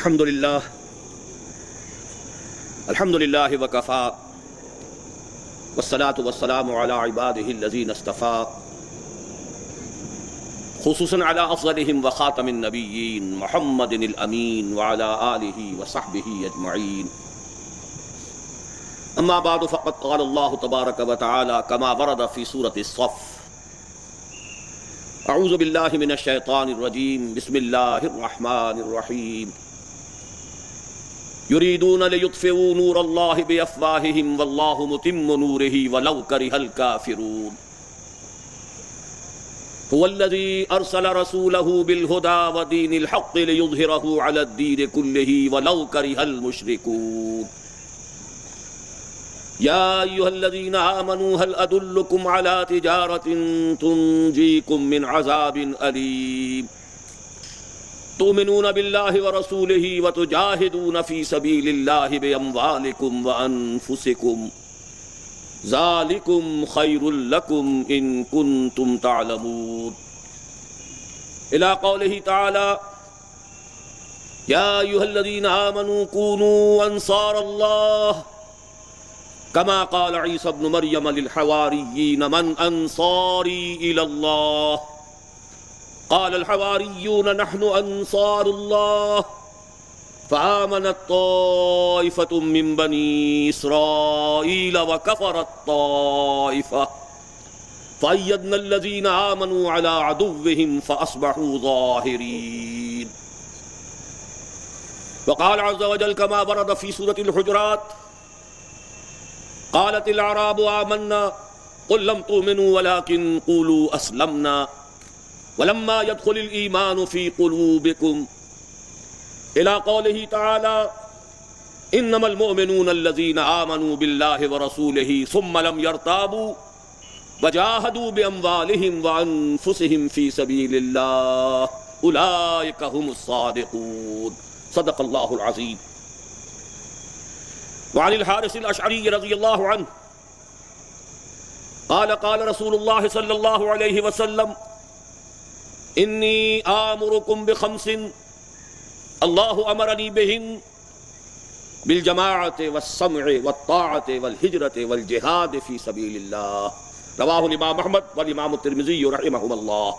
الحمد لله وكفى والصلاة والسلام على عباده الذين اصطفى خصوصا على أفضلهم وخاتم النبيين محمد الأمين وعلى آله وصحبه أجمعين. أما بعد فقد قال الله تبارك وتعالى كما ورد في سورة الصف: أعوذ بالله من الشيطان الرجيم بسم الله الرحمن الرحيم يريدون ليطفئوا نور الله بأفواههم والله متم نوره ولو كره الكافرون هو الذي أرسل رسوله بالهدى ودين الحق ليظهره على الدين كله ولو كره المشركون. يا أيها الذين آمنوا هل أدلكم على تجارة تنجيكم من عذاب أليم تؤمنون بالله ورسوله وتجاهدون في سبيل الله بأموالكم وأنفسكم ذلكم خير لكم إن كنتم تعلمون. إلى قوله تعالى: يا أيها الذين آمنوا كونوا أنصار الله كما قال عيسى ابن مريم للحواريين من أنصاري إلى الله قال الحواريون نحن أنصار الله فآمنت طائفة من بني إسرائيل وكفرت طائفة فأيدنا الذين آمنوا على عدوهم فأصبحوا ظاهرين. وقال عز وجل كما ورد في سورة الحجرات: قالت الأعراب آمنا قل لم تؤمنوا ولكن قولوا أسلمنا ولما يدخل الإيمان في قلوبكم إلى قوله تعالى: إنما المؤمنون الذين آمنوا بالله ورسوله ثم لم يرتابوا وجاهدوا بأموالهم وأنفسهم في سبيل الله أولئك هم الصادقون. صدق الله العظيم. وعن الحارث الأشعري رضي الله عنه قال قال رسول الله صلى الله عليه وسلم: إني آمركم بخمس الله أمرني بهن بالجماعة والسمع والطاعة والهجرة والجهاد في سبيل الله. رواه الإمام أحمد والإمام الترمذي رحمهما الله.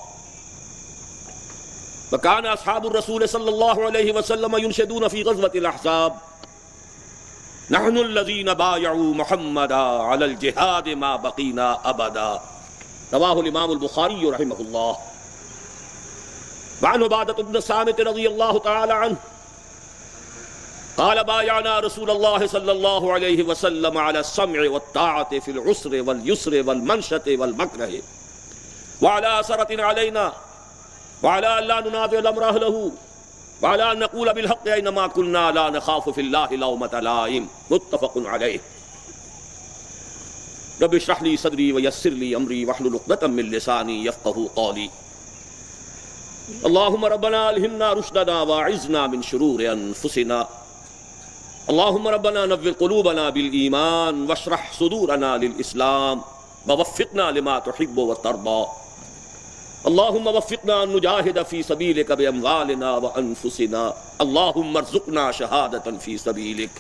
وكان أصحاب الرسول صلى الله عليه وسلم ينشدون في غزوة الأحزاب: نحن الذين بايعوا محمدا على الجهاد ما بقينا أبدا. رواه الإمام البخاري رحمه الله. وعن عبادة بن الصامت رضي الله تعالى عنه قال: بايعنا رسول الله صلى الله عليه وسلم على السمع والطاعة في العسر واليسر والمنشة والمكره وعلى أثرة علينا وعلى أن لا ننازع الأمر أهله وعلى أن نقول بالحق أينما كنا لا نخاف في الله لومة لائم. متفق عليه. رب اشرح لي صدري ويسر لي أمري واحلل عقدة من لساني يفقهوا قولي. اللهم ربنا ألهمنا رشدنا واعذنا من شرور أنفسنا. اللهم ربنا نور قلوبنا بالإيمان واشرح صدورنا للإسلام ووفقنا لما تحب وترضى. اللهم وفقنا أن نجاهد في سبيلك بأموالنا وأنفسنا. اللهم ارزقنا شهادة في سبيلك.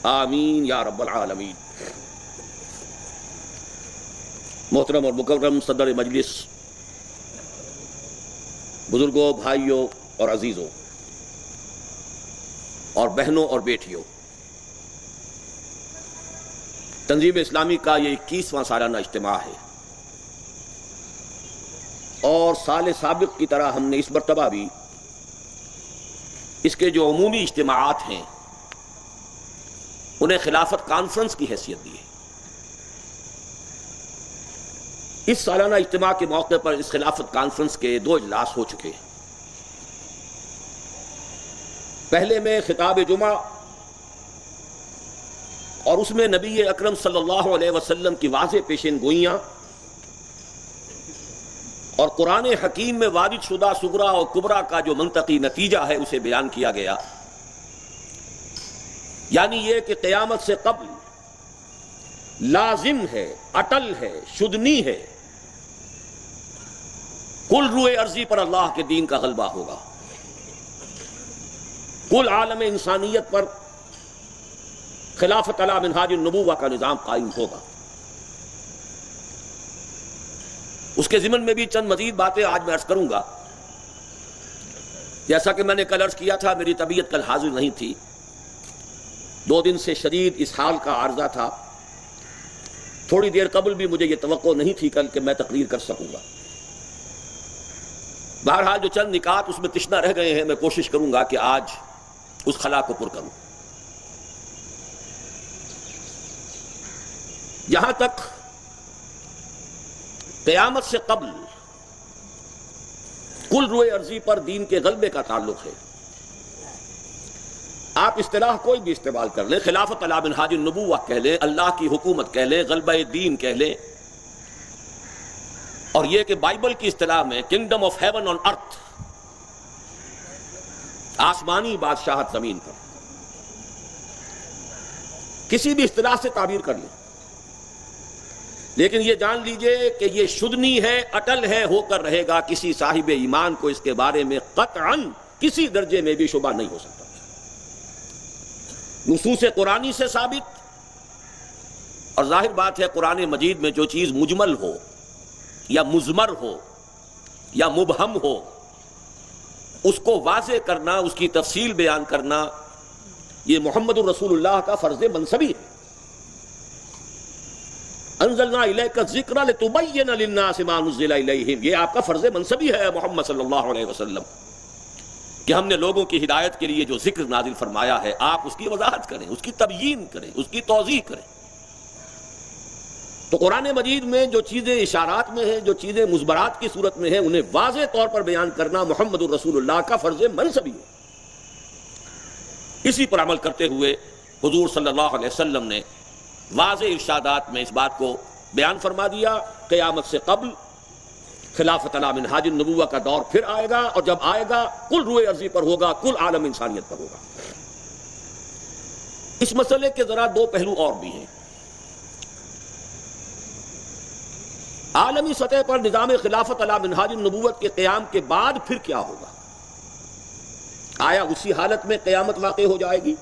آمین یا رب العالمین. محترم اور مکرم صدر مجلس، بزرگوں، بھائیوں اور عزیزوں اور بہنوں اور بیٹیوں، تنظیم اسلامی کا یہ 21واں سالانہ اجتماع ہے، اور سال سابق کی طرح ہم نے اس مرتبہ بھی اس کے جو عمومی اجتماعات ہیں انہیں خلافت کانفرنس کی حیثیت دی ہے. اس سالانہ اجتماع کے موقع پر اس خلافت کانفرنس کے 2 اجلاس ہو چکے ہیں. پہلے میں خطاب جمعہ، اور اس میں نبی اکرم صلی اللہ علیہ وسلم کی واضح پیشین گوئیاں اور قرآن حکیم میں وارد شدہ صغرا اور کبرا کا جو منطقی نتیجہ ہے اسے بیان کیا گیا. یعنی یہ کہ قیامت سے قبل لازم ہے، اٹل ہے، شدنی ہے، کل روئے ارضی پر اللہ کے دین کا غلبہ ہوگا. کل عالم انسانیت پر خلافت علی منہاج النبوہ کا نظام قائم ہوگا۔ اس کے ضمن میں بھی چند مزید باتیں آج میں عرض کروں گا۔ جیسا کہ میں نے کل عرض کیا تھا، میری طبیعت کل حاضر نہیں تھی، 2 دن سے شدید اسہال کا عارضہ تھا۔ تھوڑی دیر قبل بھی مجھے یہ توقع نہیں تھی کل کہ میں تقریر کر سکوں گا۔ بہرحال جو چند نکات اس میں تشنا رہ گئے ہیں، میں کوشش کروں گا کہ آج اس خلا کو پر کروں۔ جہاں تک قیامت سے قبل کل روئے ارضی پر دین کے غلبے کا تعلق ہے، آپ اصطلاح کوئی بھی استعمال کر لیں، خلافت علی منہاج النبوہ کہہ لیں، اللہ کی حکومت کہہ لیں، غلبہ دین کہہ لیں، اور یہ کہ بائبل کی اصطلاح میں کنگڈم آف ہیون آن ارتھ، آسمانی بادشاہت زمین پر، کسی بھی اصطلاح سے تعبیر کر لیں، لیکن یہ جان لیجئے کہ یہ شدنی ہے، اٹل ہے، ہو کر رہے گا۔ کسی صاحب ایمان کو اس کے بارے میں قطعاً کسی درجے میں بھی شبہ نہیں ہو سکتا۔ نصوص قرآنی سے ثابت، اور ظاہر بات ہے قرآن مجید میں جو چیز مجمل ہو یا مضمر ہو یا مبہم ہو، اس کو واضح کرنا، اس کی تفصیل بیان کرنا، یہ محمد الرسول اللہ کا فرض منصبی ہے۔ انزلنا الیک الذکر لتبین للناس ما نزل الیہم، یہ آپ کا فرض منصبی ہے محمد صلی اللہ علیہ وسلم، کہ ہم نے لوگوں کی ہدایت کے لیے جو ذکر نازل فرمایا ہے، آپ اس کی وضاحت کریں، اس کی تبیین کریں، اس کی توضیح کریں۔ تو قرآن مجید میں جو چیزیں اشارات میں ہیں، جو چیزیں مضمرات کی صورت میں ہیں، انہیں واضح طور پر بیان کرنا محمد الرسول اللہ کا فرض منصبی ہے۔ اسی پر عمل کرتے ہوئے حضور صلی اللہ علیہ وسلم نے واضح ارشادات میں اس بات کو بیان فرما دیا، قیامت سے قبل خلافت علی منہاج النبوہ کا دور پھر آئے گا، اور جب آئے گا کل روئے ارضی پر ہوگا، کل عالم انسانیت پر ہوگا۔ اس مسئلے کے ذرا 2 پہلو اور بھی ہیں۔ عالمی سطح پر نظام خلافت علی منہاج النبوت کے قیام کے بعد پھر کیا ہوگا؟ آیا اسی حالت میں قیامت واقع ہو جائے گی،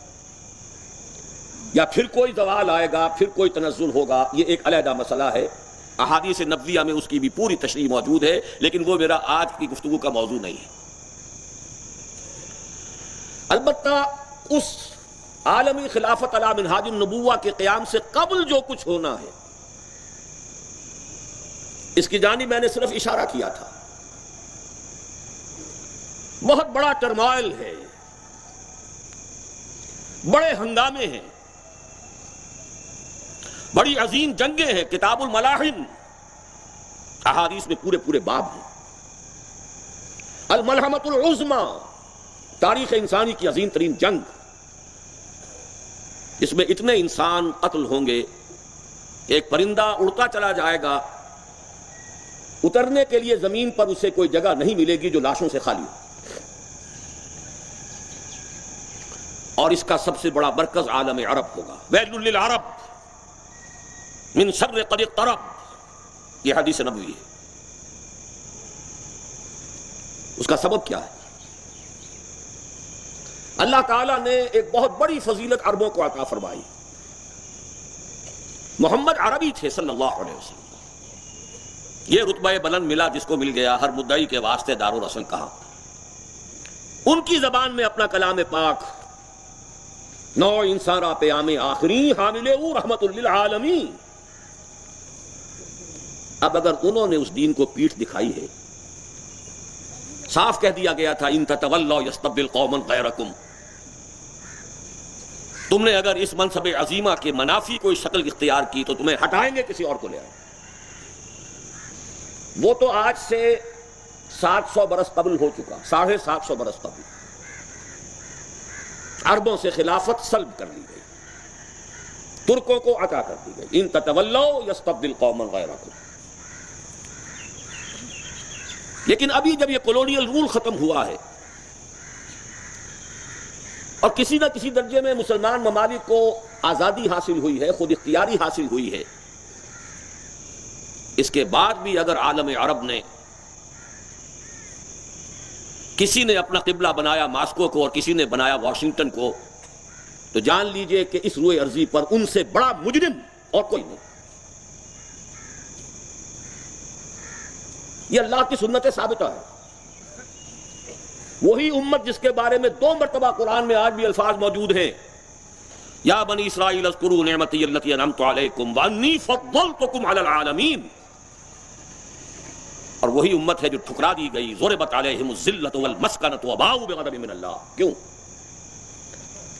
یا پھر کوئی زوال آئے گا، پھر کوئی تنزل ہوگا؟ یہ ایک علیحدہ مسئلہ ہے، احادیث نبویہ میں اس کی بھی پوری تشریح موجود ہے، لیکن وہ میرا آج کی گفتگو کا موضوع نہیں ہے۔ البتہ اس عالمی خلافت علی منہاج النبوہ کے قیام سے قبل جو کچھ ہونا ہے، اس کی جانب میں نے صرف اشارہ کیا تھا۔ بہت بڑا ٹرمائل ہے، بڑے ہنگامے ہیں، بڑی عظیم جنگیں ہیں، کتاب الملاحم، احادیث میں پورے باب ہیں۔ الملحمۃ العظمی، تاریخ انسانی کی عظیم ترین جنگ، اس میں اتنے انسان قتل ہوں گے، ایک پرندہ اڑتا چلا جائے گا، اترنے کے لیے زمین پر اسے کوئی جگہ نہیں ملے گی جو لاشوں سے خالی ہو، اور اس کا سب سے بڑا مرکز عالم عرب ہوگا۔ ویل للعرب من شر قد اقترب، یہ حدیث نبوی ہے۔ اس کا سبب کیا ہے؟ اللہ تعالیٰ نے ایک بہت بڑی فضیلت عربوں کو عطا فرمائی۔ محمد عربی تھے صلی اللہ علیہ وسلم، یہ رتبہ بلند ملا جس کو مل گیا، ہر مدعی کے واسطے دار الاصل کہا۔ ان کی زبان میں اپنا کلام پاک، نو انسارا پیام آخری حامل او رحمت للعالمین۔ اب اگر انہوں نے اس دین کو پیٹھ دکھائی ہے، صاف کہہ دیا گیا تھا ان تتولوا یستبدل قوما غیرکم، تم نے اگر اس منصب عظیمہ کے منافی کوئی شکل اختیار کی تو تمہیں ہٹائیں گے، کسی اور کو لے آئیں۔ وہ تو آج سے 700 برس قبل ہو چکا، 750 برس قبل عربوں سے خلافت سلب کر لی گئی، ترکوں کو عطا کر دی گئی، ان تتولوا یستبدل قوما غیرکم۔ لیکن ابھی جب یہ کولونیل رول ختم ہوا ہے اور کسی نہ کسی درجے میں مسلمان ممالک کو آزادی حاصل ہوئی ہے، خود اختیاری حاصل ہوئی ہے، اس کے بعد بھی اگر عالم عرب نے کسی نے اپنا قبلہ بنایا ماسکو کو اور کسی نے بنایا واشنگٹن کو، تو جان لیجئے کہ اس روئے ارضی پر ان سے بڑا مجرم اور کوئی نہیں۔ یہ اللہ کی سنت ثابتہ ہے۔ وہی امت جس کے بارے میں 2 مرتبہ قرآن میں آج بھی الفاظ موجود ہیں، یا بنی اسرائیل اذکروا نعمتی التی انعمت علیکم وانی فضلتکم علی العالمین، اور وہی امت ہے جو ٹھکرا دی گئی، ضربت علیہم الذلۃ والمسکنۃ وباؤوا بغضب من اللہ۔ کیوں؟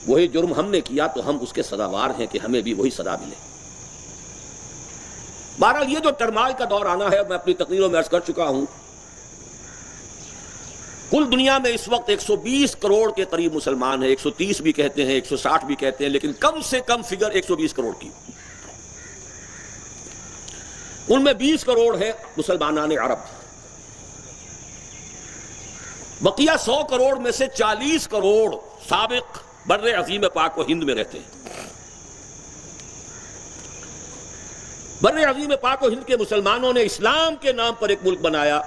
وہی جرم ہم نے کیا تو ہم اس کے سزاوار ہیں کہ ہمیں بھی وہی سزا ملے۔ بہرحال یہ جو ٹرمال کا دور آنا ہے، میں اپنی تقریروں میں عرض کر چکا ہوں، کل دنیا میں اس وقت 120 کروڑ کے قریب مسلمان ہیں، 130 بھی کہتے ہیں، 160 بھی کہتے ہیں، لیکن کم سے کم فگر 120 کروڑ کی۔ ان میں 20 کروڑ ہے مسلمانان عرب، بقیہ 100 کروڑ میں سے 40 کروڑ سابق بر عظیم پاک و ہند میں رہتے ہیں۔ بر عظیم پاک و ہند کے مسلمانوں نے اسلام کے نام پر ایک ملک بنایا،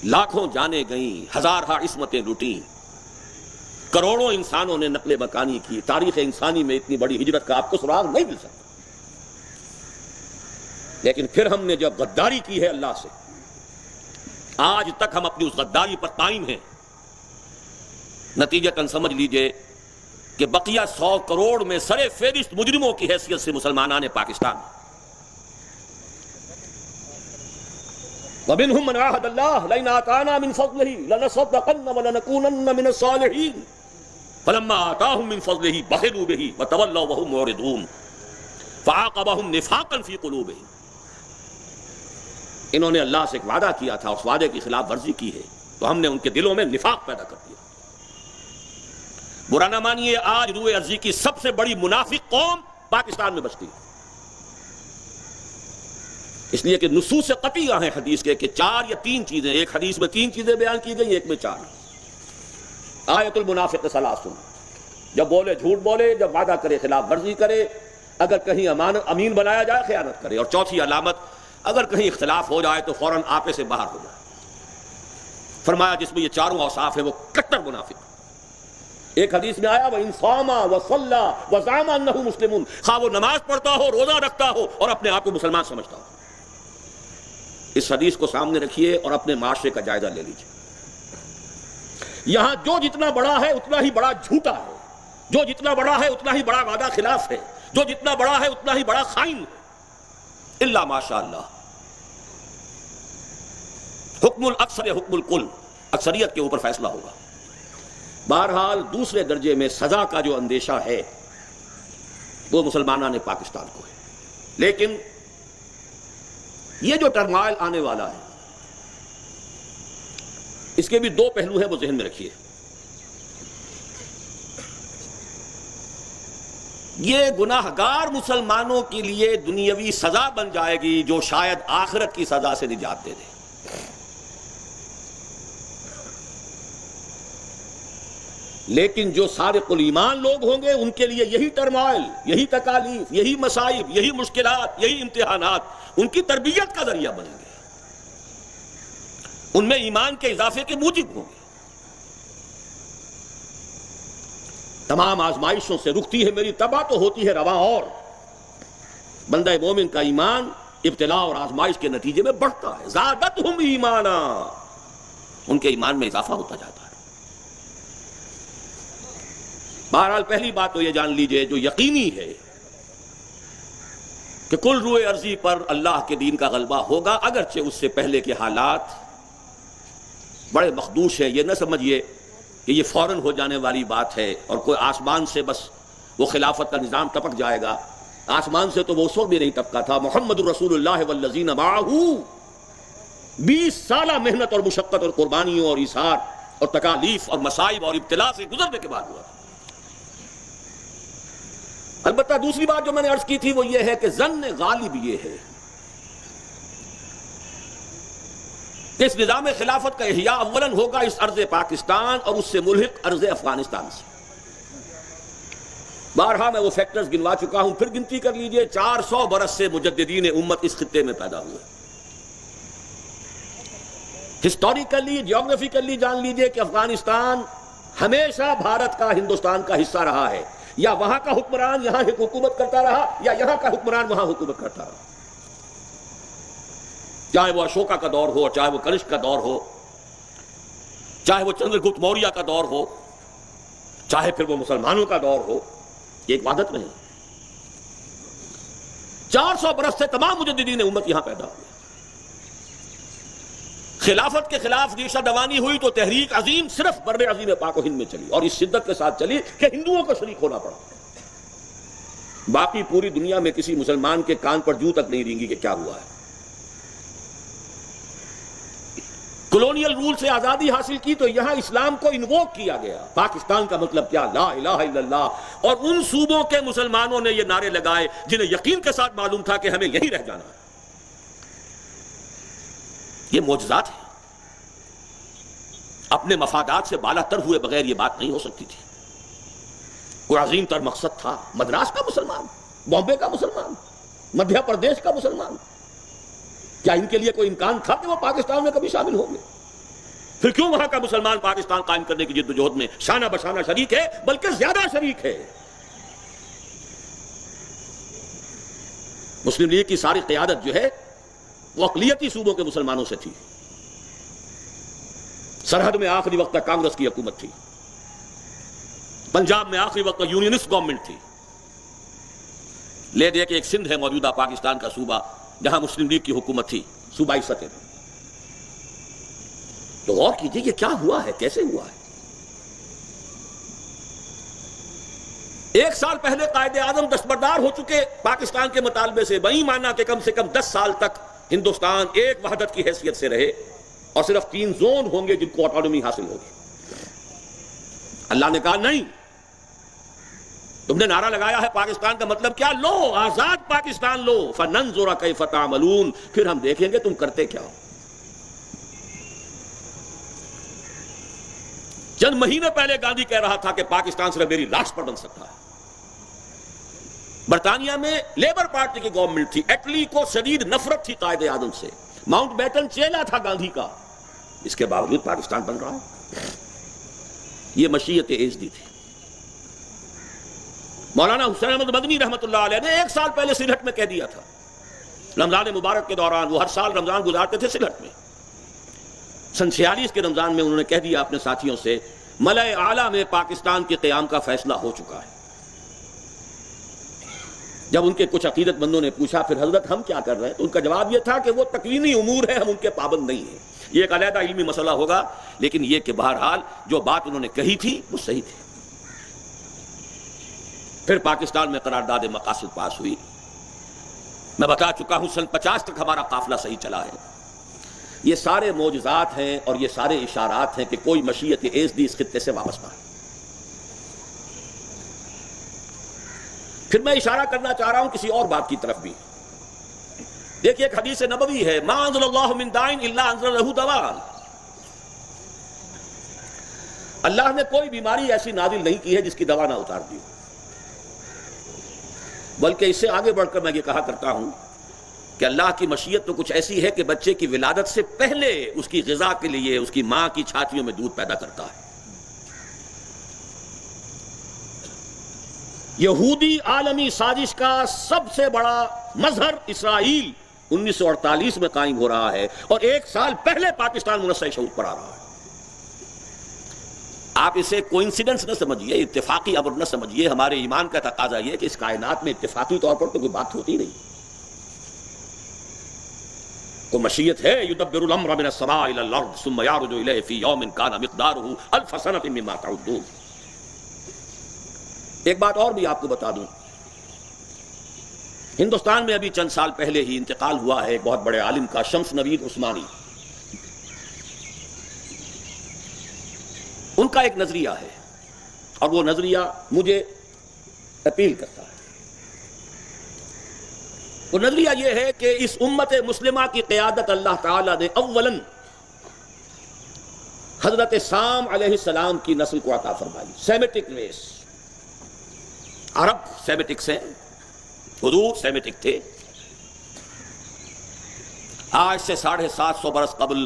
لاکھوں جانیں گئیں، ہزارہا عصمتیں لٹیں، کروڑوں انسانوں نے نقل مکانی کی۔ تاریخ انسانی میں اتنی بڑی ہجرت کا آپ کو سراغ نہیں مل سکتا۔ لیکن پھر ہم نے جب غداری کی ہے اللہ سے، آج تک ہم اپنی اس غداری پر قائم ہیں۔ نتیجتاً سمجھ لیجئے کہ بقیہ 100 کروڑ میں سر فہرست مجرموں کی حیثیت سے مسلمانان پاکستان، وَمِنْهُمْ مَنْ عَاهَدَ اللَّهَ لَئِنْ آتَانَا مِنْ فَضْلِهِ لَنَصَدَّقَنَّ وَلَنَكُونَنَّ مِنَ الصَّالِحِينَ فَلَمَّا آتَاهُم مِّن فَضْلِهِ بَخِلُوا بِهِ وَتَوَلَّوْا وَهُمْ مُعْرِضُونَ فَعَاقَبَهُمْ نِفَاقًا فِي قُلُوبِهِمْ۔ انہوں نے اللہ سے ایک وعدہ کیا تھا، اس وعدے کی خلاف ورزی کی ہے تو ہم نے ان کے دلوں میں نفاق پیدا کر دیا۔ برا نہ مانیے، آج روئے ارضی کی سب سے بڑی منافق قوم پاکستان میں بستی ہے، اس لیے کہ نصوص قطعیہ ہیں حدیث کے کہ 4 یا 3 چیزیں، ایک حدیث میں 3 چیزیں بیان کی گئی، ایک میں 4۔ آیت المنافق ثلاث، جب بولے جھوٹ بولے، جب وعدہ کرے خلاف ورزی کرے، اگر کہیں امین بنایا جائے خیانت کرے، اور چوتھی علامت اگر کہیں اختلاف ہو جائے تو فوراً آپے سے باہر ہو جائے۔ فرمایا جس میں یہ 4 اوصاف ہیں وہ کٹر منافق۔ ایک حدیث میں آیا وَإِنْ صَامَ وَصَلَّى وَزَعَمَ أَنَّهُ مُسْلِمٌ، خواہ وہ نماز پڑھتا ہو، روزہ رکھتا ہو اور اپنے آپ کو مسلمان سمجھتا ہو۔ اس حدیث کو سامنے رکھیے اور اپنے معاشرے کا جائزہ لے لیجیے۔ یہاں جو جتنا بڑا ہے اتنا ہی بڑا جھوٹا ہے، جو جتنا بڑا ہے اتنا ہی بڑا وعدہ خلاف ہے، جو جتنا بڑا ہے اتنا ہی بڑا خائن ہے، الا ماشاء اللہ۔ حکم الاکثر حکم الکل، اکثریت کے اوپر فیصلہ ہوگا۔ بہرحال دوسرے درجے میں سزا کا جو اندیشہ ہے وہ مسلمانان پاکستان کو ہے، لیکن یہ جو ٹرمائل آنے والا ہے اس کے بھی 2 پہلو ہیں، وہ ذہن میں رکھیے۔ یہ گناہگار مسلمانوں کے لیے دنیاوی سزا بن جائے گی جو شاید آخرت کی سزا سے نجات دے دے، لیکن جو صادق الایمان لوگ ہوں گے ان کے لیے یہی ٹرمائل، یہی تکالیف، یہی مصائب، یہی مشکلات، یہی امتحانات ان کی تربیت کا ذریعہ بنیں گے، ان میں ایمان کے اضافے کے موجب ہوں گے۔ تمام آزمائشوں سے رکتی ہے میری تباہ تو ہوتی ہے رواں، اور بندہ مومن کا ایمان ابتلاء اور آزمائش کے نتیجے میں بڑھتا ہے۔ زادتہم ایمانا، ان کے ایمان میں اضافہ ہوتا جاتا ہے۔ بہرحال پہلی بات تو یہ جان لیجئے جو یقینی ہے کہ کل روئے ارضی پر اللہ کے دین کا غلبہ ہوگا، اگرچہ اس سے پہلے کے حالات بڑے مخدوش ہیں۔ یہ نہ سمجھیے کہ یہ فوراً ہو جانے والی بات ہے اور کوئی آسمان سے بس وہ خلافت کا نظام ٹپک جائے گا۔ آسمان سے تو وہ اس وقت بھی نہیں ٹپکا تھا۔ محمد رسول اللہ والذین معہ 20 سالہ محنت اور مشقت اور قربانیوں اور ایثار اور تکالیف اور مصائب اور ابتلاء سے گزرنے کے بعد ہوا۔ البتہ دوسری بات جو میں نے عرض کی تھی وہ یہ ہے کہ ظن غالب یہ ہے کہ اس نظام خلافت کا احیاء اولاً ہوگا اس ارض پاکستان اور اس سے ملحق ارض افغانستان سے۔ بارہا میں وہ فیکٹرز گنوا چکا ہوں، پھر گنتی کر لیجئے، 400 برس سے مجددین امت اس خطے میں پیدا ہوئے۔ ہسٹوریکلی جیوگرافیکلی جان لیجئے کہ افغانستان ہمیشہ بھارت کا ہندوستان کا حصہ رہا ہے، یا وہاں کا حکمران یہاں حکومت کرتا رہا یا یہاں کا حکمران وہاں حکومت کرتا رہا، چاہے وہ اشوکا کا دور ہو، چاہے وہ کنشک کا دور ہو، چاہے وہ چندر گپت موریہ کا دور ہو، چاہے پھر وہ مسلمانوں کا دور ہو، یہ ایک وحدت میں ہے۔ 400 برس سے تمام مجددین امت یہاں پیدا ہوئے۔ خلافت کے خلاف ریشہ دوانی ہوئی تو تحریک عظیم صرف بر عظیم پاک و ہند میں چلی، اور اس شدت کے ساتھ چلی کہ ہندوؤں کو شریک ہونا پڑا۔ باقی پوری دنیا میں کسی مسلمان کے کان پر جوں تک نہیں رینگی کہ کیا ہوا ہے۔ کلونیل رول سے آزادی حاصل کی تو یہاں اسلام کو انووک کیا گیا۔ پاکستان کا مطلب کیا؟ لا الہ الا اللہ۔ اور ان صوبوں کے مسلمانوں نے یہ نعرے لگائے جنہیں یقین کے ساتھ معلوم تھا کہ ہمیں یہیں رہ جانا ہے۔ یہ معجزات ہیں۔ اپنے مفادات سے بالا تر ہوئے بغیر یہ بات نہیں ہو سکتی تھی۔ کوئی عظیم تر مقصد تھا۔ مدراس کا مسلمان، بامبے کا مسلمان، مدھیہ پردیش کا مسلمان، کیا ان کے لیے کوئی امکان تھا کہ وہ پاکستان میں کبھی شامل ہوں گے؟ پھر کیوں وہاں کا مسلمان پاکستان قائم کرنے کی جد و جہد میں شانہ بشانہ شریک ہے، بلکہ زیادہ شریک ہے۔ مسلم لیگ کی ساری قیادت جو ہے وہ اقلیتی صوبوں کے مسلمانوں سے تھی۔ سرحد میں آخری وقت تک کانگریس کی حکومت تھی، پنجاب میں آخری وقت تک یونینسٹ گورنمنٹ تھی۔ لے دے کہ ایک سندھ ہے موجودہ پاکستان کا صوبہ جہاں مسلم لیگ کی حکومت تھی صوبائی سطح پر۔ تو غور کیجیے کہ کیا ہوا ہے، کیسے ہوا ہے۔ ایک سال پہلے قائد اعظم دستبردار ہو چکے پاکستان کے مطالبے سے، وہی مانا کہ کم سے کم 10 سال تک ہندوستان ایک وحدت کی حیثیت سے رہے اور صرف 3 زون ہوں گے جن کو آٹونومی حاصل ہوگی۔ اللہ نے کہا نہیں، تم نے نعرہ لگایا ہے پاکستان کا مطلب کیا؟ لو آزاد پاکستان لو، فننظر کیف تعملون، پھر ہم دیکھیں گے تم کرتے کیا ہو۔ چند مہینے پہلے گاندھی کہہ رہا تھا کہ پاکستان صرف میری لاش پر بن سکتا ہے۔ برطانیہ میں لیبر پارٹی کی گورنمنٹ تھی، اٹلی کو شدید نفرت تھی قائد اعظم سے، ماؤنٹ بیٹن چیلا تھا گاندھی کا، اس کے باوجود پاکستان بن رہا ہے۔ یہ مشیت ایزدی تھی۔ مولانا حسین احمد مدنی رحمۃ اللہ علیہ نے 1 سال پہلے سلہٹ میں کہہ دیا تھا، رمضان مبارک کے دوران، وہ ہر سال رمضان گزارتے تھے سلہٹ میں، سن 46 کے رمضان میں انہوں نے کہہ دیا اپنے ساتھیوں سے، ملأ اعلیٰ میں پاکستان کے قیام کا فیصلہ ہو چکا ہے۔ جب ان کے کچھ عقیدت مندوں نے پوچھا پھر حضرت ہم کیا کر رہے ہیں، تو ان کا جواب یہ تھا کہ وہ تکوینی امور ہے، ہم ان کے پابند نہیں ہیں۔ یہ ایک علیحدہ علمی مسئلہ ہوگا، لیکن یہ کہ بہرحال جو بات انہوں نے کہی تھی وہ صحیح تھی۔ پھر پاکستان میں قرارداد مقاصد پاس ہوئی۔ میں بتا چکا ہوں سن 50 تک ہمارا قافلہ صحیح چلا ہے۔ یہ سارے معجزات ہیں اور یہ سارے اشارات ہیں کہ کوئی مشیت ایزدی اس خطے سے وابستہ ہے۔ پھر میں اشارہ کرنا چاہ رہا ہوں کسی اور بات کی طرف بھی۔ دیکھیے ایک حدیث نبوی ہے، ما انزل اللہ من داء الا انزل له دواء۔ اللہ نے کوئی بیماری ایسی نازل نہیں کی ہے جس کی دوا نہ اتار دی، بلکہ اس سے آگے بڑھ کر میں یہ کہا کرتا ہوں کہ اللہ کی مشیت تو کچھ ایسی ہے کہ بچے کی ولادت سے پہلے اس کی غذا کے لیے اس کی ماں کی چھاتیوں میں دودھ پیدا کرتا ہے۔ یہودی عالمی سازش کا سب سے بڑا مظہر اسرائیل 1948 میں قائم ہو رہا ہے، اور 1 سال پہلے پاکستان منصع شعور پر آ رہا ہے۔ آپ اسے کوئنسیڈنس نہ سمجھیے، اتفاقی امر نہ سمجھیے۔ ہمارے ایمان کا تقاضا یہ ہے کہ اس کائنات میں اتفاقی طور پر تو کوئی بات ہوتی نہیں، کوئی مشیت ہے۔ یدبر الامر من السماء الى الارض ثم يعرج الیہ فی یوم کان مقدارہ الف سنۃ مما تعدون۔ ایک بات اور بھی آپ کو بتا دوں، ہندوستان میں ابھی چند سال پہلے ہی انتقال ہوا ہے ایک بہت بڑے عالم کا، شمس نوید عثمانی۔ ان کا ایک نظریہ ہے اور وہ نظریہ مجھے اپیل کرتا ہے۔ وہ نظریہ یہ ہے کہ اس امت مسلمہ کی قیادت اللہ تعالیٰ نے اولاً حضرت سام علیہ السلام کی نسل کو عطا فرمائی، سیمیٹک ریس۔ عرب سیمیٹکس ہیں، حضور سیمیٹک تھے۔ آج سے 750 برس قبل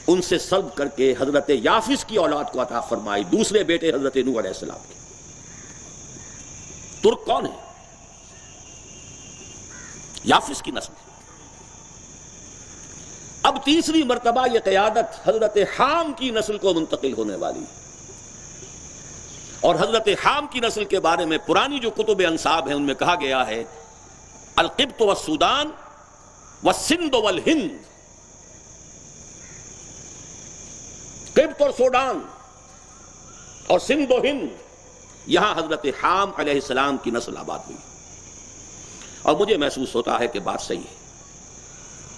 ان سے سلب کر کے حضرت یافس کی اولاد کو عطا فرمائی، دوسرے بیٹے حضرت نوح علیہ السلام کے۔ ترک کون ہے؟ یافس کی نسل۔ اب تیسری مرتبہ یہ قیادت حضرت حام کی نسل کو منتقل ہونے والی، اور حضرت حام کی نسل کے بارے میں پرانی جو کتب انساب ہیں ان میں کہا گیا ہے القبط والسودان والسندھ والہند، قبط اور سوڈان اور سندھ و ہند، یہاں حضرت حام علیہ السلام کی نسل آباد ہوئی۔ اور مجھے محسوس ہوتا ہے کہ بات صحیح ہے۔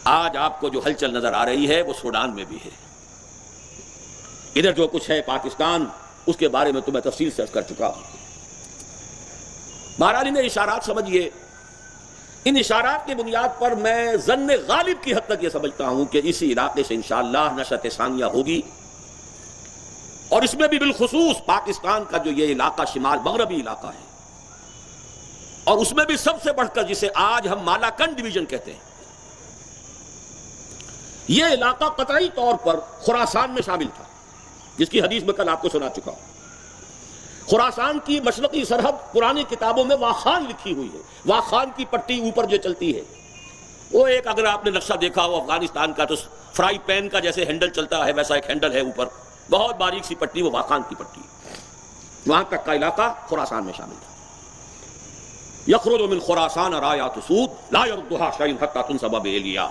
آج آپ کو جو ہلچل نظر آ رہی ہے وہ سوڈان میں بھی ہے، ادھر جو کچھ ہے پاکستان، اس کے بارے میں تو میں تفصیل سے عرض کر چکا ہوں۔ بہرحال انہیں اشارات سمجھیے، ان اشارات کی بنیاد پر میں ظن غالب کی حد تک یہ سمجھتا ہوں کہ اسی علاقے سے انشاءاللہ نشأت ثانیہ ہوگی، اور اس میں بھی بالخصوص پاکستان کا جو یہ علاقہ شمال مغربی علاقہ ہے، اور اس میں بھی سب سے بڑھ کر جسے آج ہم مالاکنڈ ڈویژن کہتے ہیں، یہ علاقہ قطعی طور پر خراسان میں شامل تھا، جس کی حدیث میں کل آپ کو سنا چکا ہوں۔ خراسان کی مشرقی سرحد پرانی کتابوں میں واخان لکھی ہوئی ہے، واخان کی پٹی اوپر جو چلتی ہے، وہ ایک اگر آپ نے نقشہ دیکھا ہو افغانستان کا تو فرائی پین کا جیسے ہینڈل چلتا ہے ویسا ایک ہینڈل ہے اوپر، بہت باریک سی پٹی، وہ واخان کی پٹی، وہاں تک کا علاقہ خراسان میں شامل تھا۔ یخرج من خراسان رایات سود لا یردها شیء حتی تنصب بإیلیا،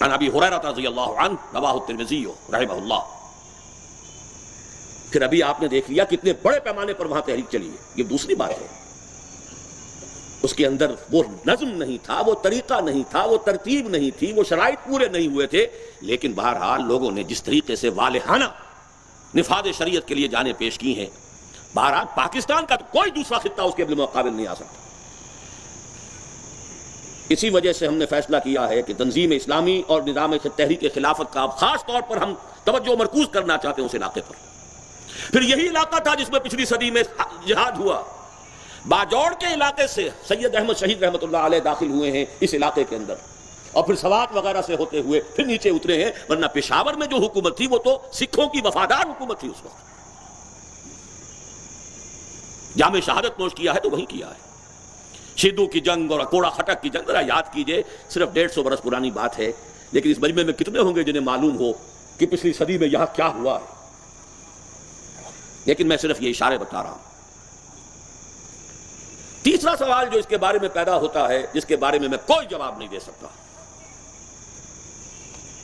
عن ابی ہریرہ رضی اللہ عنہ، رواہ الترمذی رحمہ اللہ۔ پھر ابھی آپ نے دیکھ لیا کتنے بڑے پیمانے پر وہاں تحریک چلی ہے، یہ دوسری بات ہے۔ اس کے اندر وہ نظم نہیں تھا، وہ طریقہ نہیں تھا، وہ ترتیب نہیں تھی، وہ شرائط پورے نہیں ہوئے تھے، لیکن بہرحال لوگوں نے جس طریقے سے والہانہ نفاذ شریعت کے لیے جانیں پیش کی ہیں، بہرحال پاکستان کا تو کوئی دوسرا خطہ اس کے بالمقابل نہیں آ سکتا۔ اسی وجہ سے ہم نے فیصلہ کیا ہے کہ تنظیم اسلامی اور نظام تحریک خلافت کا اب خاص طور پر ہم توجہ مرکوز کرنا چاہتے ہیں اس علاقے پر۔ پھر یہی علاقہ تھا جس میں پچھلی صدی میں جہاد ہوا، باجوڑ کے علاقے سے سید احمد شہید رحمۃ اللہ علیہ داخل ہوئے ہیں اس علاقے کے اندر، اور پھر سوات وغیرہ سے ہوتے ہوئے پھر نیچے اترے ہیں، ورنہ پشاور میں جو حکومت تھی وہ تو سکھوں کی وفادار حکومت تھی اس وقت۔ جامع شہادت نوش کیا ہے تو وہی کیا ہے۔ شیدو کی جنگ اور اکوڑا خٹک کی جنگ ذرا یاد کیجئے، صرف 150 برس پرانی بات ہے، لیکن اس مجمع میں کتنے ہوں گے جنہیں معلوم ہو کہ پچھلی صدی میں یہاں کیا ہوا ہے، لیکن میں صرف یہ اشارے بتا رہا ہوں۔ تیسرا سوال جو اس کے بارے میں پیدا ہوتا ہے، جس کے بارے میں میں کوئی جواب نہیں دے سکتا،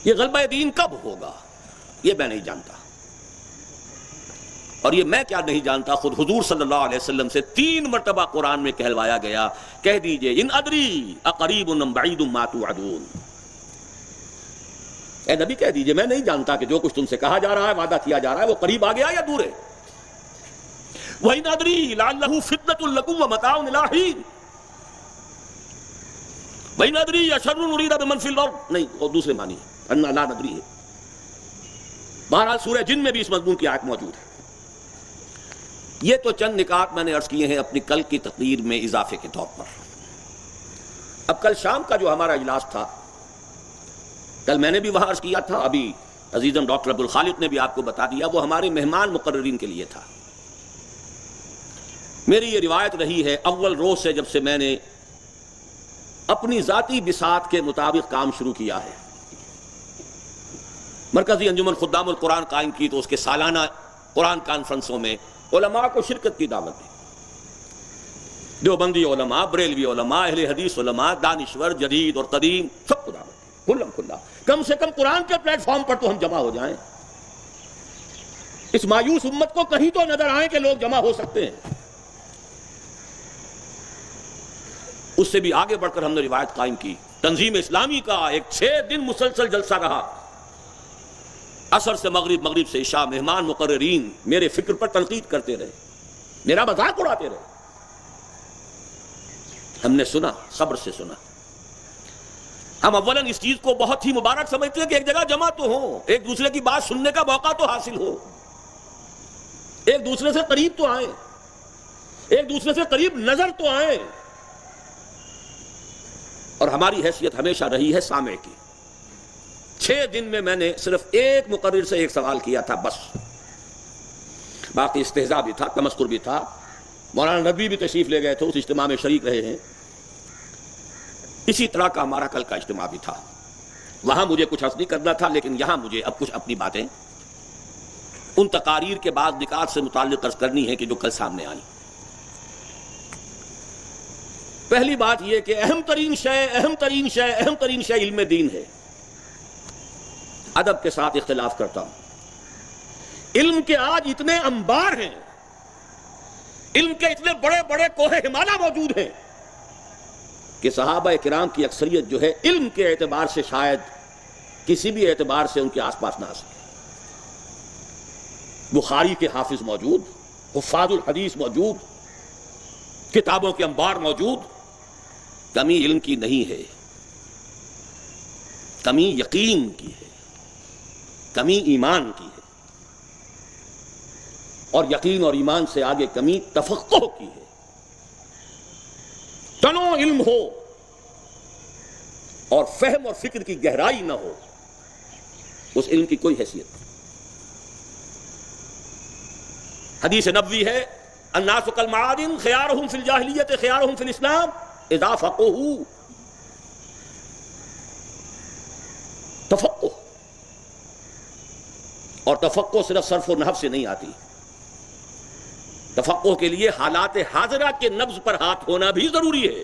یہ غلبہ دین کب ہوگا یہ میں نہیں جانتا، اور یہ میں کیا نہیں جانتا، خود حضور صلی اللہ علیہ وسلم سے 3 مرتبہ قرآن میں کہلوایا گیا، کہہ دیجئے ان ادری اقریب ام بعید ما توعدون، اے نبی کہہ دیجئے میں نہیں جانتا کہ جو کچھ تم سے کہا جا رہا ہے، وعدہ کیا جا رہا ہے، وہ قریب آ گیا یا دور ہے۔ وَإِنْ أَدْرِي لَعَلَّهُ فِتْنَةٌ لَكُمْ وَمَتَاعٌ إِلَىٰ حِينٍ وَإِنْ أَدْرِي أَشَرٌّ أُرِيدَ بِمَنْ فِي الْأَرْضِ، نہیں وہ دوسرے معنی ہے، اَنَّا لَا نَدْرِي ہے۔ بہرحال سورہ جن میں بھی اس مضمون کی آیت موجود ہے۔ یہ تو چند نکات میں نے عرض کیے ہیں اپنی کل کی تقریر میں اضافے کے طور پر۔ اب کل شام کا جو ہمارا اجلاس تھا، کل میں نے بھی وہاں عرض کیا تھا، ابھی عزیزم ڈاکٹر عبدالخالق نے بھی آپ کو بتا دیا، وہ ہمارے مہمان مقررین کے لیے تھا۔ میری یہ روایت رہی ہے اول روز سے، جب سے میں نے اپنی ذاتی بساط کے مطابق کام شروع کیا ہے، مرکزی انجمن خدام القرآن قائم کی تو اس کے سالانہ قرآن کانفرنسوں میں علماء کو شرکت کی دعوت دی، دیوبندی علماء، بریلوی علماء، اہل حدیث علماء، دانشور جدید اور قدیم، سب کو دعوت دی کھلم کھلا، کم سے کم قرآن کے پلیٹ فارم پر تو ہم جمع ہو جائیں، اس مایوس امت کو کہیں تو نظر آئیں کہ لوگ جمع ہو سکتے ہیں۔ اس سے بھی آگے بڑھ کر ہم نے روایت قائم کی، تنظیم اسلامی کا ایک 6 دن مسلسل جلسہ رہا، عصر سے مغرب، مغرب سے عشاء، مہمان مقررین میرے فکر پر تنقید کرتے رہے، میرا مذاق اڑاتے رہے، ہم نے سنا، صبر سے سنا۔ ہم اولاً اس چیز کو بہت ہی مبارک سمجھتے ہیں کہ ایک جگہ جمع تو ہو، ایک دوسرے کی بات سننے کا موقع تو حاصل ہو، ایک دوسرے سے قریب تو آئیں، ایک دوسرے سے قریب نظر تو آئیں، اور ہماری حیثیت ہمیشہ رہی ہے سامع کی، 6 دن میں نے صرف ایک مقرر سے ایک سوال کیا تھا بس، باقی استہزاء بھی تھا، تمسخر بھی تھا۔ مولانا نبی بھی تشریف لے گئے تھے، اس اجتماع میں شریک رہے ہیں۔ اسی طرح کا ہمارا کل کا اجتماع بھی تھا، وہاں مجھے کچھ عرض نہیں کرنا تھا، لیکن یہاں مجھے اب کچھ اپنی باتیں ان تقاریر کے بعد نکات سے متعلق عرض کرنی ہے کہ جو کل سامنے آئی۔ پہلی بات یہ کہ اہم ترین شے علم دین ہے۔ ادب کے ساتھ اختلاف کرتا ہوں، علم کے آج اتنے انبار ہیں، علم کے اتنے بڑے بڑے کوہ ہمالیہ موجود ہیں کہ صحابہ کرام کی اکثریت جو ہے علم کے اعتبار سے شاید کسی بھی اعتبار سے ان کے آس پاس نہ آ سکے۔ بخاری کے حافظ موجود، حفاظ الحدیث موجود، کتابوں کے انبار موجود۔ کمی علم کی نہیں ہے، کمی یقین کی ہے، کمی ایمان کی ہے، اور یقین اور ایمان سے آگے کمی تفقہ کی ہے۔ تنوع علم ہو اور فہم اور فکر کی گہرائی نہ ہو، اس علم کی کوئی حیثیت نہیں۔ حدیث نبوی ہے الناس کالمعادن خیارہم فی الجاہلیت خیارہم فی الاسلام اذا فقہوا۔ تفقہ، اور تفقہ صرف صرف و نحو سے نہیں آتی، تفقہ کے لیے حالات حاضرہ کے نبض پر ہاتھ ہونا بھی ضروری ہے۔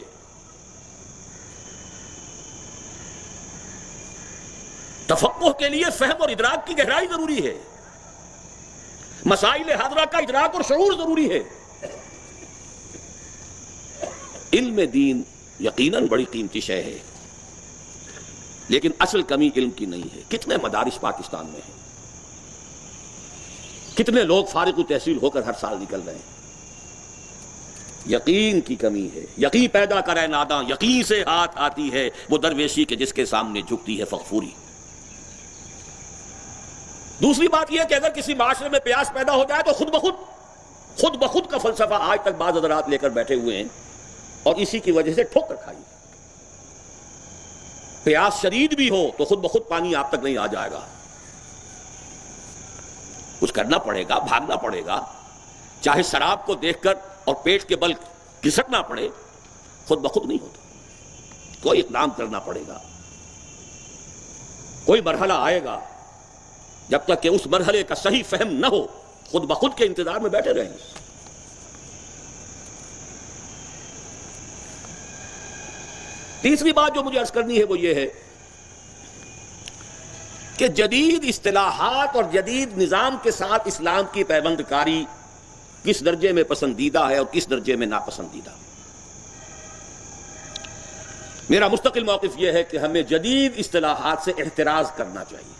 تفقہ کے لیے فہم اور ادراک کی گہرائی ضروری ہے، مسائل حاضرہ کا ادراک اور شعور ضروری ہے۔ علم دین یقیناً بڑی قیمتی شے ہے، لیکن اصل کمی علم کی نہیں ہے۔ کتنے مدارس پاکستان میں ہیں، کتنے لوگ فارغ التحصیل ہو کر ہر سال نکل رہے ہیں۔ یقین کی کمی ہے۔ یقین پیدا کرے ناداں، یقین سے ہاتھ آتی ہے وہ درویشی کے جس کے سامنے جھکتی ہے فغفوری۔ دوسری بات یہ کہ اگر کسی معاشرے میں پیاس پیدا ہو جائے تو خود بخود کا فلسفہ آج تک بعض حضرات لے کر بیٹھے ہوئے ہیں، اور اسی کی وجہ سے ٹھوکر کھائی۔ پیاس شدید بھی ہو تو خود بخود پانی آپ تک نہیں آ جائے گا، کچھ کرنا پڑے گا، بھاگنا پڑے گا، چاہے شراب کو دیکھ کر اور پیٹ کے بل گھسٹنا پڑے، خود بخود نہیں ہوتا، کوئی اقدام کرنا پڑے گا، کوئی مرحلہ آئے گا۔ جب تک کہ اس مرحلے کا صحیح فہم نہ ہو، خود بخود کے انتظار میں بیٹھے رہیں گے۔ تیسری بات جو مجھے عرض کرنی ہے وہ یہ ہے کہ جدید اصطلاحات اور جدید نظام کے ساتھ اسلام کی پیوند کاری کس درجے میں پسندیدہ ہے اور کس درجے میں ناپسندیدہ۔ میرا مستقل موقف یہ ہے کہ ہمیں جدید اصطلاحات سے احتراز کرنا چاہیے۔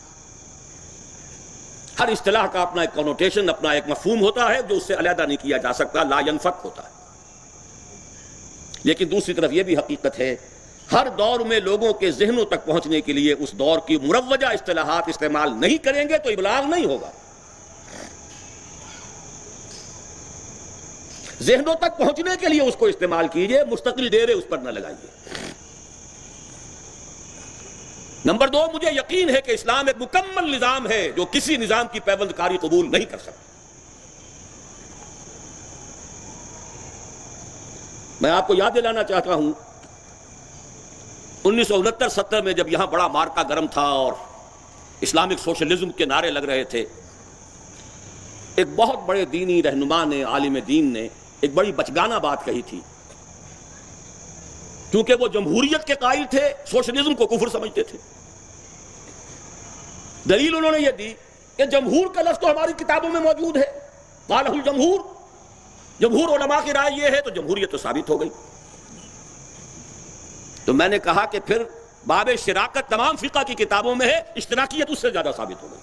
ہر اصطلاح کا اپنا ایک کنوٹیشن، اپنا ایک مفہوم ہوتا ہے جو اس سے علیحدہ نہیں کیا جا سکتا، لا ينفک ہوتا ہے۔ لیکن دوسری طرف یہ بھی حقیقت ہے ہر دور میں لوگوں کے ذہنوں تک پہنچنے کے لیے اس دور کی مروجہ اصطلاحات استعمال نہیں کریں گے تو ابلاغ نہیں ہوگا۔ ذہنوں تک پہنچنے کے لیے اس کو استعمال کیجئے، مستقل ڈیرے اس پر نہ لگائیے۔ نمبر 2، مجھے یقین ہے کہ اسلام ایک مکمل نظام ہے جو کسی نظام کی پیوند کاری قبول نہیں کر سکتا۔ میں آپ کو یاد دلانا چاہتا ہوں 1969-70 میں جب یہاں بڑا مارکا گرم تھا اور اسلامک سوشلزم کے نعرے لگ رہے تھے، ایک بہت بڑے دینی رہنما نے، عالم دین نے ایک بڑی بچگانہ بات کہی تھی، کیونکہ وہ جمہوریت کے قائل تھے، سوشلزم کو کفر سمجھتے تھے۔ دلیل انہوں نے یہ دی کہ جمہور کا لفظ تو ہماری کتابوں میں موجود ہے، قالہ الجمہور، جمہور علماء کی رائے یہ ہے، تو جمہوریت تو ثابت ہو گئی۔ تو میں نے کہا کہ پھر باب شراکت تمام فقہ کی کتابوں میں ہے، اشتراکیت اس سے زیادہ ثابت ہو گئی۔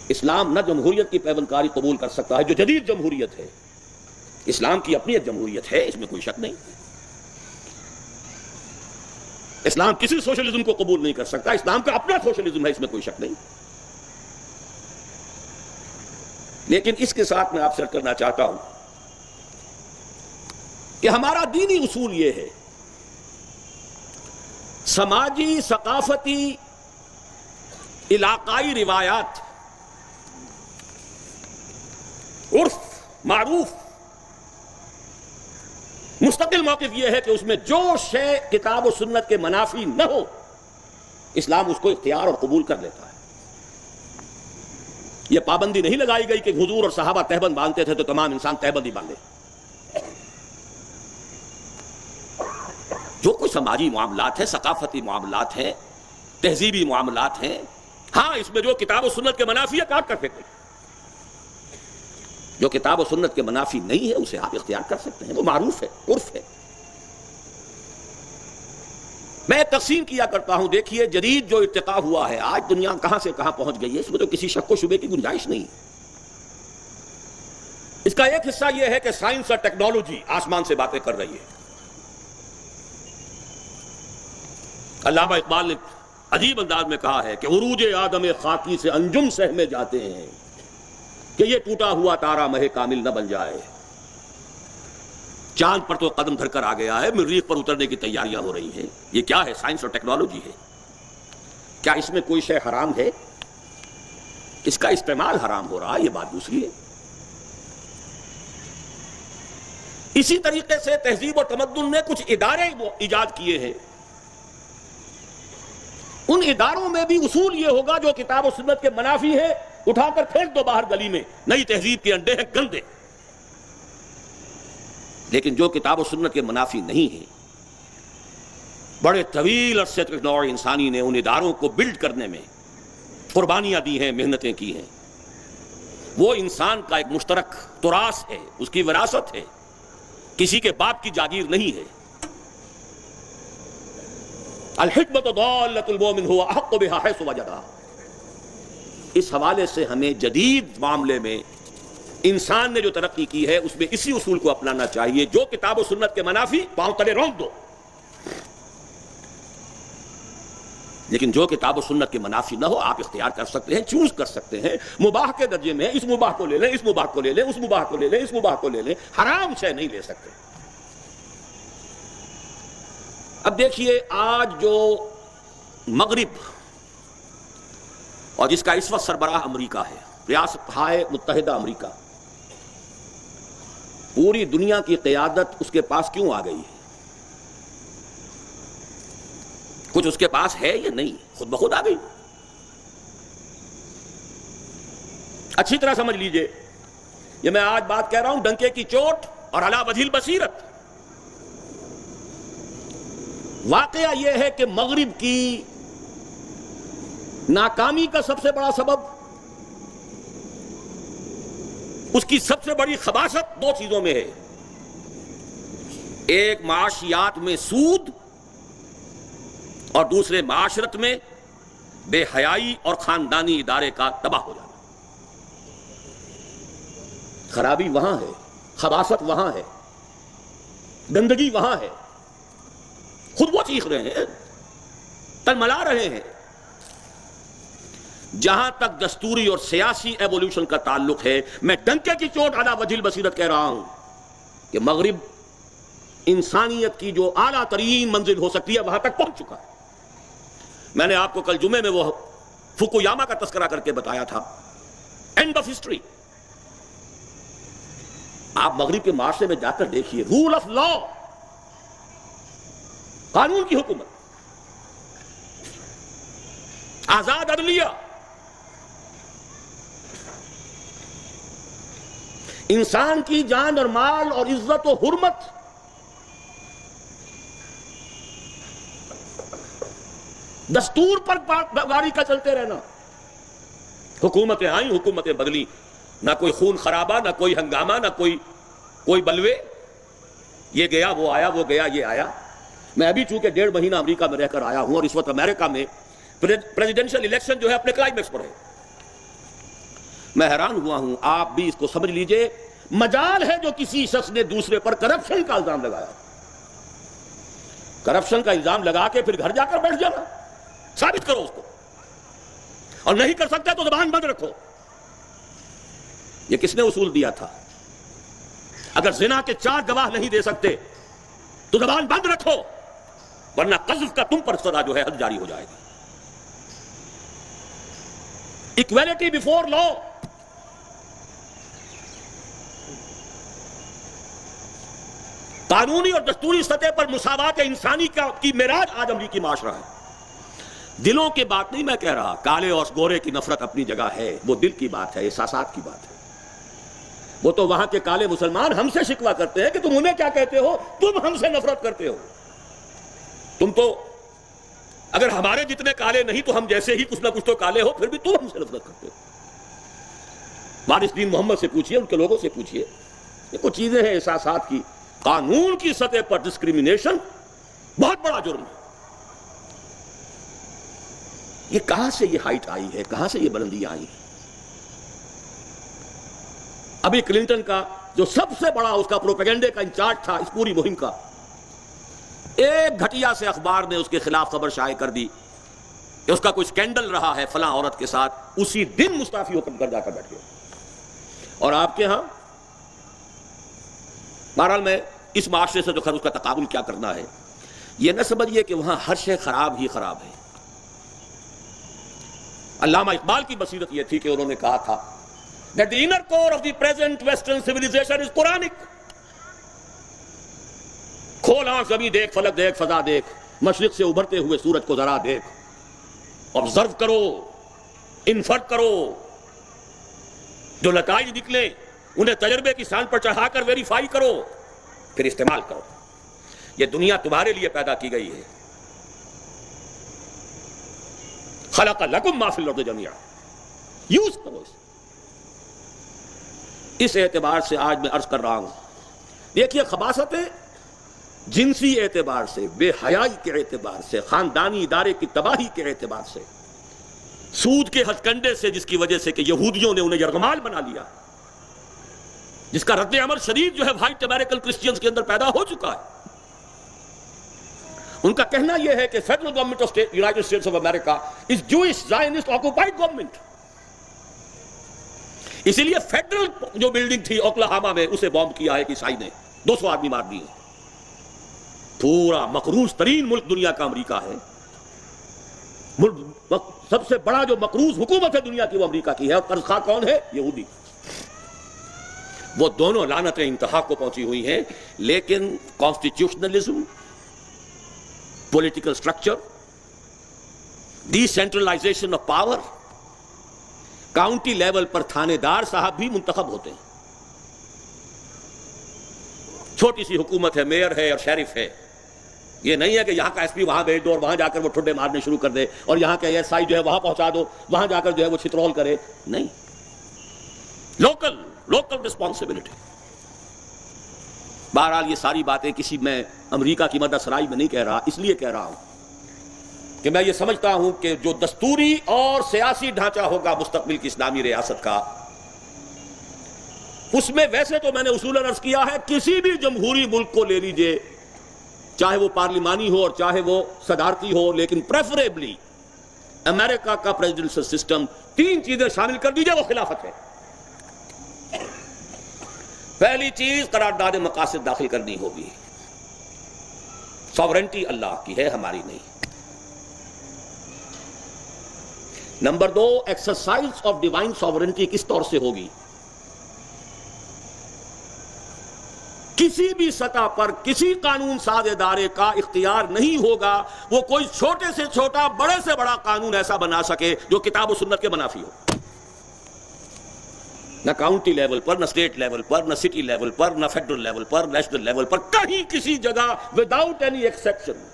اسلام نہ جمہوریت کی پیوند کاری قبول کر سکتا ہے جو جدید جمہوریت ہے، اسلام کی اپنی ایک جمہوریت ہے، اس میں کوئی شک نہیں۔ اسلام کسی سوشلزم کو قبول نہیں کر سکتا، اسلام کا اپنا سوشلزم ہے، اس میں کوئی شک نہیں۔ لیکن اس کے ساتھ میں آپ سے کرنا چاہتا ہوں کہ ہمارا دینی اصول یہ ہے سماجی، ثقافتی، علاقائی روایات، عرف، معروف، مستقل موقف یہ ہے کہ اس میں جو شے کتاب و سنت کے منافی نہ ہو اسلام اس کو اختیار اور قبول کر لیتا ہے۔ یہ پابندی نہیں لگائی گئی کہ حضور اور صحابہ تہبند باندھتے تھے تو تمام انسان تہبند ہی باندھے۔ جو کوئی سماجی معاملات ہیں، ثقافتی معاملات ہیں، تہذیبی معاملات ہیں، ہاں اس میں جو کتاب و سنت کے منافی ہے کاٹ کر پھینکیں، جو کتاب و سنت کے منافی نہیں ہے اسے آپ اختیار کر سکتے ہیں، وہ معروف ہے، عرف ہے۔ میں تقسیم کیا کرتا ہوں، دیکھیے جدید جو ارتقاء ہوا ہے، آج دنیا کہاں سے کہاں پہنچ گئی ہے، اس میں تو کسی شک و شبے کی گنجائش نہیں۔ اس کا ایک حصہ یہ ہے کہ سائنس اور ٹیکنالوجی آسمان سے باتیں کر رہی ہے۔ علامہ اقبال نے عجیب انداز میں کہا ہے کہ عروج آدم خاکی سے انجم سہمے جاتے ہیں کہ یہ ٹوٹا ہوا تارا مہ کامل نہ بن جائے۔ چاند پر تو قدم دھر کر آ گیا ہے، مریخ پر اترنے کی تیاریاں ہو رہی ہیں۔ یہ کیا ہے؟ سائنس اور ٹیکنالوجی ہے۔ کیا اس میں کوئی شے حرام ہے؟ اس کا استعمال حرام ہو رہا ہے، یہ بات دوسری ہے۔ اسی طریقے سے تہذیب و تمدن نے کچھ ادارے ایجاد کیے ہیں، ان اداروں میں بھی اصول یہ ہوگا جو کتاب و سنت کے منافی ہے اٹھا کر پھینک دو باہر گلی میں، نئی تہذیب کے انڈے ہیں گندے۔ لیکن جو کتاب و سنت کے منافی نہیں ہیں، بڑے طویل عرصے تک نوع انسانی نے ان اداروں کو بلڈ کرنے میں قربانیاں دی ہیں، محنتیں کی ہیں۔ وہ انسان کا ایک مشترک تراث ہے، اس کی وراثت ہے، کسی کے باپ کی جاگیر نہیں ہے۔ الحکمت ضالۃ المؤمن هو احق بها حیث وجدها۔ اس حوالے سے ہمیں جدید معاملے میں انسان نے جو ترقی کی ہے اس میں اسی اصول کو اپنانا چاہیے، جو کتاب و سنت کے منافی پاؤں تلے رونک دو، لیکن جو کتاب و سنت کے منافی نہ ہو آپ اختیار کر سکتے ہیں، چوز کر سکتے ہیں۔ مباح کے درجے میں اس مباح کو لے لیں، اس مباح کو لے لیں، اس مباح کو لے لیں، اس مباح کو لے لیں، حرام شے نہیں لے سکتے۔ اب دیکھیے آج جو مغرب اور جس کا اس وقت سربراہ امریکہ ہے، ریاستہائے متحدہ امریکہ، پوری دنیا کی قیادت اس کے پاس کیوں آ گئی ہے؟ کچھ اس کے پاس ہے یا نہیں؟ خود بخود آ گئی۔ اچھی طرح سمجھ لیجئے، یہ میں آج بات کہہ رہا ہوں ڈنکے کی چوٹ اور علی وجہ البصیرت۔ واقعہ یہ ہے کہ مغرب کی ناکامی کا سب سے بڑا سبب، اس کی سب سے بڑی خباثت دو چیزوں میں ہے۔ ایک معاشیات میں سود اور دوسرے معاشرت میں بے حیائی اور خاندانی ادارے کا تباہ ہو جانا۔ خرابی وہاں ہے، خباثت وہاں ہے، گندگی وہاں ہے۔ خود وہ چیخ رہے ہیں، تلملا رہے ہیں۔ جہاں تک دستوری اور سیاسی ایوولوشن کا تعلق ہے، میں ڈنکے کی چوٹ علی وجہ البصیرت کہہ رہا ہوں کہ مغرب انسانیت کی جو اعلیٰ ترین منزل ہو سکتی ہے وہاں تک پہنچ چکا ہے۔ میں نے آپ کو کل جمعے میں وہ فوکویاما کا تذکرہ کر کے بتایا تھا، اینڈ آف ہسٹری۔ آپ مغرب کے معاشرے میں جا کر دیکھیے، رول آف لا، قانون کی حکومت، آزاد عدلیہ، انسان کی جان اور مال اور عزت و حرمت، دستور پر گاڑی کا چلتے رہنا۔ حکومتیں آئیں، حکومتیں بدلی، نہ کوئی خون خرابہ، نہ کوئی ہنگامہ، نہ کوئی بلوے، یہ گیا وہ آیا، وہ گیا یہ آیا۔ میں ابھی چونکہ 1.5 مہینہ امریکہ میں رہ کر آیا ہوں اور اس وقت امریکہ میں پریزیڈنشل الیکشن جو ہے اپنے کلائمیکس پر ہے۔ میں حیران ہوا ہوں، آپ بھی اس کو سمجھ لیجئے، مجال ہے جو کسی شخص نے دوسرے پر کرپشن کا الزام لگایا، کرپشن کا الزام لگا کے پھر گھر جا کر بیٹھ جانا، ثابت کرو اس کو، اور نہیں کر سکتے تو زبان بند رکھو۔ یہ کس نے اصول دیا تھا؟ اگر زنا کے 4 گواہ نہیں دے سکتے تو زبان بند رکھو، ورنہ قذف کا تم پر سزا جو ہے حد جاری ہو جائے گی. اکویلٹی بیفور لا. قانونی اور دستوری سطح پر مساوات انسانی کی معراج آج امریکی معاشرہ ہے. دلوں کی بات نہیں میں کہہ رہا، کالے اور گورے کی نفرت اپنی جگہ ہے، وہ دل کی بات ہے، احساسات کی بات ہے. وہ تو وہاں کے کالے مسلمان ہم سے شکوہ کرتے ہیں کہ تم انہیں کیا کہتے ہو، تم ہم سے نفرت کرتے ہو. تم تو اگر ہمارے جتنے کالے نہیں تو ہم جیسے ہی کچھ نہ کچھ تو کالے ہو، پھر بھی تم ہم سے نفرت کرتے ہو. وارث دین محمد سے پوچھئے، ان کے لوگوں سے پوچھئے. یہ کچھ چیزیں ہیں احساسات کی. قانون کی سطح پر ڈسکریمنیشن بہت بڑا جرم ہے. یہ کہاں سے یہ ہائٹ آئی ہے، کہاں سے یہ بلندیاں آئی ہیں؟ ابھی کلنٹن کا جو سب سے بڑا اس کا پروپیگنڈے کا انچارج تھا اس پوری مہم کا، ایک گھٹیا سے اخبار نے اس کے خلاف خبر شائع کر دی کہ اس کا کوئی سکینڈل رہا ہے فلاں عورت کے ساتھ، اسی دن مستعفی ہو کر جا کر بیٹھ گیا. اور آپ کے ہاں بہرحال میں اس معاشرے سے جو خیر اس کا تقابل کیا کرنا ہے، یہ نہ سمجھیے کہ وہاں ہر شے خراب ہی خراب ہے. علامہ اقبال کی بصیرت یہ تھی کہ انہوں نے کہا تھا that the inner core of the present western civilization is Quranic. کھول آنکھ زمین دیکھ، فلک دیکھ، فضا دیکھ، مشرق سے ابھرتے ہوئے سورج کو ذرا دیکھ، آبزرو کرو، انفرٹ کرو، جو نتائج نکلے انہیں تجربے کی سان پر چڑھا کر ویریفائی کرو، پھر استعمال کرو. یہ دنیا تمہارے لیے پیدا کی گئی ہے. خلق لکم ما فی الارض جميعا، یوز کرو اسے. اس اعتبار سے آج میں عرض کر رہا ہوں، دیکھیے خباثتیں جنسی اعتبار سے، بے حیائی کے اعتبار سے، خاندانی ادارے کی تباہی کے اعتبار سے، سود کے ہتھ کنڈے سے جس کی وجہ سے کہ یہودیوں نے انہیں یرغمال بنا لیا، جس کا رد عمل شدید جو ہے وائٹ امریکن کرسچینز کے اندر پیدا ہو چکا ہے. ان کا کہنا یہ ہے کہ federal government of United States of America is Jewish Zionist occupied government. اسی لیے فیڈرل جو بلڈنگ تھی اوکلاہاما میں اسے بومب کیا ہے کہ عیسائی نے 200 آدمی مار دیے. پورا مقروض ترین ملک دنیا کا امریکہ ہے. ملک سب سے بڑا جو مقروض حکومت ہے دنیا کی وہ امریکہ کی ہے، اور قرض خواہ کون ہے؟ یہودی. وہ دونوں لعنتیں انتہا کو پہنچی ہوئی ہیں. لیکن constitutionalism, political structure, decentralization of power, county level پر تھانے دار صاحب بھی منتخب ہوتے ہیں. چھوٹی سی حکومت ہے، میئر ہے اور شیرف ہے. یہ نہیں ہے کہ یہاں کا ایس پی وہاں بھیج دو اور وہاں جا کر وہ ٹھڈے مارنے شروع کر دے، اور یہاں کا ایس آئی جو ہے وہاں پہنچا دو، وہاں جا کر جو ہے وہ چھترول کرے. نہیں، لوکل رسپانسبلٹی. بہرحال یہ ساری باتیں کسی میں امریکہ کی مدح سرائی میں نہیں کہہ رہا، اس لیے کہہ رہا ہوں کہ میں یہ سمجھتا ہوں کہ جو دستوری اور سیاسی ڈھانچہ ہوگا مستقبل کی اسلامی ریاست کا، اس میں ویسے تو میں نے اصولاً عرض کیا ہے کسی بھی جمہوری ملک کو لے لیجئے، چاہے وہ پارلیمانی ہو اور چاہے وہ صدارتی ہو، لیکن پریفریبلی امریکہ کا پریزیڈنشل سسٹم 3 چیزیں شامل کر دیجئے، وہ خلافت ہے. پہلی چیز قرارداد مقاصد داخل کرنی ہوگی. ساورنٹی اللہ کی ہے، ہماری نہیں. Number 2، exercise of divine sovereignty کس طور سے ہوگی؟ کسی بھی سطح پر کسی قانون ساز ادارے کا اختیار نہیں ہوگا وہ کوئی چھوٹے سے چھوٹا بڑے سے بڑا قانون ایسا بنا سکے جو کتاب و سنت کے منافی ہو. نہ کاؤنٹی لیول پر، نہ اسٹیٹ لیول پر، نہ سٹی لیول پر، نہ فیڈرل لیول پر، نیشنل لیول پر، کہیں کسی جگہ without any exception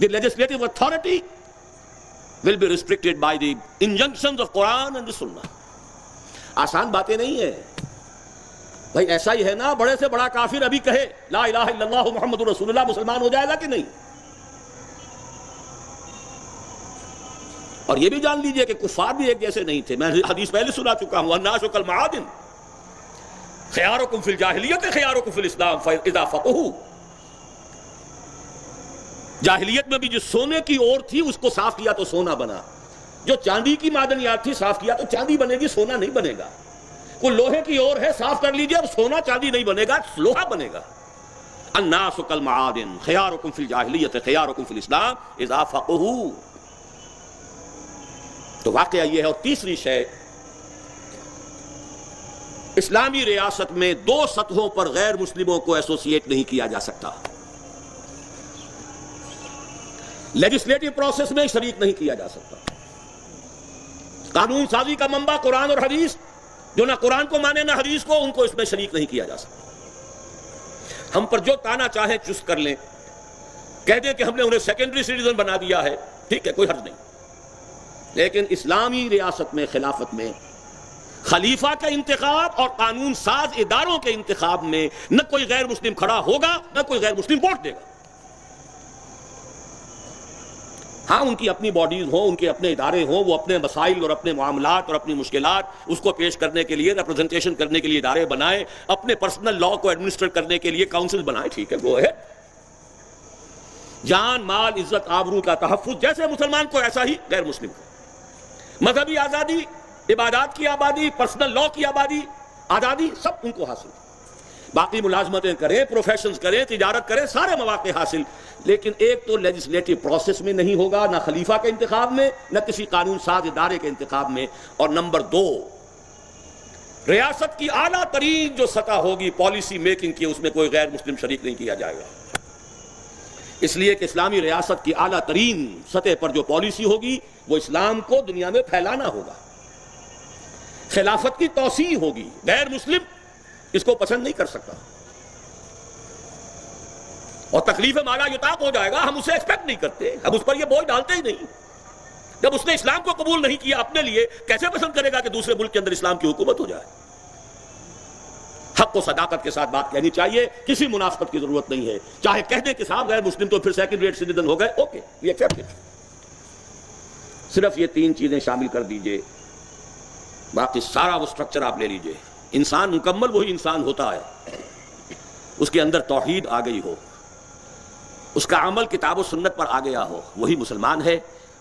the legislative authority will be restricted by the injunctions of Quran and the Sunnah. آسان باتیں نہیں ہیں بھائی. ایسا ہی ہے نا، بڑے سے بڑا کافر ابھی کہے لا الہ الا اللہ محمد رسول اللہ، مسلمان ہو جائے گا کہ نہیں؟ اور یہ بھی جان لیجئے کہ کفار بھی ایک جیسے نہیں تھے. میں حدیث پہلے سنا چکا ہوں، الناس کالمعادن خیارکم فی الجاہلیت خیارکم فی الاسلام فاذا فقہوا. جاہلیت میں بھی جو سونے کی اور تھی اس کو صاف کیا تو سونا بنا، جو چاندی کی معدنیات تھی صاف کیا تو چاندی بنے گی، سونا نہیں بنے گا. کوئی لوہے کی اور ہے، صاف کر لیجئے، اب سونا چاندی نہیں بنے گا، لوہا بنے گا. الناس کالمعادن خیارکم فی الجاہلیت خیارکم فی الاسلام اذا فقہوا. تو واقعہ یہ ہے. اور تیسری شے، اسلامی ریاست میں 2 سطحوں پر غیر مسلموں کو ایسوسیٹ نہیں کیا جا سکتا. لیجسلیٹو پروسیس میں شریک نہیں کیا جا سکتا. قانون سازی کا منبع قرآن اور حدیث، جو نہ قرآن کو مانے نہ حدیث کو، ان کو اس میں شریک نہیں کیا جا سکتا. ہم پر جو تانا چاہیں چست کر لیں، کہہ دیں کہ ہم نے انہیں سیکنڈری سٹیزن بنا دیا ہے، ٹھیک ہے، کوئی حرج نہیں. لیکن اسلامی ریاست میں، خلافت میں، خلیفہ کا انتخاب اور قانون ساز اداروں کے انتخاب میں نہ کوئی غیر مسلم کھڑا ہوگا نہ کوئی غیر مسلم ووٹ دے گا. ہاں، ان کی اپنی باڈیز ہوں، ان کے اپنے ادارے ہوں، وہ اپنے مسائل اور اپنے معاملات اور اپنی مشکلات اس کو پیش کرنے کے لیے، ریپرزنٹیشن کرنے کے لیے ادارے بنائیں، اپنے پرسنل لا کو ایڈمنسٹر کرنے کے لیے کاؤنسل بنائیں، ٹھیک ہے، وہ ہے. جان، مال، عزت، آبرو کا تحفظ جیسے مسلمان کو ایسا ہی غیر مسلم کو. مذہبی آزادی، عبادات کی آبادی، پرسنل لا کی آزادی سب ان کو حاصل. باقی ملازمتیں کریں، پروفیشنز کریں، تجارت کریں، سارے مواقع حاصل. لیکن ایک تو لیجسلیٹو پروسیس میں نہیں ہوگا، نہ خلیفہ کے انتخاب میں، نہ کسی قانون ساز ادارے کے انتخاب میں. اور نمبر 2، ریاست کی اعلیٰ ترین جو سطح ہوگی پالیسی میکنگ کی، اس میں کوئی غیر مسلم شریک نہیں کیا جائے گا. اس لیے کہ اسلامی ریاست کی اعلیٰ ترین سطح پر جو پالیسی ہوگی وہ اسلام کو دنیا میں پھیلانا ہوگا. خلافت کی توسیع ہوگی. غیر مسلم اس کو پسند نہیں کر سکتا اور تکلیف مالا یطاق ہو جائے گا. ہم اسے ایکسپیکٹ نہیں کرتے، ہم اس پر یہ بوجھ ڈالتے ہی نہیں. جب اس نے اسلام کو قبول نہیں کیا اپنے لیے، کیسے پسند کرے گا کہ دوسرے ملک کے اندر اسلام کی حکومت ہو جائے؟ حق و صداقت کے ساتھ بات کہنی چاہیے، کسی منافقت کی ضرورت نہیں ہے. چاہے کہہ دیں کہ صاحب غیر مسلم تو پھر سیکنڈ ریٹ سٹیزن ہو گئے، اوکے، وی ایکسپٹ اٹ. صرف یہ 3 چیزیں شامل کر دیجئے، باقی سارا وہ سٹرکچر آپ لے لیجئے. انسان مکمل وہی انسان ہوتا ہے اس کے اندر توحید آ گئی ہو، اس کا عمل کتاب و سنت پر آ گیا ہو، وہی مسلمان ہے،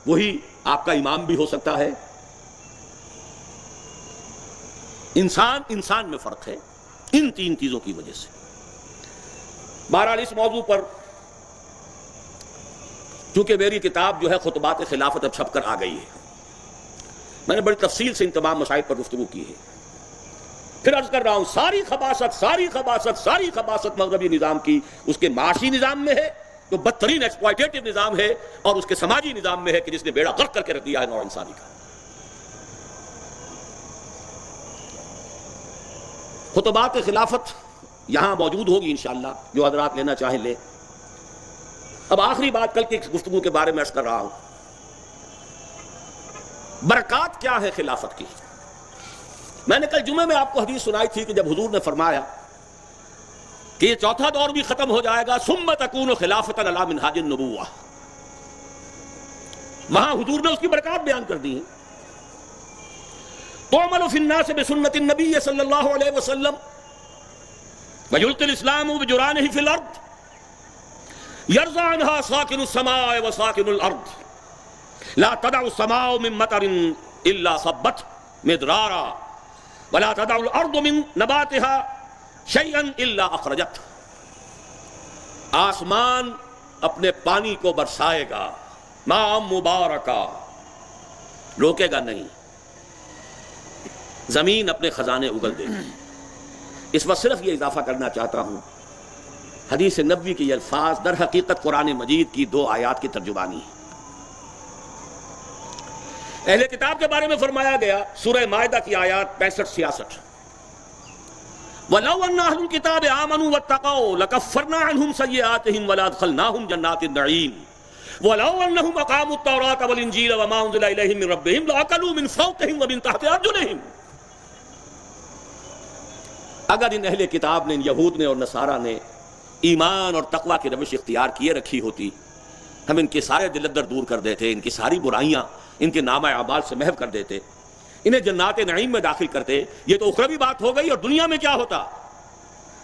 وہی آپ کا امام بھی ہو سکتا ہے. انسان میں فرق ہے ان 3 چیزوں کی وجہ سے. بہرحال اس موضوع پر چونکہ میری کتاب جو ہے خطبات خلافت اب چھپ کر آ گئی ہے، میں نے بڑی تفصیل سے ان تمام مسائل پر گفتگو کی ہے. پھر عرض کر رہا ہوں، ساری خباثت مغربی نظام کی اس کے معاشی نظام میں ہے جو بدترین ایکسپلائٹیٹو نظام ہے، اور اس کے سماجی نظام میں ہے کہ جس نے بیڑا غرق کر کے رکھ دیا ہے نوع انسانی کا. خطبات خلافت یہاں موجود ہوگی انشاءاللہ، جو حضرات لینا چاہیں لیں. اب آخری بات کل کی گفتگو کے بارے میں عرض کر رہا ہوں، برکات کیا ہے خلافت کی. میں نے کل جمعے میں آپ کو حدیث سنائی تھی کہ جب حضور نے فرمایا کہ یہ چوتھا دور بھی ختم ہو جائے گا، ثم تکون خلافۃ علی منہاج النبوہ، وہاں حضور نے اس کی برکات بیان کر دی ہیں. تعمل فی الناس بسنت النبی صلی اللہ علیہ وسلم ویلقی الاسلام بجرانہ فی الارض یرضی عنہا ساکن السماء وساکن الارض لا تدع السماء من مطر الا صبت مدرارا ولا تدع الارض من نباتها شیئا الا اخرجت. آسمان اپنے پانی کو برسائے گا، ماء مبارکا، روکے گا نہیں. زمین اپنے خزانے اگل دے گی. اس وقت صرف یہ اضافہ کرنا چاہتا ہوں، حدیث نبوی کے یہ الفاظ در حقیقت قرآن مجید کی 2 آیات کی ترجمانی ہے. اہل کتاب کے بارے میں فرمایا گیا سورہ مائدہ کی آیات 65-66، وَلَوْ أَنَّ أَهْلُ الْكِتَابِ آمَنُوا وَاتَّقَوْا لَكَفَّرْنَا عَنْهُمْ سَيِّئَاتِهِمْ وَلَأَدْخَلْنَاهُمْ جَنَّاتِ النَّعِيمِ وَلَوْ أَنَّهُمْ أَقَامُوا التَّوْرَاةَ وَالْإِنْجِيلَ وَمَا أُنزِلَ إِلَيْهِمْ مِنْ رَبِّهِمْ لَأَكَلُوا مِنْ فَوْقِهِمْ وَمِنْ تَحْتِ أَرْجُلِهِمْ. اگر ان اہل کتاب نے، ان یہود نے اور نصارہ نے ایمان اور تقوی کی روش اختیار کیے رکھی ہوتی، ہم ان کے سارے دل اندر دور کر دیتے، ان کی ساری برائیاں ان کے نامہ اعمال سے محو کر دیتے، انہیں جنات نعیم میں داخل کرتے. یہ تو اخروی بات ہو گئی. اور دنیا میں کیا ہوتا؟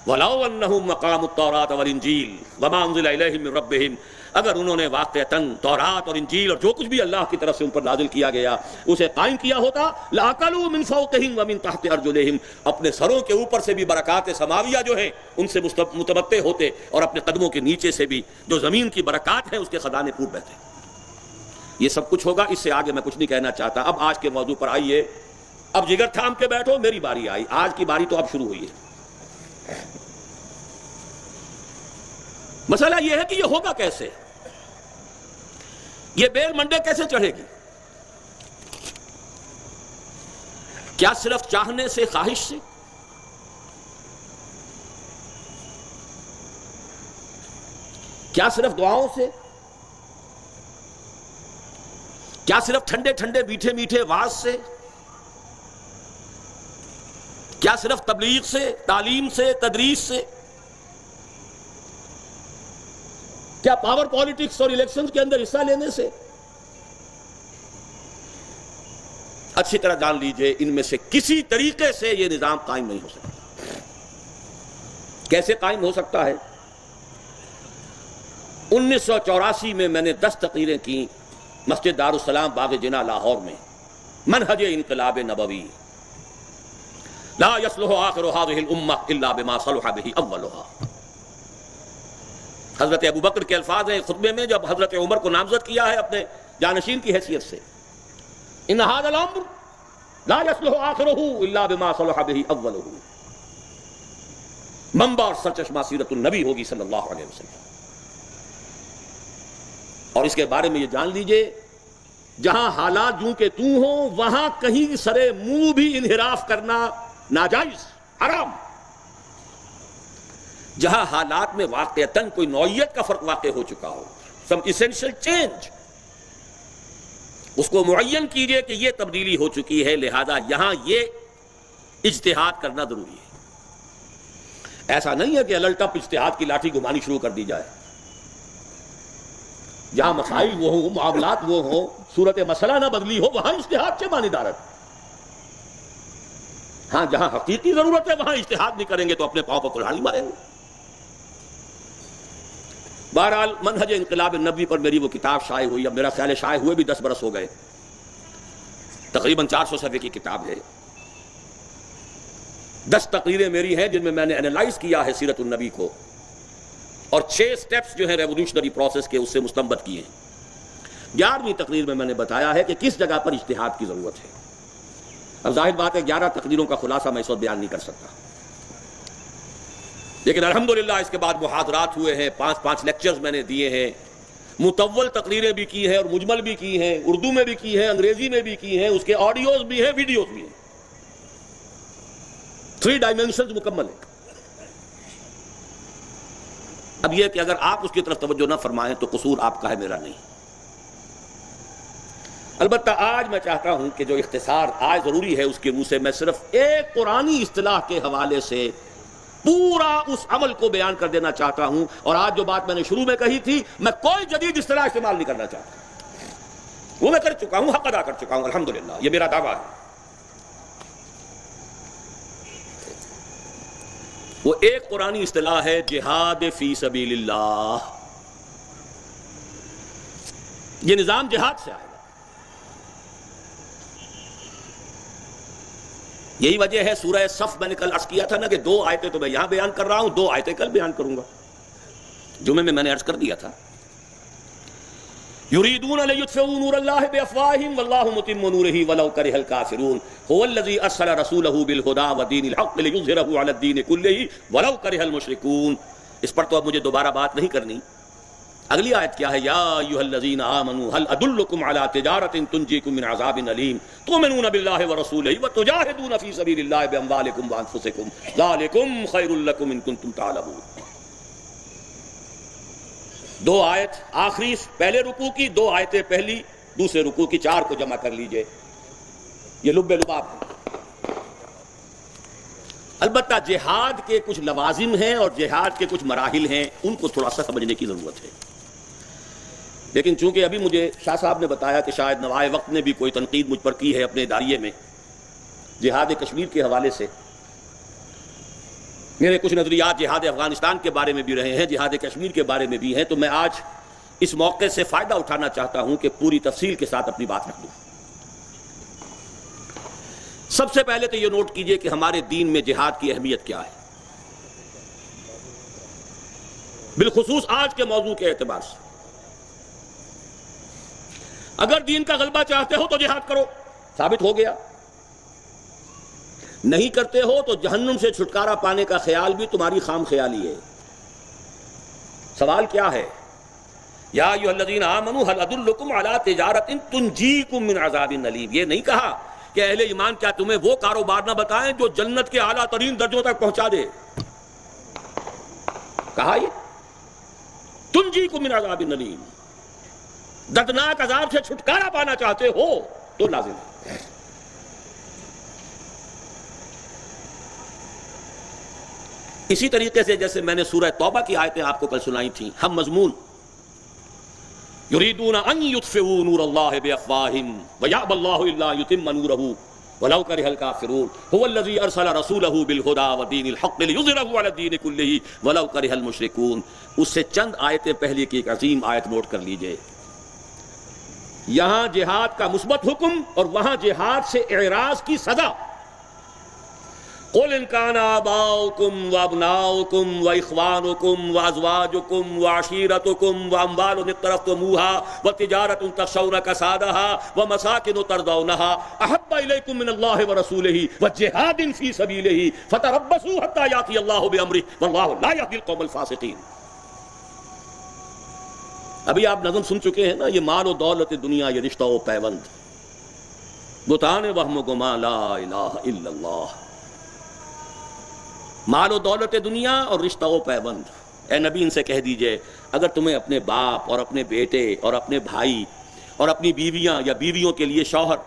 وَلَوْ أَنَّهُمْ أَقَامُوا التَّوْرَاةَ وَالْإِنْجِيلَ وَمَا أُنزِلَ إِلَيْهِمْ مِنْ رَبِّهِمْ اگر انہوں نے واقعتاً تورات اور انجیل اور جو کچھ بھی اللہ کی طرف سے ان پر نازل کیا گیا اسے قائم کیا ہوتا، لَأَكَلُوا مِن فَوْقِهِمْ وَمِن تَحْتِ أَرْجُلِهِمْ، اپنے سروں کے اوپر سے بھی برکات سماویہ جو ہیں ان سے متمتع ہوتے، اور اپنے قدموں کے نیچے سے بھی جو زمین کی برکات ہیں اس کے خزانے پھوٹ بہتے۔ یہ سب کچھ ہوگا، اس سے آگے میں کچھ نہیں کہنا چاہتا۔ اب آج کے موضوع پر آئیے، اب جگر تھام کے بیٹھو، میری باری آئی، آج کی باری تو اب شروع ہوئی ہے۔ مسئلہ یہ ہے کہ یہ ہوگا کیسے، یہ بیل منڈے کیسے چڑھے گی؟ کیا صرف چاہنے سے، خواہش سے؟ کیا صرف دعاؤں سے؟ کیا صرف ٹھنڈے ٹھنڈے میٹھے میٹھے واعظ سے؟ کیا صرف تبلیغ سے، تعلیم سے، تدریس سے؟ کیا پاور پالیٹکس اور الیکشن کے اندر حصہ لینے سے؟ اچھی طرح جان لیجئے، ان میں سے کسی طریقے سے یہ نظام قائم نہیں ہو سکتا۔ کیسے قائم ہو سکتا ہے؟ 1984 میں میں نے 10 تقریریں کی مسجد دارالسلام باغ جناح لاہور میں، منہج انقلاب نبوی، لا يصلح آخر هذه الامة الا بما صلح به اولها۔ حضرت ابو بکر کے الفاظ ہیں خطبے میں جب حضرت عمر کو نامزد کیا ہے اپنے جانشین کی حیثیت سے، ان هذا الامر لا يصلح آخره الا بما صلح به اوله۔ منبع اور سرچشمہ سیرت النبی ہوگی صلی اللہ علیہ وسلم۔ اور اس کے بارے میں یہ جان لیجئے، جہاں حالات جوں کہ توں ہوں وہاں کہیں سرے منہ بھی انحراف کرنا ناجائز، حرام۔ جہاں حالات میں واقعتاً کوئی نوعیت کا فرق واقع ہو چکا ہو، سم اسینشل چینج، اس کو معین کیجئے کہ یہ تبدیلی ہو چکی ہے، لہذا یہاں یہ اجتہاد کرنا ضروری ہے۔ ایسا نہیں ہے کہ الٹپ اجتہاد کی لاٹھی گھمانی شروع کر دی جائے۔ جہاں مسائل وہ ہوں، معاملات وہ ہوں، صورت مسئلہ نہ بدلی ہو، وہاں اجتہاد سے معنی دارت۔ ہاں جہاں حقیقی ضرورت ہے وہاں اجتہاد نہیں کریں گے تو اپنے پاؤں پر کلہاڑی ماریں گے۔ بہرحال منہج انقلاب نبوی پر میری وہ کتاب شائع ہوئی، اب میرا خیال ہے شائع ہوئے بھی 10 برس ہو گئے، تقریباً 400 صفحے کی کتاب ہے۔ 10 تقریریں میری ہیں جن میں میں نے انالائز کیا ہے سیرت النبی کو، اور 6 سٹیپس جو ہیں ریولوشنری پروسیس کے اس سے مستنبط کیے ہیں۔ 11ویں تقریر میں نے بتایا ہے کہ کس جگہ پر اجتہاد کی ضرورت ہے۔ اب ظاہر بات ہے 11 تقریروں کا خلاصہ میں اس وقت بیان نہیں کر سکتا، لیکن الحمدللہ اس کے بعد محاضرات ہوئے ہیں، 5 لیکچرز میں نے دیے ہیں، مطول تقریریں بھی کی ہیں اور مجمل بھی کی ہیں، اردو میں بھی کی ہیں، انگریزی میں بھی کی ہیں، اس کے آڈیوز بھی ہیں، ویڈیوز بھی ہیں، 3 ڈائمینشنز مکمل ہیں۔ اب یہ کہ اگر آپ اس کی طرف توجہ نہ فرمائیں تو قصور آپ کا ہے، میرا نہیں۔ البتہ آج میں چاہتا ہوں کہ جو اختصار آج ضروری ہے اس کے منہ سے میں صرف ایک قرآنی اصطلاح کے حوالے سے پورا اس عمل کو بیان کر دینا چاہتا ہوں، اور آج جو بات میں نے شروع میں کہی تھی، میں کوئی جدید اصطلاح استعمال نہیں کرنا چاہتا، وہ میں کر چکا ہوں، حق ادا کر چکا ہوں، الحمدللہ، یہ میرا دعویٰ ہے۔ وہ ایک قرآنی اصطلاح ہے جہاد فی سبیل اللہ۔ یہ نظام جہاد سے آئے گا۔ یہی وجہ ہے سورہ صف میں نے کل عرض کیا تھا نا کہ 2 آیتیں تو میں یہاں بیان کر رہا ہوں، 2 آیتیں کل بیان کروں گا۔ جمعے میں نے عرض کر دیا تھا، یریدون لیطفئوا نور اللہ بافواہہم واللہ متم نورہ ولو کرہ الکافرون هو الذی ارسل رسولہ بالہدی ودین الحق لیظہرہ علی الدین کلہ ولو کرہ المشرکون۔ اس پر تو اب مجھے دوبارہ بات نہیں کرنی۔ اگلی آیت کیا ہے؟ یا ایھا الذین آمنوا هل ادلکم علی تجارۃ تنجیکم من عذاب علیم تؤمنون باللہ ورسولہ وتجاہدون فی سبیل اللہ باموالکم وانفسکم ذالکم خیر لکم ان کنتم تعلمون۔ 2 آیت آخری پہلے رکوع کی، 2 آیتیں پہلی دوسرے رکوع کی، 4 کو جمع کر لیجئے، یہ لب لباب ہے۔ البتہ جہاد کے کچھ لوازم ہیں اور جہاد کے کچھ مراحل ہیں، ان کو تھوڑا سا سمجھنے کی ضرورت ہے۔ لیکن چونکہ ابھی مجھے شاہ صاحب نے بتایا کہ شاید نوائے وقت نے بھی کوئی تنقید مجھ پر کی ہے اپنے اداریے میں جہاد کشمیر کے حوالے سے، میرے کچھ نظریات جہاد افغانستان کے بارے میں بھی رہے ہیں، جہاد کشمیر کے بارے میں بھی ہیں، تو میں آج اس موقع سے فائدہ اٹھانا چاہتا ہوں کہ پوری تفصیل کے ساتھ اپنی بات رکھ دوں۔ سب سے پہلے تو یہ نوٹ کیجئے کہ ہمارے دین میں جہاد کی اہمیت کیا ہے، بالخصوص آج کے موضوع کے اعتبار سے۔ اگر دین کا غلبہ چاہتے ہو تو جہاد کرو، ثابت ہو گیا۔ نہیں کرتے ہو تو جہنم سے چھٹکارا پانے کا خیال بھی تمہاری خام خیالی ہے۔ سوال کیا ہے؟ یا ایھا الذین آمنوا ھل ادلکم علی تجارۃ تنجیکم من عذاب الیم۔ یہ نہیں کہا کہ اہل ایمان کیا تمہیں وہ کاروبار نہ بتائیں جو جنت کے اعلیٰ ترین درجوں تک پہنچا دے، کہا یہ تنجیکم من عذاب الیم، دردناک عذاب سے چھٹکارا پانا چاہتے ہو تو لازم ہے۔ اسی طریقے سے جیسے میں نے سورہ توبہ کی آیتیں آپ کو کل سنائی تھیں، ہم مضمون یریدون ان یطفئوا نور اللہ بافواہہم ویأبی اللہ الا یتم نورہ ولو کرہ الکافرون هو الذی ارسل رسولہ بالہدی ودین الحق لیظہرہ علی الدین کلہ ولو کرہ المشرکون۔ اس سے چند آیتیں پہلے کی ایک عظیم آیت نوٹ کر لیجئے۔ یہاں جہاد کا مثبت حکم اور وہاں جہاد سے اعراض کی سزا۔ قل ان کان آباؤکم وابناؤکم واخوانکم وازواجکم وعشیرتکم واموال اقترفتموها وتجارۃ تخشون کسادها ومساکن ترضونها احب الیکم من اللہ ورسولہ وجہاد فی سبیلہ فتربصوا حتی یأتی اللہ بامرہ واللہ لا یہدی القوم الفاسقین۔ ابھی آپ نظم سن چکے ہیں نا، یہ مال و دولت دنیا، یہ رشتہ و پیوند، بتانے وہم و گما لا الہ الا اللہ۔ مال و دولت دنیا اور رشتہ و پیوند۔ اے نبی ان سے کہہ دیجئے اگر تمہیں اپنے باپ اور اپنے بیٹے اور اپنے بھائی اور اپنی بیویاں یا بیویوں کے لیے شوہر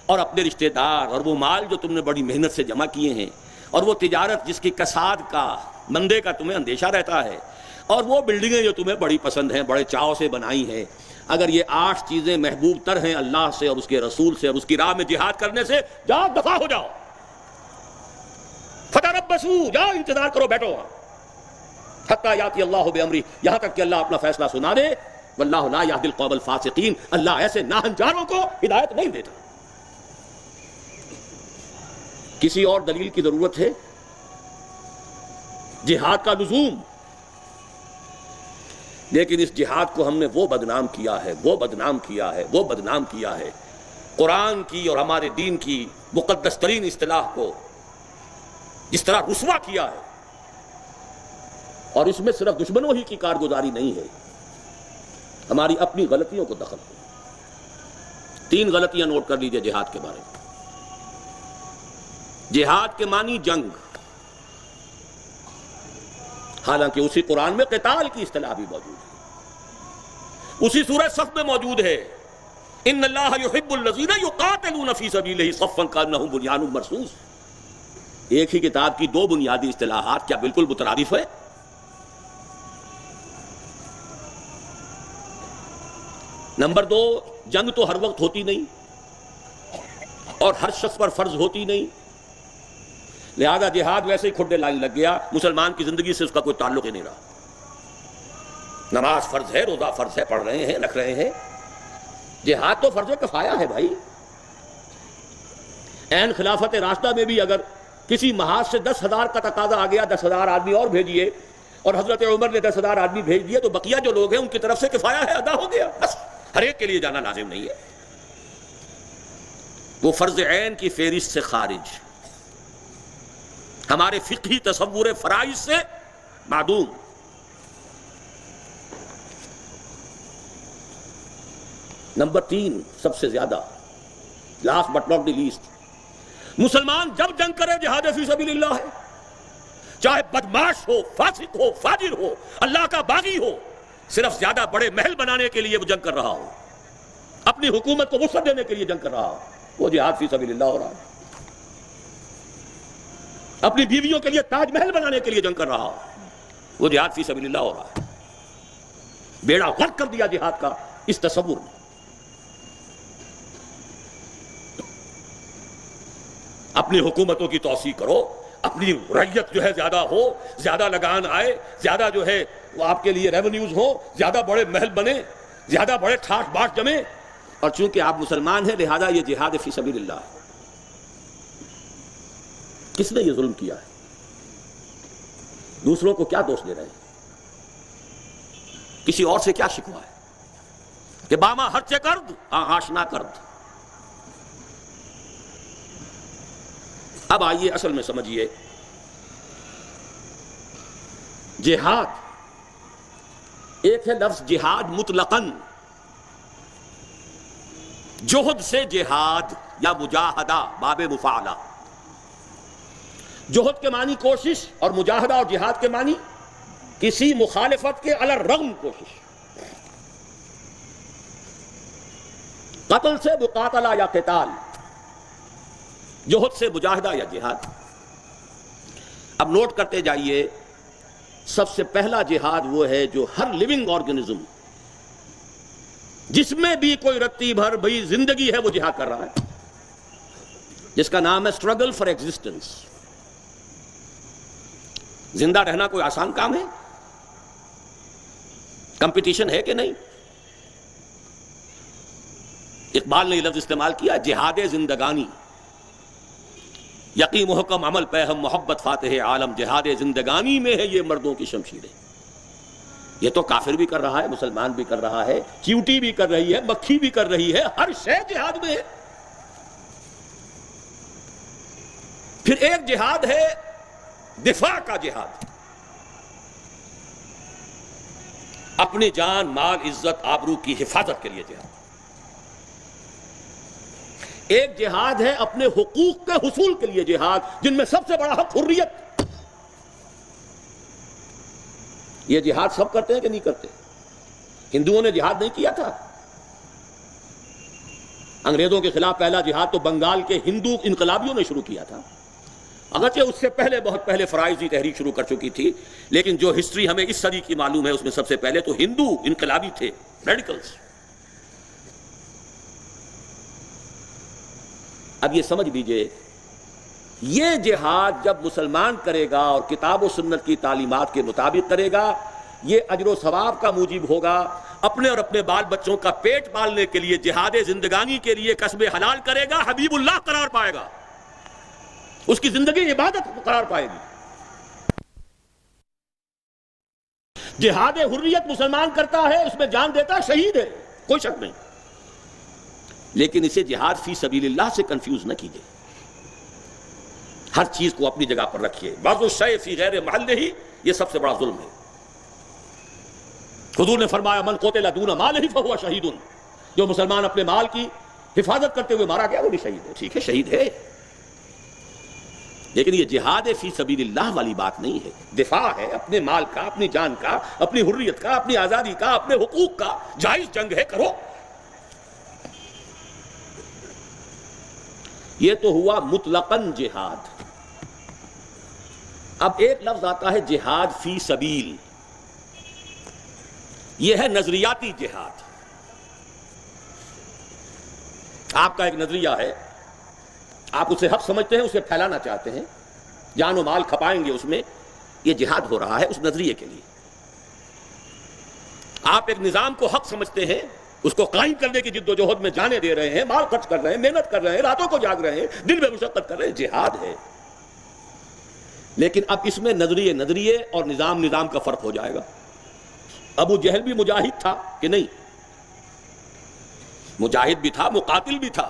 اور اپنے رشتہ دار اور وہ مال جو تم نے بڑی محنت سے جمع کیے ہیں اور وہ تجارت جس کی کساد کا مندے کا تمہیں اندیشہ رہتا ہے اور وہ بلڈنگیں جو تمہیں بڑی پسند ہیں، بڑے چاؤ سے بنائی ہیں، اگر یہ 8 چیزیں محبوب تر ہیں اللہ سے اور اس کے رسول سے اور اس کی راہ میں جہاد کرنے سے، جاؤ دفاع ہو جاؤ۔ فتربصوا، جاؤ انتظار کرو، بیٹھو حتی یاتی اللہ بامرہ، یہاں تک کہ اللہ اپنا فیصلہ سنا دے۔ واللہ لا یہدی القوم الفاسقین، اللہ ایسے ناہنجاروں کو ہدایت نہیں دیتا۔ کسی اور دلیل کی ضرورت ہے؟ جہاد کا لزوم، لیکن اس جہاد کو ہم نے وہ بدنام کیا ہے، وہ بدنام کیا ہے، وہ بدنام کیا ہے، قرآن کی اور ہمارے دین کی مقدس ترین اصطلاح کو جس طرح رسوا کیا ہے۔ اور اس میں صرف دشمنوں ہی کی کارگزاری نہیں ہے، ہماری اپنی غلطیوں کو دخل ہے۔ 3 غلطیاں نوٹ کر لیجئے جہاد کے بارے میں۔ جہاد کے معنی جنگ، حالانکہ اسی قرآن میں قتال کی اصطلاح بھی موجود ہے، اسی سورہ صف میں موجود ہے، ان اللہ یحب الذین یقاتلون فی سبیلہ صفا کانہم بنیان مرصوص۔ ایک ہی کتاب کی 2 بنیادی اصطلاحات کیا بالکل مترادف ہے؟ نمبر 2، جنگ تو ہر وقت ہوتی نہیں اور ہر شخص پر فرض ہوتی نہیں، لہذا جہاد ویسے ہی کھڈے لائن لگ گیا، مسلمان کی زندگی سے اس کا کوئی تعلق ہی نہیں رہا۔ نماز فرض ہے، روزہ فرض ہے، پڑھ رہے ہیں، رکھ رہے ہیں، جہاد تو فرض کفایہ ہے بھائی۔ عین خلافت راشدہ میں بھی اگر کسی محاذ سے 10,000 کا تقاضا آ گیا، 10,000 آدمی اور بھیجیے، اور حضرت عمر نے 10,000 آدمی بھیج دیے، تو بقیہ جو لوگ ہیں ان کی طرف سے کفایہ ہے، ادا ہو گیا، بس ہر ایک کے لیے جانا لازم نہیں ہے۔ وہ فرض عین کی فہرست سے خارج، ہمارے فقہی تصور فرائض سے معدوم۔ نمبر 3 سب سے زیادہ، last but not the least, مسلمان جب جنگ کرے جہاد فی سبیل اللہ ہے، چاہے بدماش ہو، فاسق ہو، فاجر ہو، اللہ کا باغی ہو، صرف زیادہ بڑے محل بنانے کے لیے وہ جنگ کر رہا ہو، اپنی حکومت کو وسعت دینے کے لیے جنگ کر رہا ہو، وہ جہاد فی سبیل اللہ ہو رہا ہے۔ اپنی بیویوں کے لیے تاج محل بنانے کے لیے جنگ کر رہا ہو، وہ جہاد فی سبیل اللہ ہو رہا ہے۔ بیڑا غرق کر دیا جہاد کا اس تصور نے۔ اپنی حکومتوں کی توسیع کرو، اپنی رعیت جو ہے زیادہ ہو، زیادہ لگان آئے، زیادہ جو ہے وہ آپ کے لیے ریونیوز ہو، زیادہ بڑے محل بنے، زیادہ بڑے ٹھاٹ باٹ جمے، اور چونکہ آپ مسلمان ہیں لہذا یہ جہاد فی سبیل اللہ ہے۔ کس نے یہ ظلم کیا ہے؟ دوسروں کو کیا دوش دے رہے ہیں؟ کسی اور سے کیا شکوہ ہے کہ باما ہرچے کرد آشنا کرد؟ اب آئیے اصل میں سمجھیے، جہاد ایک ہے لفظ جہاد مطلقاً، جہد سے جہاد یا مجاہدہ باب مفاعلہ۔ جہد کے معنی کوشش، اور مجاہدہ اور جہاد کے معنی کسی مخالفت کے علی الرغم کوشش۔ قتل سے مقاتلہ یا قتال، جہد سے مجاہدہ یا جہاد۔ اب نوٹ کرتے جائیے، سب سے پہلا جہاد وہ ہے جو ہر لیونگ آرگنزم جس میں بھی کوئی رتی بھر بھئی زندگی ہے وہ جہاد کر رہا ہے، جس کا نام ہے اسٹرگل فار ایگزسٹنس۔ زندہ رہنا کوئی آسان کام ہے؟ کمپٹیشن ہے کہ نہیں؟ اقبال نے یہ لفظ استعمال کیا، جہاد زندگانی، یقین محکم عمل پہ ہم محبت فاتح عالم، جہاد زندگانی میں ہے یہ مردوں کی شمشیریں۔ یہ تو کافر بھی کر رہا ہے، مسلمان بھی کر رہا ہے، چیوٹی بھی کر رہی ہے، مکھی بھی کر رہی ہے، ہر شے جہاد میں ہے۔ پھر ایک جہاد ہے دفاع کا جہاد، اپنی جان مال عزت آبرو کی حفاظت کے لیے جہاد۔ ایک جہاد ہے اپنے حقوق کے حصول کے لیے جہاد، جن میں سب سے بڑا حق حریت۔ یہ جہاد سب کرتے ہیں کہ نہیں کرتے؟ ہندوؤں نے جہاد نہیں کیا تھا؟ انگریزوں کے خلاف پہلا جہاد تو بنگال کے ہندو انقلابیوں نے شروع کیا تھا، اگرچہ اس سے پہلے بہت پہلے فرائضی تحریک شروع کر چکی تھی، لیکن جو ہسٹری ہمیں اس صدی کی معلوم ہے اس میں سب سے پہلے تو ہندو انقلابی تھے، ریڈیکلز۔ اب یہ سمجھ لیجئے، یہ جہاد جب مسلمان کرے گا اور کتاب و سنت کی تعلیمات کے مطابق کرے گا، یہ اجر و ثواب کا موجب ہوگا۔ اپنے اور اپنے بال بچوں کا پیٹ پالنے کے لیے جہاد زندگانی کے لیے کسب حلال کرے گا، حبیب اللہ قرار پائے گا، اس کی زندگی عبادت قرار پائے گی۔ جہاد حریت مسلمان کرتا ہے، اس میں جان دیتا ہے، شہید ہے، کوئی شک نہیں، لیکن اسے جہاد فی سبیل اللہ سے کنفیوز نہ کیجیے۔ ہر چیز کو اپنی جگہ پر رکھیے۔ بعض الشیء فی غیر محلہ، یہ سب سے بڑا ظلم ہے۔ حضور نے فرمایا من قتل دون مالہ فہو شہید، جو مسلمان اپنے مال کی حفاظت کرتے ہوئے مارا گیا وہ بھی شہید ہے۔ ٹھیک ہے، شہید ہے، لیکن یہ جہاد فی سبیل اللہ والی بات نہیں ہے۔ دفاع ہے اپنے مال کا، اپنی جان کا، اپنی حریت کا، اپنی آزادی کا، اپنے حقوق کا۔ جائز جنگ ہے، کرو۔ یہ تو ہوا مطلقاً جہاد۔ اب ایک لفظ آتا ہے جہاد فی سبیل، یہ ہے نظریاتی جہاد۔ آپ کا ایک نظریہ ہے، آپ اسے حق سمجھتے ہیں، اسے پھیلانا چاہتے ہیں، جان و مال کھپائیں گے اس میں، یہ جہاد ہو رہا ہے اس نظریے کے لیے۔ آپ ایک نظام کو حق سمجھتے ہیں، اس کو قائم کرنے کی جد و جہد میں جانے دے رہے ہیں، مال خرچ کر رہے ہیں، محنت کر رہے ہیں، راتوں کو جاگ رہے ہیں، دن میں مشقت کر رہے ہیں، جہاد ہے۔ لیکن اب اس میں نظریے اور نظام کا فرق ہو جائے گا۔ ابو جہل بھی مجاہد تھا کہ نہیں؟ مجاہد بھی تھا، مقاتل بھی تھا،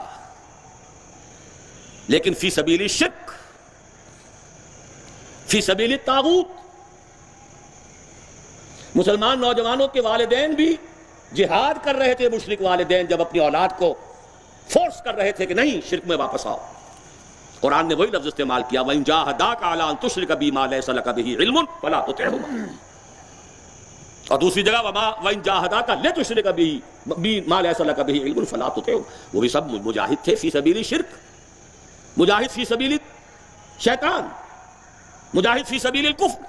لیکن فی سبیل شرک، فی سبیل طاغوت۔ مسلمان نوجوانوں کے والدین بھی جہاد کر رہے تھے، مشرک والدین جب اپنی اولاد کو فورس کر رہے تھے کہ نہیں شرک میں واپس آؤ۔ قرآن نے وہی لفظ استعمال کیا وَإِن جَاهَدَاكَ عَلَىٰ أَن تُشْرِكَ بِي مَا لَيْسَ لَكَ بِهِ عِلْمٌ فَلَا تُطِعْهُمَا، اور دوسری جگہ وَإِن جَاهَدَاكَ لِتُشْرِكَ بِي مَا لَيْسَ لَكَ بِهِ عِلْمٌ فَلَا تُطِعْهُمَا۔ وہ بھی سب مجاہد تھے فی سبیل شرک، مجاہد فی سبیل شیطان، مجاہد فی سبیل الکفر،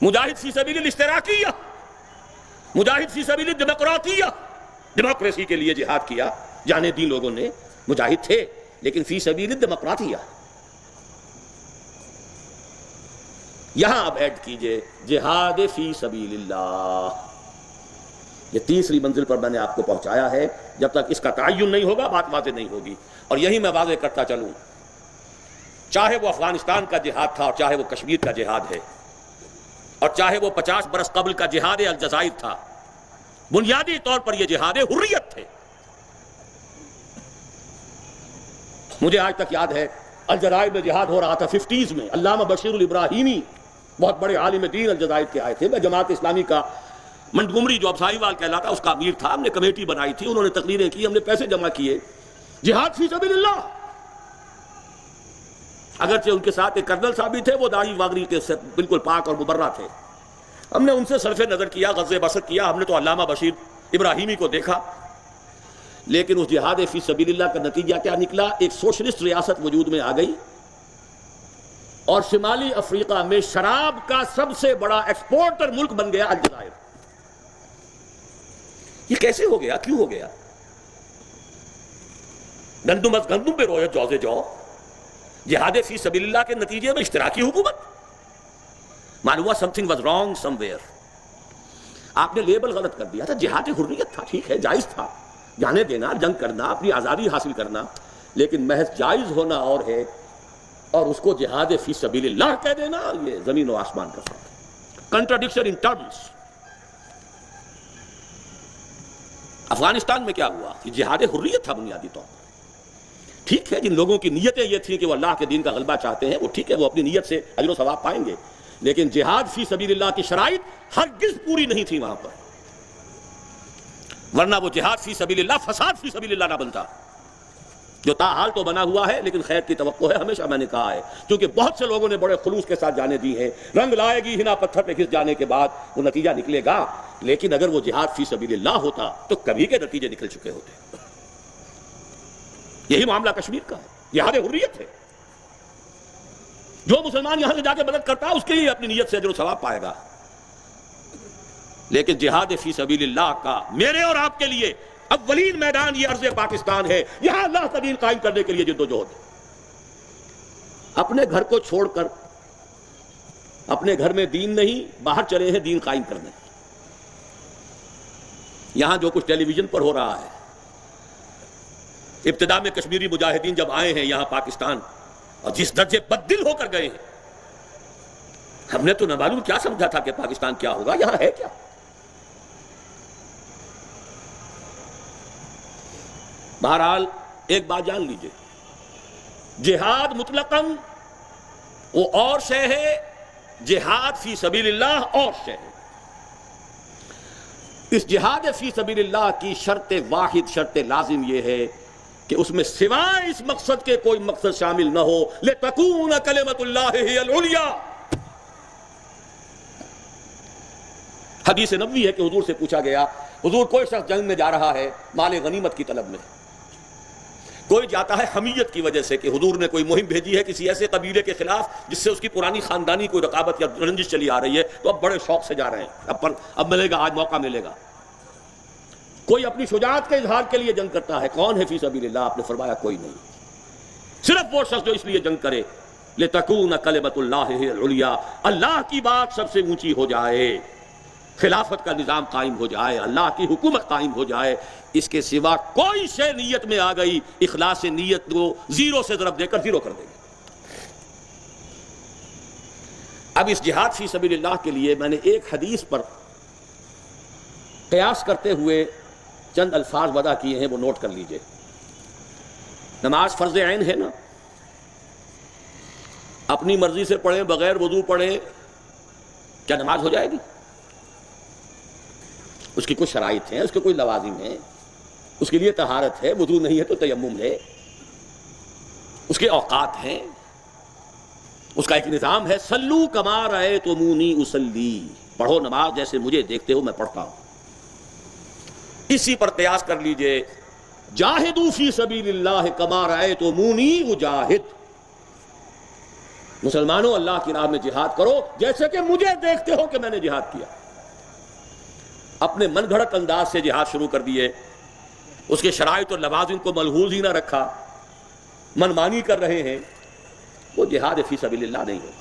مجاہد فی سبیل الاشتراکیہ، مجاہد فی سبیل الڈیموکراطیہ۔ ڈیموکریسی کے لیے جہاد کیا، جانے دی لوگوں نے، مجاہد تھے، لیکن فی سبیل الڈیموکراطیہ۔ یہاں اب ایڈ کیجئے جہاد فی سبیل اللہ. یہ تیسری منزل پر میں نے آپ کو پہنچایا ہے. جب تک اس کا تعین نہیں ہوگا بات واضح نہیں ہوگی. اور یہی میں واضح کرتا چلوں، چاہے وہ افغانستان کا جہاد تھا اور چاہے وہ کشمیر کا جہاد ہے اور چاہے وہ 50 برس قبل کا جہاد الجزائر تھا، بنیادی طور پر یہ جہاد حریت تھے. مجھے آج تک یاد ہے الجزائر میں جہاد ہو رہا تھا 50s میں. علامہ بشیر الابراہیمی بہت بڑے عالم دین الجزائر کے آئے تھے. میں جماعت اسلامی کا منٹگمری جو اب ساہی وال کہلاتا اس کا امیر تھا. ہم نے کمیٹی بنائی تھی، انہوں نے تقریریں کی، ہم نے پیسے جمع کیے. جہاد فی سبیل اللہ. اگرچہ ان کے ساتھ ایک کرنل صاحب بھی تھے، وہ داڑھی واگری کے بالکل پاک اور مبرہ تھے. ہم نے ان سے صرف نظر کیا، غض بصر کیا. ہم نے تو علامہ بشیر ابراہیمی کو دیکھا. لیکن اس جہاد فی سبیل اللہ کا نتیجہ کیا نکلا؟ ایک سوشلسٹ ریاست وجود میں آ گئی اور شمالی افریقہ میں شراب کا سب سے بڑا ایکسپورٹر ملک بن گیا الجزائر. یہ کیسے ہو گیا؟ کیوں ہو گیا؟ گندم از گندم پہ رویت جو سے جو. جہاد فی سبیل اللہ کے نتیجے میں اشتراکی حکومت. معلوم ہوا some thing was wrong some where. آپ نے لیبل غلط کر دیا تھا. جہاد حریت تھا، ٹھیک ہے، جائز تھا جانے دینا، جنگ کرنا، اپنی آزادی حاصل کرنا، لیکن محض جائز ہونا اور ہے اور اس کو جہاد فی سبیل اللہ کہہ دینا، یہ زمین و آسمان کا فرق ہے. Contradiction in terms. افغانستان میں کیا ہوا کہ جہاد حریت تھا بنیادی طور پر. ٹھیک ہے، جن لوگوں کی نیتیں یہ تھیں کہ وہ اللہ کے دین کا غلبہ چاہتے ہیں، وہ ٹھیک ہے، وہ اپنی نیت سے اجر و ثواب پائیں گے. لیکن جہاد فی سبیل اللہ کی شرائط ہرگز پوری نہیں تھی وہاں پر، ورنہ وہ جہاد فی سبیل اللہ فساد فی سبیل اللہ نہ بنتا. جو تاحال تو بنا ہوا ہے لیکن خیر کی توقع ہے. ہمیشہ میں نے کہا ہے، کیونکہ بہت سے لوگوں نے بڑے خلوص کے ساتھ جانے دی ہیں. رنگ لائے گی ہنا پتھر پہ گھس جانے کے بعد وہ نتیجہ نکلے گا. لیکن اگر وہ جہاد فی سبیل اللہ ہوتا تو کبھی کے نتیجے نکل چکے ہوتے. یہی معاملہ کشمیر کا ہے. جہاد حریت ہے. جو مسلمان یہاں سے جا کے مدد کرتا ہے اس کے لیے اپنی نیت سے اجر و ثواب پائے گا. لیکن جہاد فی سبیل اللہ کا میرے اور آپ کے لیے اولین میدان یہ ارض پاکستان ہے. یہاں اللہ کا دین قائم کرنے کے لیے جدوجہد. اپنے گھر کو چھوڑ کر اپنے گھر میں دین نہیں، باہر چلے ہیں دین قائم کرنے. یہاں جو کچھ ٹیلی ویژن پر ہو رہا ہے، ابتدا میں کشمیری مجاہدین جب آئے ہیں یہاں پاکستان اور جس درجے بددل ہو کر گئے ہیں، ہم نے تو نہ معلوم کیا سمجھا تھا کہ پاکستان کیا ہوگا. یہاں ہے کیا؟ بہرحال ایک بات جان لیجئے، جہاد مطلقاً وہ اور شے ہے، جہاد فی سبیل اللہ اور شے ہے. اس جہاد فی سبیل اللہ کی شرط واحد، شرط لازم یہ ہے کہ اس میں سوائے اس مقصد کے کوئی مقصد شامل نہ ہو. لِتَكُونَ كَلِمَةُ اللَّهِ هِيَ الْعُلْيَا. حدیث نبوی ہے کہ حضور سے پوچھا گیا، حضور کوئی شخص جنگ میں جا رہا ہے مال غنیمت کی طلب میں، کوئی جاتا ہے حمیت کی وجہ سے کہ حضور نے کوئی مہم بھیجی ہے کسی ایسے قبیلے کے خلاف جس سے اس کی پرانی خاندانی کوئی رقابت یا رنجش چلی آ رہی ہے، تو اب بڑے شوق سے جا رہے ہیں، اب ملے گا، آج موقع ملے گا. کوئی اپنی شجاعت کے اظہار کے لیے جنگ کرتا ہے. کون ہے فی سبیل اللہ؟ آپ نے فرمایا کوئی نہیں، صرف وہ شخص جو اس لیے جنگ کرے لِتَكُونَ كَلِمَةُ اللَّهِ هِيَ الْعُلْيَا، اللہ کی بات سب سے اونچی ہو جائے، خلافت کا نظام قائم ہو جائے، اللہ کی حکومت قائم ہو جائے. اس کے سوا کوئی شے نیت میں آ گئی، اخلاص نیت کو زیرو سے ضرب دے کر زیرو کر دے گی. اب اس جہاد فی سبیل اللہ کے لیے میں نے ایک حدیث پر قیاس کرتے ہوئے چند الفاظ وضع کیے ہیں، وہ نوٹ کر لیجئے. نماز فرض عین ہے نا، اپنی مرضی سے پڑھیں، بغیر وضو پڑھیں، کیا نماز ہو جائے گی؟ اس کی کچھ شرائط ہیں، اس کے کوئی لوازم ہیں، اس کے لیے طہارت ہے، وضو نہیں ہے تو تیمم ہے، اس کے اوقات ہیں، اس کا ایک نظام ہے. صلو کما رأیتمونی اصلی، پڑھو نماز جیسے مجھے دیکھتے ہو میں پڑھتا ہوں. اسی پر قیاس کر لیجئے، جاہدوا فی سبیل اللہ کما رأیتمونی اجاہد، مسلمانوں اللہ کی راہ میں جہاد کرو جیسے کہ مجھے دیکھتے ہو کہ میں نے جہاد کیا. اپنے من گھڑت انداز سے جہاد شروع کر دیے، اس کے شرائط اور لوازم کو ملحوظ ہی نہ رکھا، من مانی کر رہے ہیں، وہ جہاد فی سبیل اللہ نہیں ہے.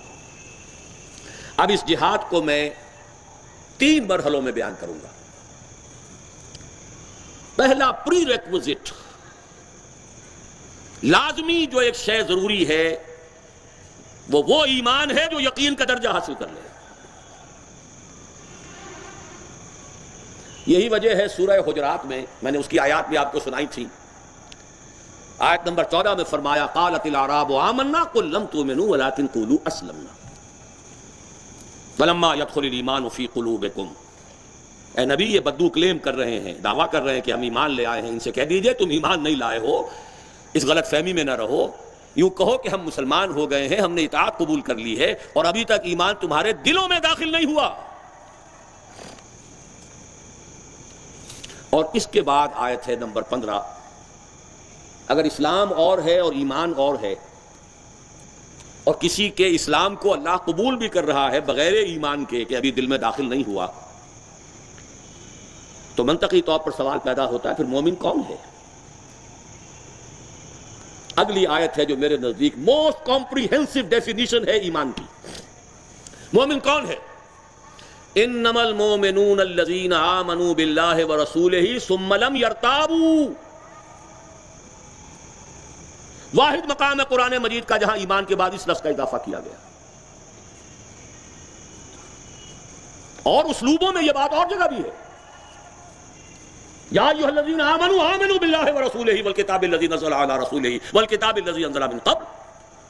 اب اس جہاد کو میں 3 مرحلوں میں بیان کروں گا. پہلا پری ریکوزٹ، لازمی جو ایک شے ضروری ہے وہ ایمان ہے جو یقین کا درجہ حاصل کر لے. یہی وجہ ہے سورہ حجرات میں نے اس کی آیات بھی آپ کو سنائی تھی. آیت نمبر 14 میں فرمایا قالت الاعراب آمنا قل لم تؤمنوا ولكن قولوا اسلمنا ولما يدخل الايمان في قلوبكم. اے نبی، یہ بدو کلیم کر رہے ہیں، دعویٰ کر رہے ہیں کہ ہم ایمان لے آئے ہیں. ان سے کہہ دیجئے تم ایمان نہیں لائے ہو، اس غلط فہمی میں نہ رہو. یوں کہو کہ ہم مسلمان ہو گئے ہیں، ہم نے اطاعت قبول کر لی ہے، اور ابھی تک ایمان تمہارے دلوں میں داخل نہیں ہوا. اور اس کے بعد آیت ہے نمبر 15. اگر اسلام اور ہے اور ایمان اور ہے، اور کسی کے اسلام کو اللہ قبول بھی کر رہا ہے بغیر ایمان کے کہ ابھی دل میں داخل نہیں ہوا، تو منطقی طور پر سوال پیدا ہوتا ہے پھر مومن کون ہے؟ اگلی آیت ہے جو میرے نزدیک موسٹ کمپریہنسو ڈیفینیشن ہے ایمان کی. مومن کون ہے؟ انما المؤمنون الذين آمنوا بالله ورسوله ثم لم يرتابوا. واحد مقام ہے قرآن مجید کا جہاں ایمان کے بعد اس لفظ کا اضافہ کیا گیا. اور اسلوبوں میں یہ بات اور جگہ بھی ہے. یا ایھا الذین آمنوا آمنوا باللہ ورسولہ والکتاب الذی نزل علی رسولہ والکتاب الذی انزل من قبل.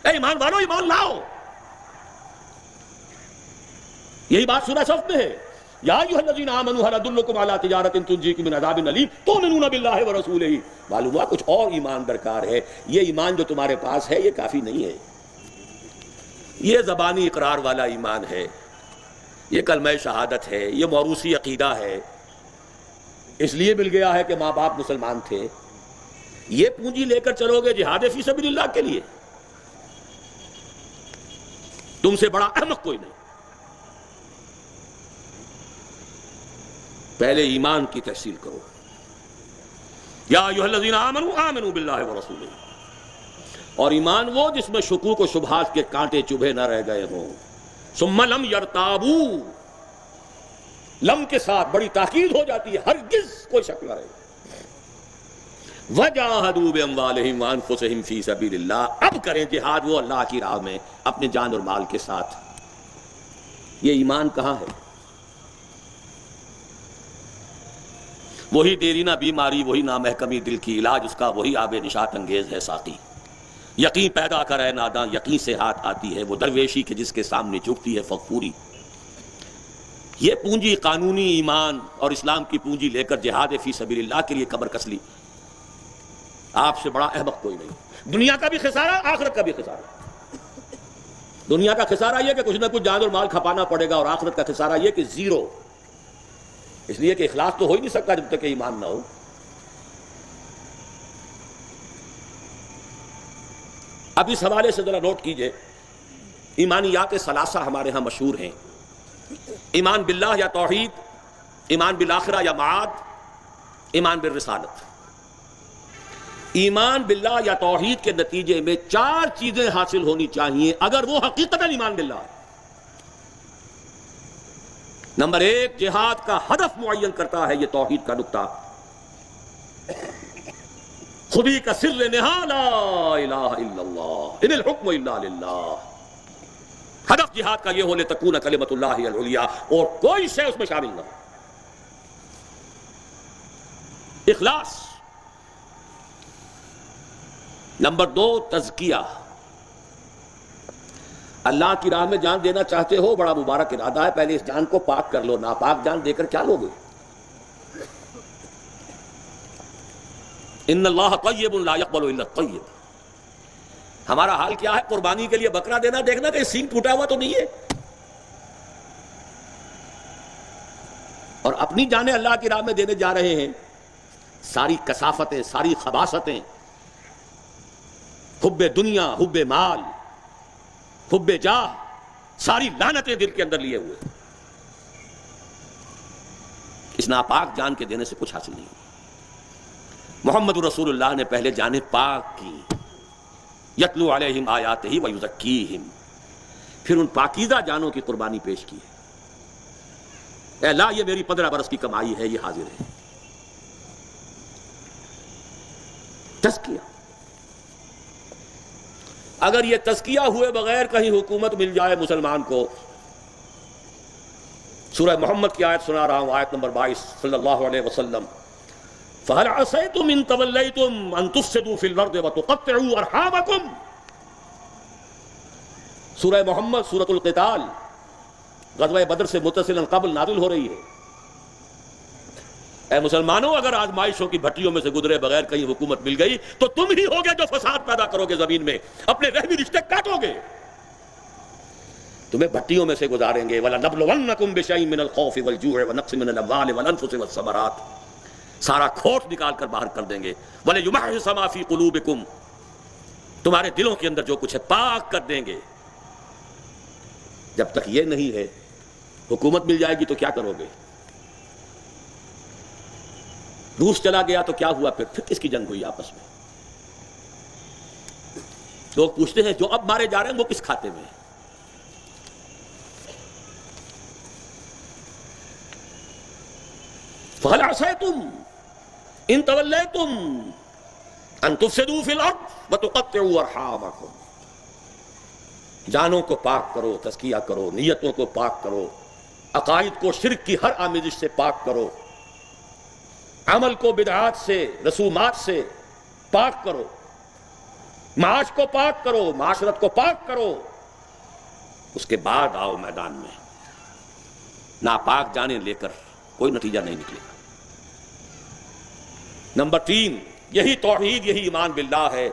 اے ایمان والو، ایمان لاؤ. یہی بات سورہ صف میں ہے. یا ایھا الذین آمنوا ہل ادلکم علی تجارۃ تنجیکم من عذاب الیم تؤمنون باللہ ورسولہ. معلوم ہوا کچھ اور ایمان درکار ہے. یہ ایمان جو تمہارے پاس ہے یہ کافی نہیں ہے. یہ زبانی اقرار والا ایمان ہے، یہ کلمہ شہادت ہے، یہ موروثی عقیدہ ہے، اس لیے مل گیا ہے کہ ماں باپ مسلمان تھے. یہ پونجی لے کر چلو گے جہاد فی سبیل اللہ کے لیے، تم سے بڑا احمق کوئی نہیں. پہلے ایمان کی تحصیل کرو. یا ایھا الذین آمنوا آمنوا باللہ ورسولہ. اور ایمان وہ جس میں شکوک و شبہات کے کانٹے چبھے نہ رہ گئے ہوں. ثم لم یرتابوا. لم کے ساتھ بڑی تاکید ہو جاتی ہے، ہرگز کوئی شک نہ رہے. وجاہدوا باموالہم وانفسہم فی سبیل اللہ. اب کریں جہاد وہ اللہ کی راہ میں اپنے جان اور مال کے ساتھ. یہ ایمان کہاں ہے؟ وہی دیرینہ بیماری، وہی نامحکمی دل کی علاج اس کا، وہی آب نشاط انگیز ہے ساقی. یقین پیدا کرے ناداں، یقین سے ہاتھ آتی ہے وہ درویشی کے جس کے سامنے جھکتی ہے فغفوری. یہ پونجی قانونی ایمان اور اسلام کی پونجی لے کر جہاد فی سبیل اللہ کے لیے کمر کس لی. آپ سے بڑا احمق کوئی نہیں. دنیا کا بھی خسارہ، آخرت کا بھی خسارہ. دنیا کا خسارہ یہ کہ کچھ نہ کچھ جان اور مال کھپانا پڑے گا، اور آخرت کا خسارہ یہ کہ زیرو. اس لیے کہ اخلاص تو ہو ہی نہیں سکتا جب تک کہ ایمان نہ ہو. اب اس حوالے سے ذرا نوٹ کیجئے، ایمانیات ثلاثہ ہمارے ہاں مشہور ہیں. ایمان باللہ یا توحید، ایمان بالآخرہ یا معاد، ایمان بالرسالت. ایمان باللہ یا توحید کے نتیجے میں 4 چیزیں حاصل ہونی چاہیے اگر وہ حقیقتاً ایمان باللہ ہے. نمبر 1، جہاد کا ہدف معین کرتا ہے یہ توحید کا نقطہ. خودی کا سر نہا لا الہ الا اللہ ان الحکم الا للہ. ہدف جہاد کا یہ ہو لتکون کلمۃ اللہ العلیٰ، اور کوئی شے اس میں شامل نہ ہو. اخلاص. نمبر 2، تزکیہ. اللہ کی راہ میں جان دینا چاہتے ہو، بڑا مبارک ارادہ ہے، پہلے اس جان کو پاک کر لو. ناپاک جان دے کر کیا لوگے؟ ان اللہ طیب لا یقبل الا الطیب. ہمارا حال کیا ہے؟ قربانی کے لیے بکرا دینا، دیکھنا کہ سینگ ٹوٹا ہوا تو نہیں ہے. اور اپنی جانیں اللہ کی راہ میں دینے جا رہے ہیں، ساری کثافتیں، ساری خباثتیں، حب دنیا، حب مال، حب جاہ، ساری لعنتیں دل کے اندر لیے ہوئے. اس ناپاک جان کے دینے سے کچھ حاصل نہیں. محمد رسول اللہ نے پہلے جانیں پاک کی. یتلو علیہم آیاتہ ویزکیہم. پھر ان پاکیزہ جانوں کی قربانی پیش کی ہے. اے اللہ یہ میری 15 برس کی کمائی ہے، یہ حاضر ہے. تزکیہ. اگر یہ تزکیہ ہوئے بغیر کہیں حکومت مل جائے مسلمان کو، سورہ محمد کی آیت سنا رہا ہوں، آیت نمبر 22 صلی اللہ علیہ وسلم، فَهَلْ عَصَيْتُمْ إِن تَوَلَّيْتُمْ أَن تُفْسِدُوا فِي الْأَرْضِ وَتُقَطِّعُوا أَرْحَامَكُمْ. سورہ محمد سورۃ القتال غزوہ بدر سے متصلاً قبل نازل ہو رہی ہے. اے مسلمانوں، اگر آزمائشوں کی بھٹیوں میں سے گزرے بغیر کہیں حکومت مل گئی تو تم ہی ہوگے جو فساد پیدا کرو گے زمین میں، اپنے رحمی رشتے کاٹو گے، تمہیں بھٹیوں میں سے گزاریں گے. وَلَنَبْلُوَنَّكُمْ بِشَيْءٍ مِّنَ الْخَوْفِ وَالْجُوعِ وَنَقْصٍ مِّنَ الْأَمْوَالِ وَالْأَنفُسِ وَالثَّمَرَاتِ. سارا کھوٹ نکال کر باہر کر دیں گے. وَلَيُمَحِّصَ مَا فِي قُلُوبِكُمْ، تمہارے دلوں کے اندر جو کچھ ہے پاک کر دیں گے. جب تک یہ نہیں ہے حکومت مل جائے گی تو کیا کرو گے؟ روس چلا گیا تو کیا ہوا؟ پھر کس کی جنگ ہوئی آپس میں؟ لوگ پوچھتے ہیں جو اب مارے جا رہے ہیں وہ کس کھاتے میں ہیں؟ فَهَلْ عَصَيْتُمْ إِن تَوَلَّيْتُمْ أَن تُفْسِدُوا فِي الْأَرْضِ وَتُقَطِّعُوا أَرْحَامَكُمْ. جانوں کو پاک کرو، تزکیہ کرو، نیتوں کو پاک کرو، عقائد کو شرک کی ہر آمیزش سے پاک کرو، عمل کو بدعات سے، رسومات سے پاک کرو، معاش کو پاک کرو، معاشرت کو پاک کرو. اس کے بعد آؤ میدان میں. ناپاک جانیں لے کر کوئی نتیجہ نہیں نکلے گا. نمبر 3، یہی توحید، یہی ایمان باللہ ہے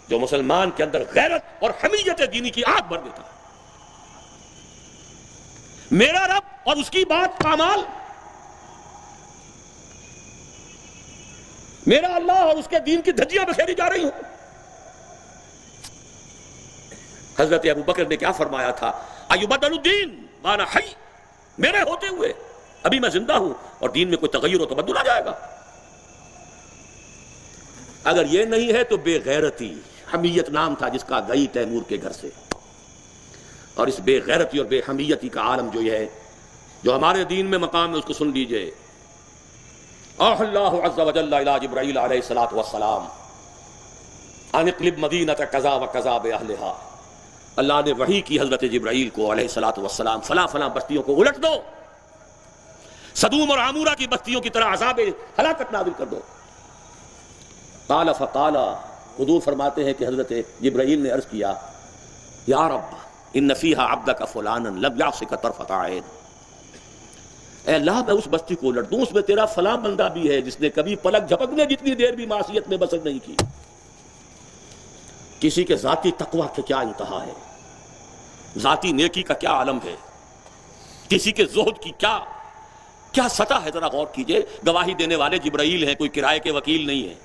جو مسلمان کے اندر غیرت اور حمیت دینی کی آگ بھر دیتا ہے. میرا رب اور اس کی بات پامال، میرا اللہ اور اس کے دین کی دھجیاں بکھیری جا رہی ہوں. حضرت ابو بکر نے کیا فرمایا تھا؟ ایبدل الدین وانا حی، میرے ہوتے ہوئے ابھی میں زندہ ہوں اور دین میں کوئی تغیر و تبدل آ جائے گا. اگر یہ نہیں ہے تو بے غیرتی. حمیت نام تھا جس کا گئی تیمور کے گھر سے. اور اس بے غیرتی اور بے حمیتی کا عالم جو یہ ہے، جو ہمارے دین میں مقام ہے، اس کو سن لیجئے. اوحى اللہ عز وجل الى جبرائیل علیہ الصلوۃ والسلام ان اقلب مدینۃ کذا وکذا باہلھا. اللہ نے وحی کی حضرت جبرائیل کو علیہ الصلوۃ والسلام، فلاں فلاں بستیوں کو الٹ دو، سدوم اور عمورہ کی بستیوں کی طرح عذاب ہلاکت نازل کر دو. قال فقال، حضور فرماتے ہیں کہ حضرت جبرائیل نے عرض کیا، یا رب ان فیہا عبدک فلانا لم یعصک طرفۃ عین. اے اللہ میں اس بستی کو الٹ دوں، اس میں تیرا فلاں بندہ بھی ہے جس نے کبھی پلک جھپکنے جتنی دیر بھی معصیت میں بسر نہیں کی. کسی کے ذاتی تقویٰ کے کیا انتہا ہے، ذاتی نیکی کا کیا عالم ہے، کسی کے زہد کی کیا سطح ہے، ذرا غور کیجئے. گواہی دینے والے جبرائیل ہیں، کوئی کرائے کے وکیل نہیں ہے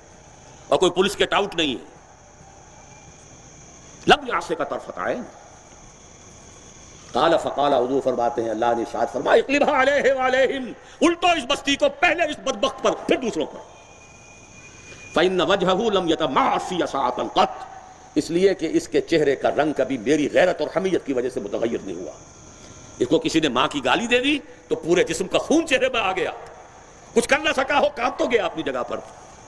اور کوئی پولیس کے ٹاؤٹ نہیں ہے. لم یعصک طرفۃ عین. قال فقال، حضور فرماتے ہیں اللہ نے ارشاد فرمایا، اقلبھا علیہ وعلیہم، الٹو اس بستی کو، پہلے اس بدبخت پر پھر دوسروں پر. فإن وجہہ لم یتمعر فی ساعۃ قط، اس لیے کہ اس کے چہرے کا رنگ کبھی میری غیرت اور حمیت کی وجہ سے متغیر نہیں ہوا. اس کو کسی نے ماں کی گالی دے دی تو پورے جسم کا خون چہرے میں آ گیا، کچھ کر نہ سکا ہو، کام تو گیا اپنی جگہ پر.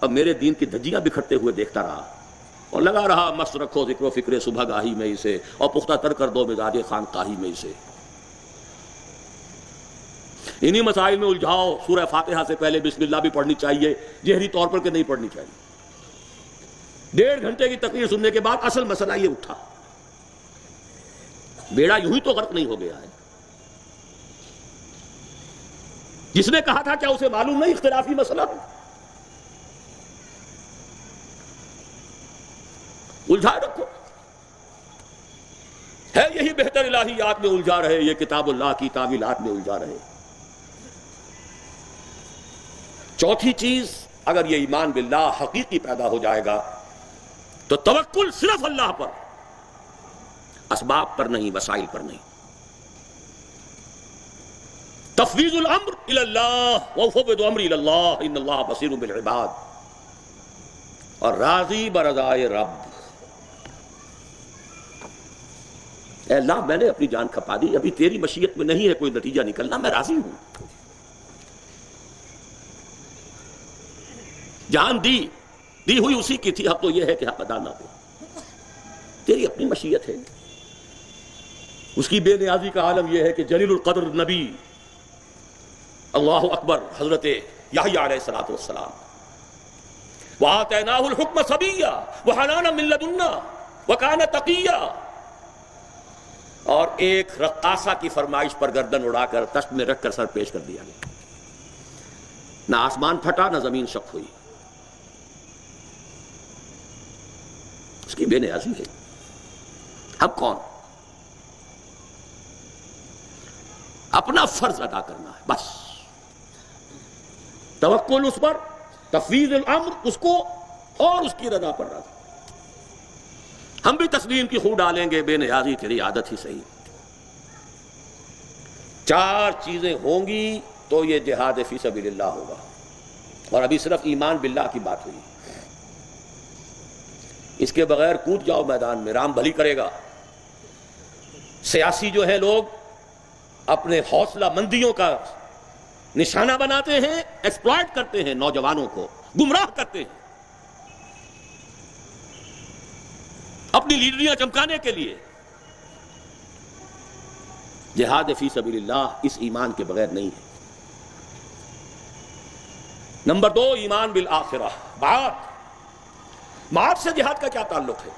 اب میرے دین کی دھجیاں بکھرتے ہوئے دیکھتا رہا اور لگا رہا، مست رکھو ذکر و فکر صبح گاہی میں اسے، اور پختہ تر کر دو مزاج خانقاہی میں اسے. انہی مسائل میں الجھاؤ. سورہ فاتحہ سے پہلے بسم اللہ بھی پڑھنی چاہیے، جہری طور پر کہ نہیں پڑھنی چاہیے. 1.5 گھنٹے کی تقریر سننے کے بعد اصل مسئلہ یہ اٹھا. بیڑا یوں ہی تو غرق نہیں ہو گیا ہے. جس نے کہا تھا کیا اسے معلوم نہیں اختلافی مسئلہ الجھائے رکھو. ہے یہی بہتر الہیات میں الجھا رہے، یہ کتاب اللہ کی تعویلات میں الجھا رہے. چوتھی چیز، اگر یہ ایمان باللہ حقیقی پیدا ہو جائے گا تو توکل صرف اللہ پر، اسباب پر نہیں، وسائل پر نہیں. تفویض الامر الی اللہ وافوض امری الی اللہ ان اللہ بصیر بالعباد. اور راضی برضائے رب. اے اللہ میں نے اپنی جان کھپا دی، ابھی تیری مشیت میں نہیں ہے کوئی نتیجہ نکلنا، میں راضی ہوں. جان دی ہوئی اسی کی تھی، اب تو یہ ہے کہ حق ادا نہ ہو. تیری اپنی مشیت ہے. اس کی بے نیازی کا عالم یہ ہے کہ جلیل القدر نبی اللہ اکبر حضرت یحییٰ علیہ السلام وَآتَيْنَاهُ الْحُكْمَ صَبِيًّا وَحَنَانًا مِن لَدُنَّا وَكَانَ تَقِيًّا. اور ایک رقاصہ کی فرمائش پر گردن اڑا کر تشت میں رکھ کر سر پیش کر دیا گیا. نہ آسمان پھٹا نہ زمین شق ہوئی. اس کی بے نیازی ہے. اب کون؟ اپنا فرض ادا کرنا ہے بس. توکل اس پر، تفویض الامر اس کو، اور اس کی رضا پر راضی. ہم بھی تسلیم کی خو ڈالیں گے، بے نیازی تیری عادت ہی صحیح. 4 چیزیں ہوں گی تو یہ جہاد فی سبیل اللہ ہوگا. اور ابھی صرف ایمان باللہ کی بات ہوئی. اس کے بغیر کود جاؤ میدان میں، رام بھلی کرے گا. سیاسی جو ہے لوگ اپنے حوصلہ مندیوں کا نشانہ بناتے ہیں، ایکسپلائٹ کرتے ہیں، نوجوانوں کو گمراہ کرتے ہیں اپنی لیڈریاں چمکانے کے لیے. جہاد فی سبیل اللہ اس ایمان کے بغیر نہیں ہے. نمبر 2 ایمان بالآخرہ. معاد سے جہاد کا کیا تعلق ہے؟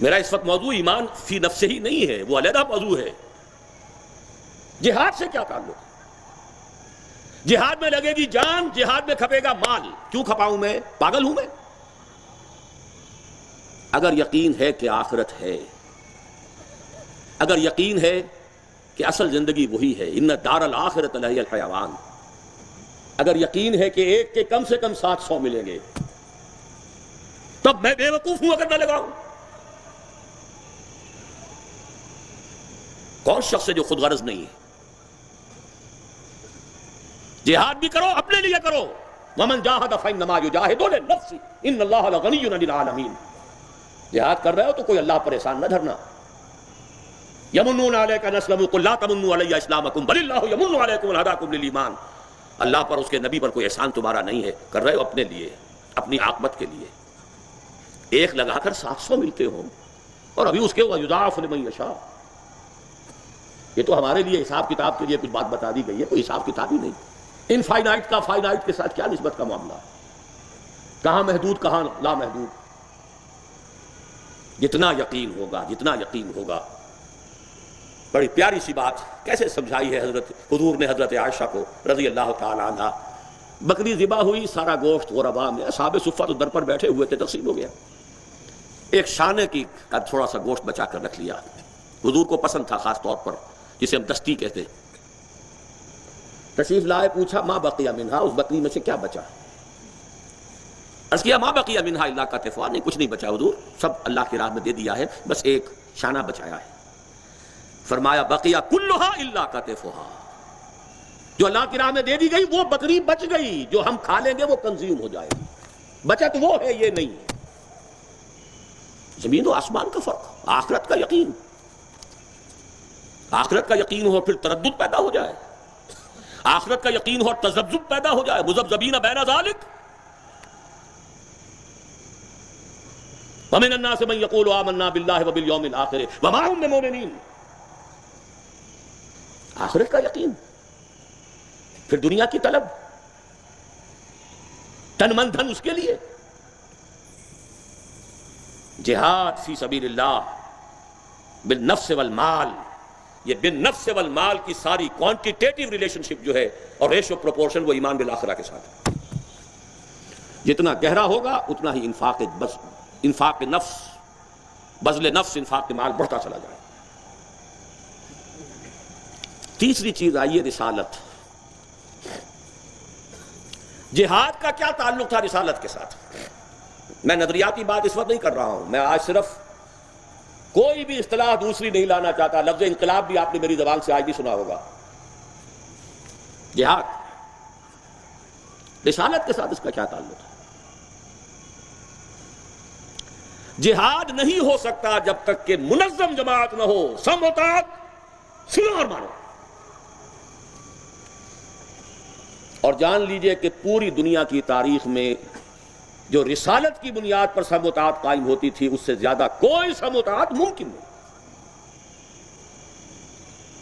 میرا اس وقت موضوع ایمان فی نفسہ ہی نہیں ہے، وہ علیحدہ موضوع ہے. جہاد سے کیا تعلق ہے؟ جہاد میں لگے گی جان، جہاد میں کھپے گا مال. کیوں کھپاؤں میں؟ پاگل ہوں میں؟ اگر یقین ہے کہ آخرت ہے، اگر یقین ہے کہ اصل زندگی وہی ہے، ان دار الآخرۃ لہی الحیوان، اگر یقین ہے کہ ایک کے کم سے کم 700 ملیں گے، تب میں بے وقوف ہوں اگر نہ لگاؤں. کون شخص ہے جو خود غرض نہیں ہے؟ جہاد بھی کرو، اپنے لیے کرو. وَمَنْ جَاهَدَ فَإِنَّمَا يُجَاهِدُ لِنَفْسِهِ إِنَّ اللَّهَ لَغَنِيٌّ عَنِ الْعَالَمِينَ. جہاد کر رہے ہو تو کوئی اللہ پر احسان نہ دھرنا. يَمُنُّونَ عَلَيْكَ أَنْ أَسْلَمُوا قُل لَّا تَمُنُّوا عَلَيَّ إِسْلَامَكُمْ بَلِ اللَّهُ يَمُنُّ عَلَيْكُمْ أَنْ هَدَاكُمْ لِلْإِيمَانِ. اللہ پر، اس کے نبی پر کوئی احسان تمہارا نہیں ہے. کر رہے ہو اپنے لیے، اپنی عاقبت کے لیے. ایک لگا کر 700 ملتے ہوں، اور ابھی اس کے وَيُضَاعَفُ لِمَن يَشَاءُ. یہ تو ہمارے لیے حساب کتاب کے لیے کچھ بات بتا دی گئی ہے، کوئی حساب کتاب ہی نہیں. انفائنائٹ کا فائنائٹ کے ساتھ کیا نسبت کا معاملہ ہے؟ کہاں محدود کہاں لا محدود. جتنا یقین ہوگا. بڑی پیاری سی بات کیسے سمجھائی ہے حضور نے حضرت عائشہ کو رضی اللہ تعالی عنہ. بکری ذبح ہوئی، سارا گوشت غربا میں، اصحاب صفہ تو در پر بیٹھے ہوئے تھے، تقسیم ہو گیا. ایک شانے کی کا تھوڑا سا گوشت بچا کر رکھ لیا. حضور کو پسند تھا، خاص طور پر جسے ہم دستی کہتے ہیں. تشریف لائے، پوچھا ما بقیہ منہا، اس بکری میں سے کیا بچا؟ عرض کیا ما بقیہ منہا الا کتفہا، نہیں کچھ نہیں بچا حضور، سب اللہ کی راہ میں دے دیا ہے، بس ایک شانہ بچایا ہے. فرمایا بقیہ کلھا الا کتفہا، جو اللہ کی راہ میں دے دی گئی وہ بکری بچ گئی، جو ہم کھا لیں گے وہ کنزیوم ہو جائے گی. بچت وہ ہے، یہ نہیں ہے. زمین و آسمان کا فرق. آخرت کا یقین، آخرت کا یقین ہو پھر تردد پیدا ہو جائے، آخرت کا یقین ہو تذبذب پیدا ہو جائے، مذبذبین بین ذالک. ومن الناس من یقول آمنا باللہ وبالیوم الآخر وما هم بمؤمنین. آخرت کا یقین، پھر دنیا کی طلب، تن من دھن اس کے لیے. جہاد فی سبیل اللہ بالنفس والمال. یہ بالنفس والمال کی ساری کوانٹیٹیو ریلیشن شپ جو ہے اور ریشو پروپورشن، وہ ایمان بالآخرہ کے ساتھ. جتنا گہرا ہوگا اتنا ہی انفاق نفس، بذل نفس، انفاق مال بڑھتا چلا جائے. تیسری چیز آئیے رسالت. جہاد کا کیا تعلق تھا رسالت کے ساتھ؟ میں نظریاتی بات اس وقت نہیں کر رہا ہوں، میں آج صرف کوئی بھی اصطلاح دوسری نہیں لانا چاہتا. لفظ انقلاب بھی آپ نے میری زبان سے آج بھی سنا ہوگا. جہاد، رسالت کے ساتھ اس کا کیا تعلق ہے؟ جہاد نہیں ہو سکتا جب تک کہ منظم جماعت نہ ہو، سم و طاعت، سنو اور مانو۔ اور جان لیجئے کہ پوری دنیا کی تاریخ میں جو رسالت کی بنیاد پر سم و طاعت قائم ہوتی تھی، اس سے زیادہ کوئی سم و طاعت ممکن نہیں۔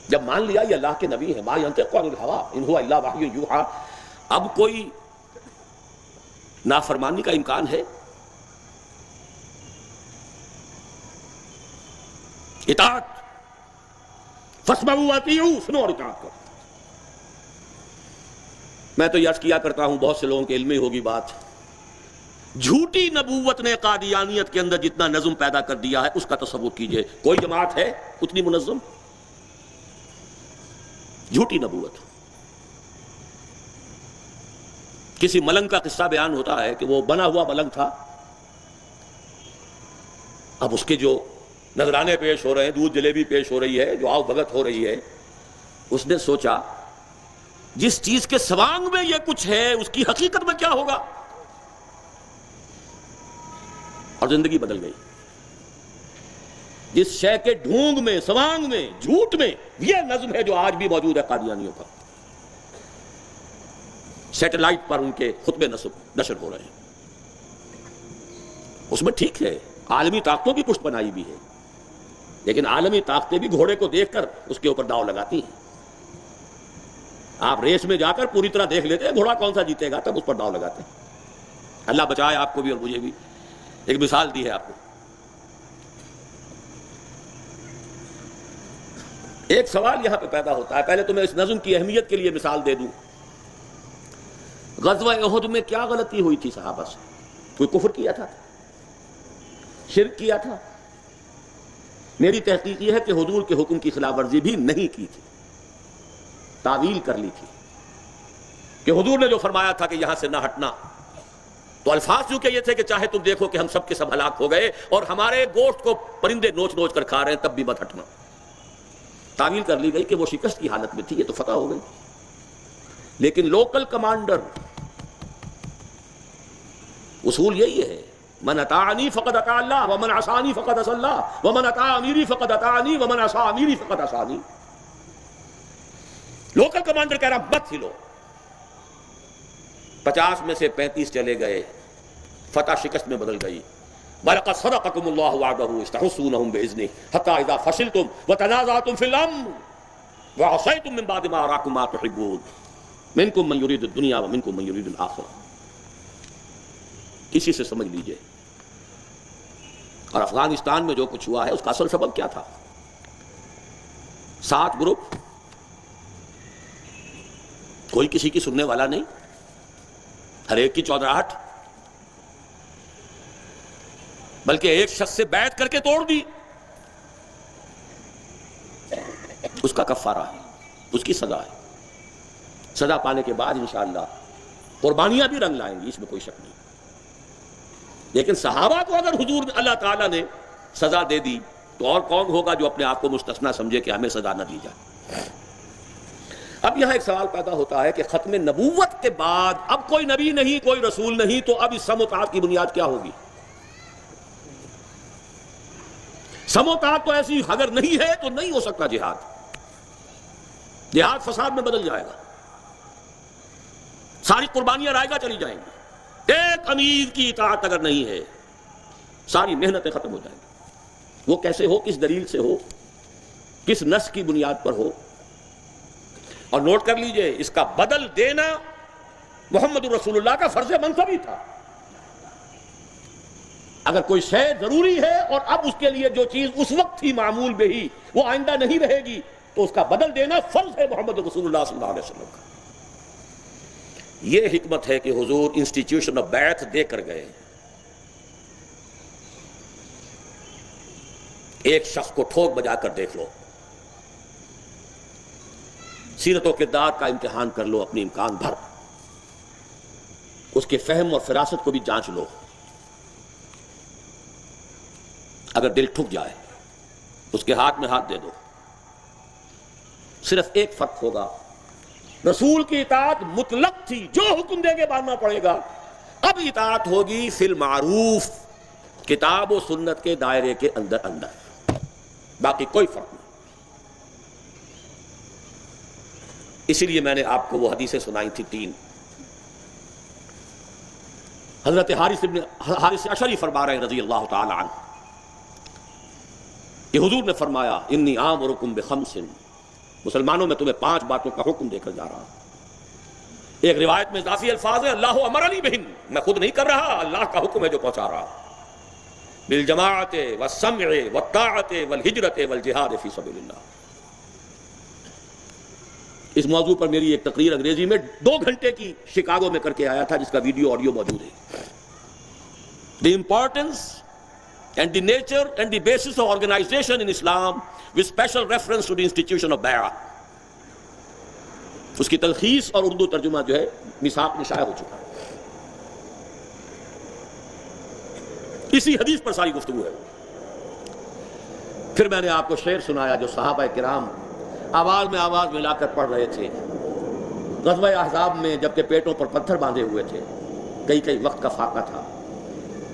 جب مان لیا یہ اللہ کے نبی ہے، ما ینطق عن الہویٰ ان ھو الا وحی یوحیٰ، اب کوئی نافرمانی کا امکان ہے؟ اطاعت، فاسمعوا واطیعوا، سنو اور اطاعت کرو۔ میں تو یاد کیا کرتا ہوں، بہت سے لوگوں کے علم میں ہوگی بات، جھوٹی نبوت نے قادیانیت کے اندر جتنا نظم پیدا کر دیا ہے اس کا تصور کیجئے، کوئی جماعت ہے اتنی منظم؟ جھوٹی نبوت۔ کسی ملنگ کا قصہ بیان ہوتا ہے کہ وہ بنا ہوا ملنگ تھا، اب اس کے جو نذرانے پیش ہو رہے ہیں، دودھ جلیبی پیش ہو رہی ہے، جو آؤ بھگت ہو رہی ہے، اس نے سوچا جس چیز کے سوانگ میں یہ کچھ ہے اس کی حقیقت میں کیا ہوگا، اور زندگی بدل گئی۔ جس شے کے ڈھونگ میں، سوانگ میں، جھوٹ میں یہ نظم ہے جو آج بھی موجود ہے قادیانیوں کا۔ سیٹلائٹ پر ان کے خطبے نشر ہو رہے ہیں، اس میں ٹھیک ہے عالمی طاقتوں کی پشت بنائی بھی ہے، لیکن عالمی طاقتیں بھی گھوڑے کو دیکھ کر اس کے اوپر داؤ لگاتی ہیں۔ آپ ریس میں جا کر پوری طرح دیکھ لیتے ہیں گھوڑا کون سا جیتے گا، تب اس پر داؤ لگاتے ہیں۔ اللہ بچائے آپ کو بھی اور مجھے بھی۔ ایک مثال دی ہے آپ کو، ایک سوال یہاں پہ پیدا ہوتا ہے، پہلے تو میں اس نظم کی اہمیت کے لیے مثال دے دوں۔ غزوہ احد میں کیا غلطی ہوئی تھی صحابہ سے؟ کوئی کفر کیا تھا؟ شرک کیا تھا؟ میری تحقیق یہ ہے کہ حضور کے حکم کی خلاف ورزی بھی نہیں کی تھی، تعویل کر لی تھی کہ حضور نے جو فرمایا تھا کہ یہاں سے نہ ہٹنا، تو الفاظ چونکہ یہ تھے کہ چاہے تم دیکھو کہ ہم سب کے سب ہلاک ہو گئے اور ہمارے گوشت کو پرندے نوچ نوچ کر کھا رہے ہیں، تب بھی مت ہٹنا۔ تعویل کر لی گئی کہ وہ شکست کی حالت میں تھی، یہ تو فتح ہو گئی۔ لیکن لوکل کمانڈر، اصول یہی ہے، من اطاعنی فقد اطاع اللہ ومن عصانی فقد عصى اللہ ومن اطاع امیری فقد اطاعنی ومن عصى امیری فقد عصانی۔ لوکل کمانڈر کہہ رہا مت ہلو، 50 میں سے 35 چلے گئے، فتح شکست میں بدل گئی۔ وَلَقَدْ صَدَقَكُمُ اللَّهُ وَعْدَهُ إِذْ تَحُسُّونَهُم بِإِذْنِهِ حَتَّىٰ إِذَا فَشِلْتُمْ وَتَنَازَعْتُمْ فِي الْأَمْرِ وَعَصَيْتُم مِّن بَعْدِ مَا أَرَاكُم مَّا تُحِبُّونَ مِنكُم مَّن يُرِيدُ الدُّنْيَا وَمِنكُم مَّن يُرِيدُ الْآخِرَةَ۔ اسی سے سمجھ لیجئے۔ اور افغانستان میں جو کچھ ہوا ہے اس کا اصل سبب کیا تھا؟ 7 گروپ، کوئی کسی کی سننے والا نہیں، ہر ایک کی چودراہٹ، بلکہ ایک شخص سے بیعت کر کے توڑ دی۔ اس کا کفارہ ہے، اس کی سزا ہے۔ سزا پانے کے بعد انشاءاللہ قربانیاں بھی رنگ لائیں گی، اس میں کوئی شک نہیں۔ لیکن صحابہ کو اگر حضور اللہ تعالیٰ نے سزا دے دی تو اور کون ہوگا جو اپنے آپ کو مستثنیٰ سمجھے کہ ہمیں سزا نہ دی جائے؟ اب یہاں ایک سوال پیدا ہوتا ہے کہ ختم نبوت کے بعد اب کوئی نبی نہیں، کوئی رسول نہیں، تو اب اس سم و طاعت کی بنیاد کیا ہوگی؟ سم و طاعت تو ایسی اگر نہیں ہے تو نہیں ہو سکتا جہاد۔ جہاد فساد میں بدل جائے گا، ساری قربانیاں رائگاں چلی جائیں گی۔ ایک امیر کی اطاعت اگر نہیں ہے ساری محنتیں ختم ہو جائیں گی۔ وہ کیسے ہو، کس دلیل سے ہو، کس نص کی بنیاد پر ہو؟ اور نوٹ کر لیجئے، اس کا بدل دینا محمد رسول اللہ کا فرض منصبی تھا۔ اگر کوئی شے ضروری ہے اور اب اس کے لیے جو چیز اس وقت تھی معمول بہی وہ آئندہ نہیں رہے گی تو اس کا بدل دینا فرض ہے محمد رسول اللہ صلی اللہ علیہ وسلم کا۔ یہ حکمت ہے کہ حضور انسٹیٹیوشن آف بیعت دے کر گئے۔ ایک شخص کو ٹھوک بجا کر دیکھ لو، سیرت و کردار کا امتحان کر لو اپنی امکان بھر، اس کے فہم اور فراست کو بھی جانچ لو۔ اگر دل ٹھک جائے اس کے ہاتھ میں ہاتھ دے دو۔ صرف ایک فرق ہوگا، رسول کی اطاعت مطلق تھی، جو حکم دے گے ماننا پڑے گا، اب اطاعت ہوگی فی المعروف، کتاب و سنت کے دائرے کے اندر اندر، باقی کوئی فرق نہیں۔ اسی لیے میں نے آپ کو وہ حدیثیں سنائی تھی 3۔ حضرت حارث اشعری فرما رہے ہیں رضی اللہ تعالی عنہ کہ حضور نے فرمایا انی آمرکم بخمس، مسلمانوں میں تمہیں 5 باتوں کا حکم دے کر جا رہا ہوں۔ ایک روایت میں اضافی الفاظ ہیں اللہ امرنی بہن، میں خود نہیں کر رہا، اللہ کا حکم ہے جو پہنچا رہا، بالجماعت والسمع والطاعت والہجرت والجہاد فی سبیل اللہ۔ اس موضوع پر میری ایک تقریر انگریزی میں 2 گھنٹے کی شکاگو میں کر کے آیا تھا، جس کا ویڈیو آڈیو موجود ہے۔ The importance and the nature and the basis of organization in Islam with special reference to the institution of Bay'ah۔ اس کی تلخیص اور اردو ترجمہ جو ہے میثاق میں شائع ہو چکا ہے، اسی حدیث پر ساری گفتگو ہے۔ پھر میں نے آپ کو شعر سنایا جو صحابہ کرام آواز میں آواز ملا کر پڑھ رہے تھے غزوہ احزاب میں، جبکہ پیٹوں پر پتھر باندھے ہوئے تھے، کئی وقت کا فاقہ تھا،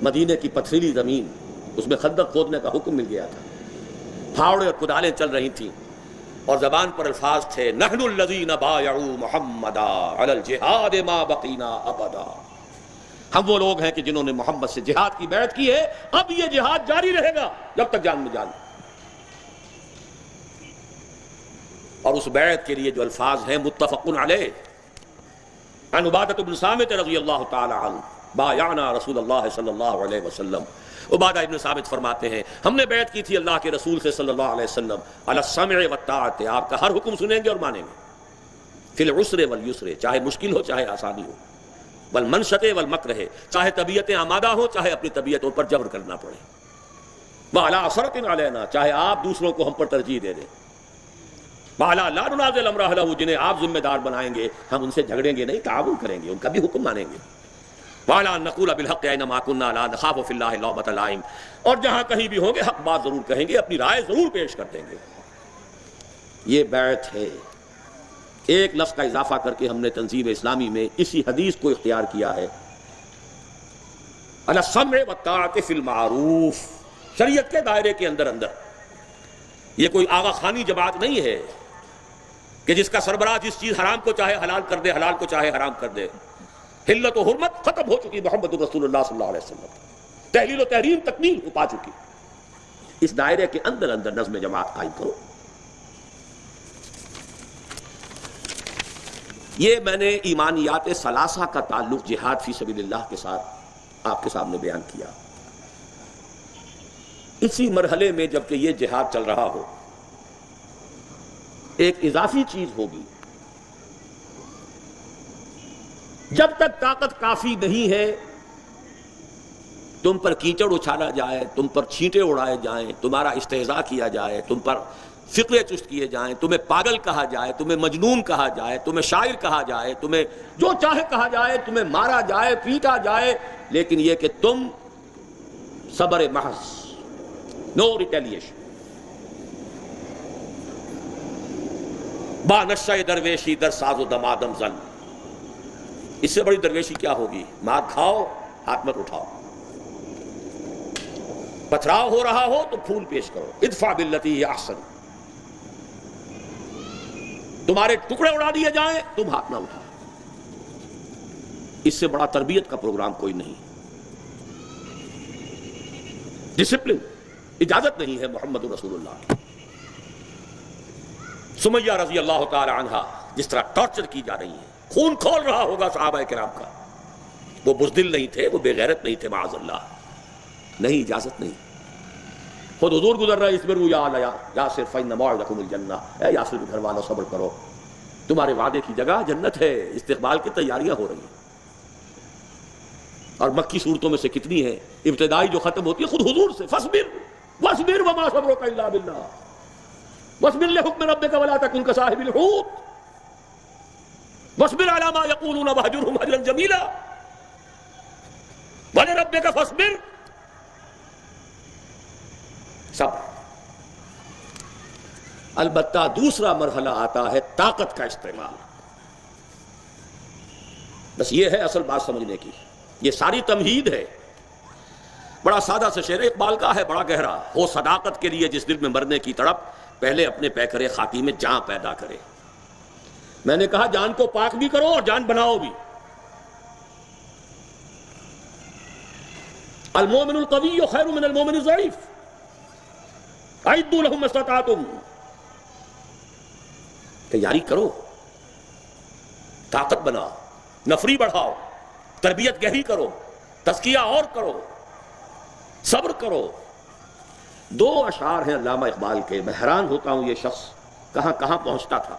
مدینے کی پتھریلی زمین، اس میں خندق کھودنے کا حکم مل گیا تھا، پھاوڑے اور کدالیں چل رہی تھیں، اور زبان پر الفاظ تھے نحن الذین بایعوا محمدا علی الجہاد ما بقینا ابدا۔ ہم وہ لوگ ہیں کہ جنہوں نے محمد سے جہاد کی بیعت کی ہے، اب یہ جہاد جاری رہے گا جب تک جان میں جان۔ اور اس بیعت کے لیے جو الفاظ ہیں متفق علیہ، عن عبادہ بن صامت رضی اللہ تعالی عنہ بایعنا رسول اللہ صلی اللہ علیہ وسلم۔ عبادہ ابن ثابت فرماتے ہیں ہم نے بیعت کی تھی اللہ کے رسول سے صلی اللہ علیہ وسلم علی السمع والطاعت، آپ کا ہر حکم سنیں گے اور مانیں گے، فی العسر والیسر، چاہے مشکل ہو چاہے آسانی ہو، والمنشط والمکرہ، چاہے طبیعتیں آمادہ ہوں چاہے اپنی طبیعتوں پر جبر کرنا پڑے، وعلی اثرۃ علینا، چاہے آپ دوسروں کو ہم پر ترجیح دے دیں، وعلی لا ننازع الامر اہلہ، جنہیں آپ ذمہ دار بنائیں گے ہم ان سے جھگڑیں گے نہیں، تعاون کریں گے، ان کا بھی حکم مانیں گے، وعلی ان نقول بالحق اینما کنا لا نخاف فی اللہ لومۃ لائم، اور جہاں کہیں بھی ہوں گے حق بات ضرور کہیں گے، اپنی رائے ضرور پیش کر دیں گے۔ یہ بیعت ہے۔ ایک لفظ کا اضافہ کر کے ہم نے تنظیم اسلامی میں اسی حدیث کو اختیار کیا ہے، علی السمع والطاعت فی المعروف، شریعت کے دائرے کے اندر اندر۔ یہ کوئی آغا خانی جماعت نہیں ہے کہ جس کا سربراہ جس چیز حرام کو چاہے حلال کر دے، حلال کو چاہے حرام کر دے۔ حلت و حرمت ختم ہو چکی محمد رسول اللہ صلی اللہ علیہ وسلم، تحلیل و تحریم تکمیل پا چکی۔ اس دائرے کے اندر اندر نظم جماعت قائم کرو۔ یہ میں نے ایمانیات ثلاثہ کا تعلق جہاد فی سبیل اللہ کے ساتھ آپ کے سامنے بیان کیا۔ اسی مرحلے میں جبکہ یہ جہاد چل رہا ہو، ایک اضافی چیز ہوگی، جب تک طاقت کافی نہیں ہے، تم پر کیچڑ اچھالا جائے، تم پر چھینٹے اڑائے جائیں، تمہارا استہزاء کیا جائے، تم پر فقرے چست کیے جائیں، تمہیں پاگل کہا جائے، تمہیں مجنون کہا جائے، تمہیں شاعر کہا جائے، تمہیں جو چاہے کہا جائے، تمہیں مارا جائے، پیٹا جائے، لیکن یہ کہ تم صبر محض، نو ریٹیلیشن۔ با نشہ درویشی در ساز و دمادم زن، اس سے بڑی درویشی کیا ہوگی؟ مار کھاؤ، ہاتھ مت اٹھاؤ، پتھراؤ ہو رہا ہو تو پھول پیش کرو، ادفع باللتی ہی احسن، تمہارے ٹکڑے اڑا دیے جائیں تم ہاتھ نہ اٹھاؤ۔ اس سے بڑا تربیت کا پروگرام کوئی نہیں، ڈسپلن، اجازت نہیں ہے محمد رسول اللہ۔ سمیہ رضی اللہ تعالی عنہا جس طرح ٹارچر کی جا رہی ہے، خون کھول رہا ہوگا صحابہ کرام کا، وہ بزدل نہیں تھے، وہ بے غیرت نہیں تھے، معاذ اللہ، نہیں، اجازت نہیں۔ خود حضور گزر رہا ہے، اصبروا یا آل یاسر فإن موعدکم الجنہ، اے یاسر کے گھر والوں صبر کرو، تمہارے وعدے کی جگہ جنت ہے، استقبال کی تیاریاں ہو رہی ہیں۔ اور مکی صورتوں میں سے کتنی ہیں ابتدائی جو ختم ہوتی ہے خود حضور سے، فاصبر واصبر وما صبرک الا باللہ واصبر لحکم ربک ولا تکن کصاحب الحوت واصبر علی ما یقولون واہجرہم ہجرا جمیلا ولربک فاصبر، صبر۔ البتہ دوسرا مرحلہ آتا ہے طاقت کا استعمال، بس یہ ہے اصل بات سمجھنے کی، یہ ساری تمہید ہے۔ بڑا سادہ سے شعر اقبال کا ہے، بڑا گہرا. ہو صداقت کے لیے جس دل میں مرنے کی تڑپ، پہلے اپنے پیکرے خاکی میں جان پیدا کرے. میں نے کہا جان کو پاک بھی کرو اور جان بناؤ بھی. المومن القوی خیر من المومن الضعیف، اعدوا لهم ما استطعتم. تیاری کرو، طاقت بناؤ، نفری بڑھاؤ، تربیت گہری کرو، تزکیہ اور کرو، صبر کرو. دو اشعار ہیں علامہ اقبال کے، میں حیران ہوتا ہوں یہ شخص کہاں کہاں پہنچتا تھا.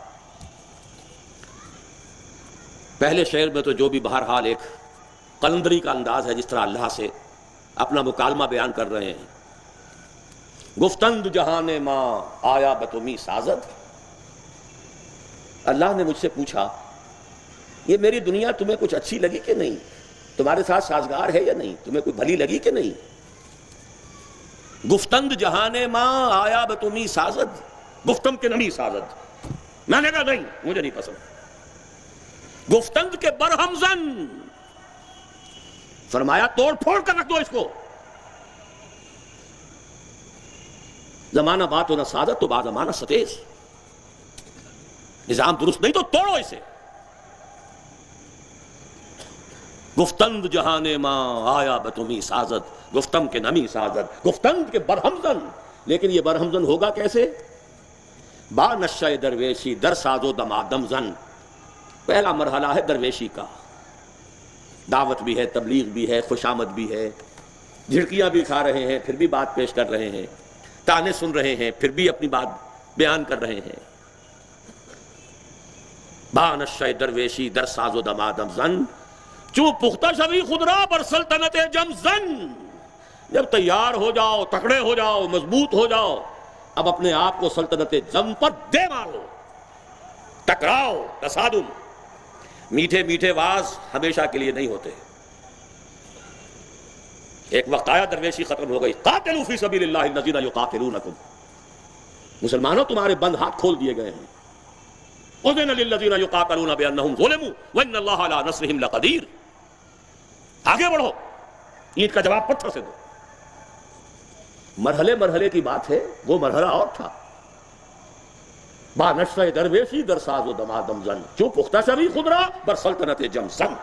پہلے شعر میں تو جو بھی بہرحال ایک قلندری کا انداز ہے، جس طرح اللہ سے اپنا مکالمہ بیان کر رہے ہیں. گفتند جہان ماں آیا بتمی سازد. اللہ نے مجھ سے پوچھا یہ میری دنیا تمہیں کچھ اچھی لگی کہ نہیں، تمہارے ساتھ سازگار ہے یا نہیں، تمہیں کوئی بھلی لگی کہ نہیں. گفتند جہان ماں آیا بتمی سازد، گفتم کے نمی سازد. میں نے کہا نہیں، مجھے نہیں پسند. گفتند کے برہم زن، فرمایا توڑ پھوڑ کر رکھ دو اس کو. زمانہ بات ہونا سعادت تو بعد زمانہ ستیز. نظام درست نہیں تو توڑو اسے. گفتند جہان ماں آیا بتمی سازد، گفتم کے نمی سازد، گفتند کے برہمزن. لیکن یہ برہمزن ہوگا کیسے؟ با نشہ درویشی در سازو دمادم زن. پہلا مرحلہ ہے درویشی کا. دعوت بھی ہے، تبلیغ بھی ہے، خوشامد بھی ہے، جھڑکیاں بھی کھا رہے ہیں پھر بھی بات پیش کر رہے ہیں، تانے سن رہے ہیں پھر بھی اپنی بات بیان کر رہے ہیں. با نشہ درویشی در ساز و دمادم زن، چوں پختہ شوی خودرا بر سلطنت جم زن. جب تیار ہو جاؤ، تکڑے ہو جاؤ، مضبوط ہو جاؤ، اب اپنے آپ کو سلطنت جم پر دے مارو، ٹکراؤ. تصادم، میٹھے میٹھے واز ہمیشہ کے لیے نہیں ہوتے. ایک وقت آیا درویشی ختم ہو گئی. قاتلوا فی سبیل اللہ الذین یقاتلونکم. مسلمانوں تمہارے بند ہاتھ کھول دیے گئے ہیں. اذن للذین یقاتلون بانہم ظلموا وان اللہ علی نصرہم لقدیر. آگے بڑھو، اینٹ کا جواب پتھر سے دو. مرحلے مرحلے کی بات ہے، وہ مرحلہ اور تھا. با نشہ درویشی در ساز و دمادم زن، جو پختہ شوی خودرا بر سلطنت جم زن.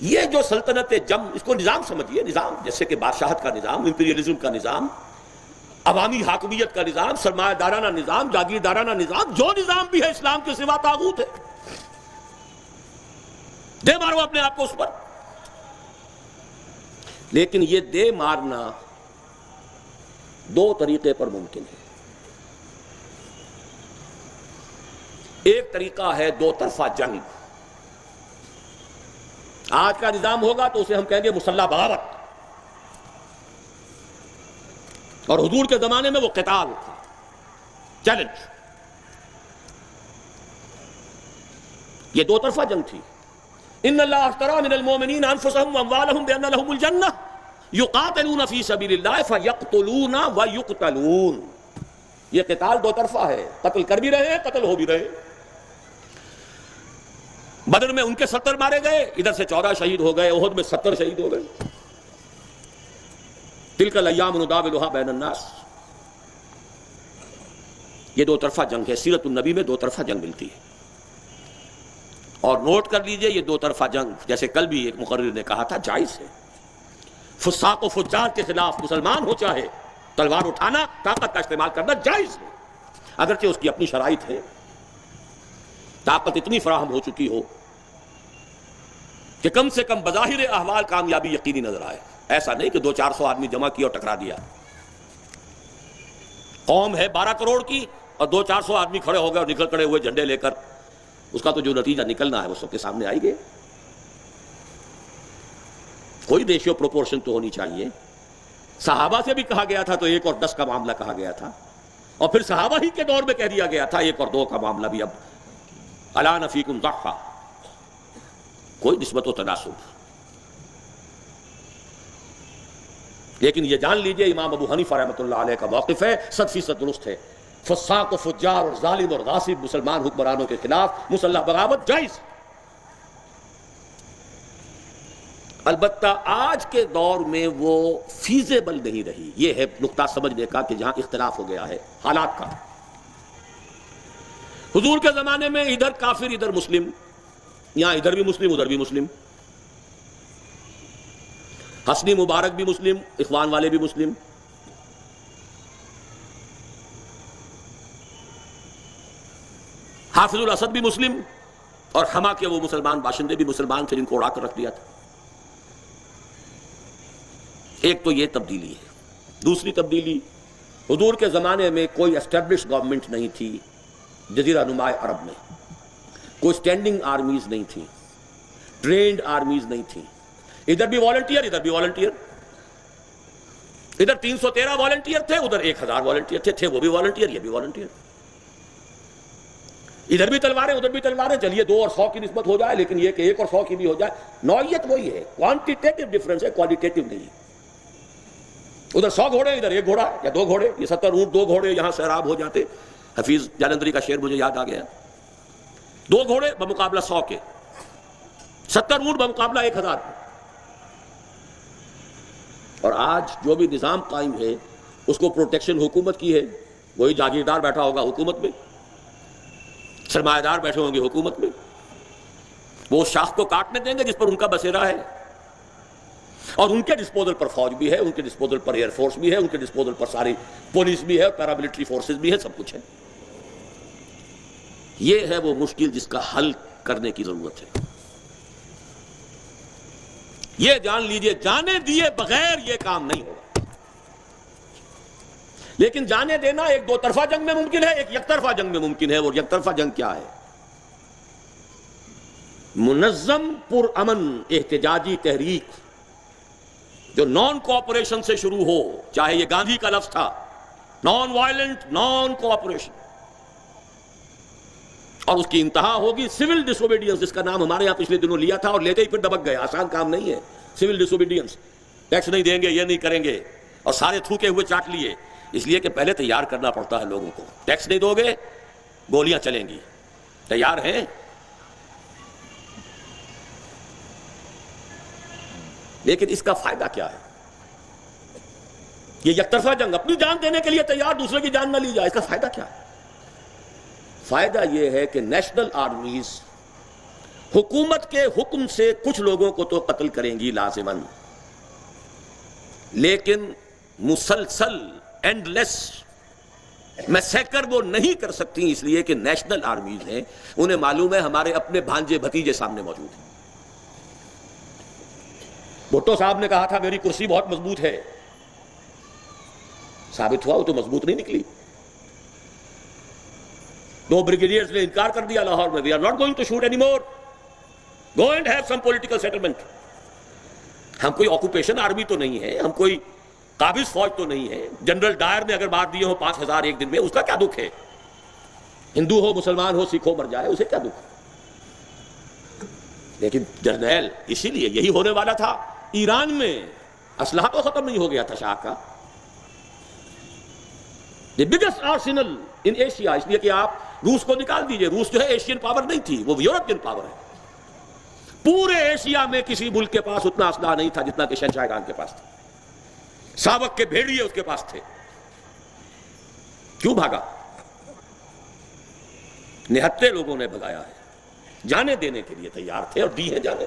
یہ جو سلطنت جم، اس کو نظام سمجھیے، نظام جیسے کہ بادشاہت کا نظام، امپیریلزم کا نظام، عوامی حاکمیت کا نظام، سرمایہ دارانہ نظام، جاگیردارانہ نظام، جو نظام بھی ہے اسلام کے سوا طاغوت ہے. دے مارو اپنے آپ کو اس پر. لیکن یہ دے مارنا دو طریقے پر ممکن ہے. ایک طریقہ ہے دو طرفہ جنگ. آج کا نظام ہوگا تو اسے ہم کہیں گے مسلح بغاوت، اور حضور کے زمانے میں وہ قتال تھا، چیلنج. یہ دو طرفہ جنگ تھی. ان اللہ اشتری من المؤمنین انفسهم واموالهم بان لهم الجنہ یقاتلون فی سبیل اللہ فیقتلون ویقتلون. یہ قتال دو طرفہ ہے، قتل کر بھی رہے ہیں، قتل ہو بھی رہے. بدر میں ان کے 70 مارے گئے، ادھر سے 14 شہید ہو گئے، احد میں 70 شہید ہو گئے. تلک الایام نداولها بین الناس. یہ دو طرفہ جنگ ہے. سیرت النبی میں دو طرفہ جنگ ملتی ہے. اور نوٹ کر لیجئے یہ دو طرفہ جنگ، جیسے کل بھی ایک مقرر نے کہا تھا، جائز ہے. فساق و فجار کے خلاف مسلمان ہو چاہے تلوار اٹھانا، طاقت کا استعمال کرنا جائز ہے، اگرچہ اس کی اپنی شرائط ہے. طاقت اتنی فراہم ہو چکی ہو کہ کم سے کم بظاہر احوال کامیابی یقینی نظر آئے. ایسا نہیں کہ 200-400 آدمی جمع کیا اور ٹکرا دیا. قوم ہے 12 کروڑ کی اور 200-400 آدمی کھڑے ہو گئے اور نکل کڑے ہوئے جھنڈے لے کر. اس کا تو جو نتیجہ نکلنا ہے وہ سب کے سامنے آئی گئے. کوئی ریشیو پروپورشن تو ہونی چاہیے. صحابہ سے بھی کہا گیا تھا تو 1 اور 10 کا معاملہ کہا گیا تھا، اور پھر صحابہ ہی کے دور میں کہہ دیا گیا تھا 1 اور 2 کا معاملہ بھی. اب الا نفیکم ضعفا، کوئی نسبت و تناسب. لیکن یہ جان لیجئے امام ابو حنیفہ رحمۃ اللہ علیہ کا موقف ہے 100% درست ہے. فساق و فجار اور ظالم اور غاصب مسلمان حکمرانوں کے خلاف مسلح بغاوت جائز. البتہ آج کے دور میں وہ فیزیبل نہیں رہی. یہ ہے نقطہ سمجھنے کا کہ جہاں اختلاف ہو گیا ہے حالات کا. حضور کے زمانے میں ادھر کافر ادھر مسلم، یہاں ادھر بھی مسلم ادھر بھی مسلم، حسنی مبارک بھی مسلم، اخوان والے بھی مسلم. حافظ الاسد بھی مسلم، اور حما کے وہ مسلمان باشندے بھی مسلمان، پھر ان کو اڑا کر رکھ دیا تھا. ایک تو یہ تبدیلی ہے. دوسری تبدیلی، حضور کے زمانے میں کوئی اسٹیبلش گورنمنٹ نہیں تھی جزیرہ نما عرب میں، کوئی سٹینڈنگ آرمیز نہیں تھی، ٹرینڈ آرمیز نہیں تھی. ادھر بھی والنٹیئر ادھر بھی والنٹیئر، ادھر 313 والنٹیئر تھے ادھر 1000 والنٹیئر تھے وہ بھی والنٹیئر یہ بھی والنٹیئر. ادھر بھی تلواریں ادھر بھی تلواریں، چلیے 2 اور 100 کی نسبت ہو جائے، لیکن یہ کہ 1 اور 100 کی بھی ہو جائے. نوعیت وہی ہے، کوانٹیٹیو ڈفرنس ہے، کوالٹیٹیو نہیں. ادھر 100 گھوڑے ادھر 1 گھوڑا یا 2 گھوڑے، یہ 70 اونٹ 2 گھوڑے یہاں سیراب ہو جاتے. حفیظ جالندھری کا شعر مجھے یاد آ گیا، 2 گھوڑے بمقابلہ 100 کے، 70 اونٹ بمقابلہ 1000. اور آج جو بھی نظام قائم ہے اس کو پروٹیکشن حکومت کی ہے. وہی جاگیردار بیٹھا ہوگا حکومت میں، سرمایہ دار بیٹھے ہوں گے حکومت میں، وہ اس شاخ کو کاٹنے دیں گے جس پر ان کا بسیرا ہے. اور ان کے ڈسپوزل پر فوج بھی ہے، ان کے ڈسپوزل پر ایئر فورس بھی ہے، ان کے ڈسپوزل پر ساری پولیس بھی ہے اور پیراملٹری فورسز بھی ہے، سب کچھ ہے. یہ ہے وہ مشکل جس کا حل کرنے کی ضرورت ہے. یہ جان لیجئے جانے دیے بغیر یہ کام نہیں ہوگا. لیکن جانے دینا ایک 2 طرفہ جنگ میں ممکن ہے، ایک یک طرفہ جنگ میں ممکن ہے. اور یک طرفہ جنگ کیا ہے؟ منظم پرامن احتجاجی تحریک جو نان کوآپریشن سے شروع ہو، چاہے یہ گاندھی کا لفظ تھا، نان وائلنٹ نان کوآپریشن، اور اس کی انتہا ہوگی سول ڈس اوبیڈینس، جس کا نام ہمارے یہاں پچھلے دنوں لیا تھا اور لیتے ہی پھر دبک گئے. آسان کام نہیں ہے سول ڈس اوبیڈینس. ٹیکس نہیں دیں گے، یہ نہیں کریں گے، اور سارے تھوکے ہوئے چاٹ لیے. اس لیے کہ پہلے تیار کرنا پڑتا ہے لوگوں کو. ٹیکس نہیں دو گے گولیاں چلیں گی. تیار ہیں؟ لیکن اس کا فائدہ کیا ہے؟ یہ یک طرفہ جنگ، اپنی جان دینے کے لیے تیار، دوسرے کی جان نہ لی جائے. اس کا فائدہ کیا ہے؟ فائدہ یہ ہے کہ نیشنل آرمیز حکومت کے حکم سے کچھ لوگوں کو تو قتل کریں گی لازماً، لیکن مسلسل اینڈ لیس میسیکر وہ نہیں کر سکتی، اس لیے کہ نیشنل آرمیز ہیں. انہیں معلوم ہے ہمارے اپنے بھانجے بھتیجے سامنے موجود ہیں. بھٹو صاحب نے کہا تھا میری کرسی بہت مضبوط ہے، ثابت ہوا وہ تو مضبوط نہیں نکلی. 2 بریگیڈیئرز نے انکار کر دیا لاہور میں، we are not going to shoot anymore, go and have some political settlement. ہم کوئی آکوپیشن آرمی تو نہیں ہے، ہم کوئی قابض فوج تو نہیں ہے. جنرل ڈائر نے اگر مار دیے ہو 5000 ایک دن میں، اس کا کیا دکھ ہے؟ ہندو ہو مسلمان ہو سکھ ہو مر جائے، اسے کیا دکھ؟ لیکن جرنیل، اسی لیے یہی ہونے والا تھا. ایران میں اسلحہ تو ختم نہیں ہو گیا تھا شاہ کا. The biggest arsenal in Asia, اس لیے کہ آپ روس کو نکال دیجئے، روس جو ہے ایشین پاور نہیں تھی، وہ یورپین پاور ہے. پورے ایشیا میں کسی ملک کے پاس اتنا اسلحہ نہیں تھا جتنا کہ شہنشاہ ایران کے پاس تھا. ساوک کے بھیڑیے اس کے پاس تھے. کیوں بھاگا؟ نہتے لوگوں نے بھگایا ہے. جانے دینے کے لیے تیار تھے اور دی ہے جانے.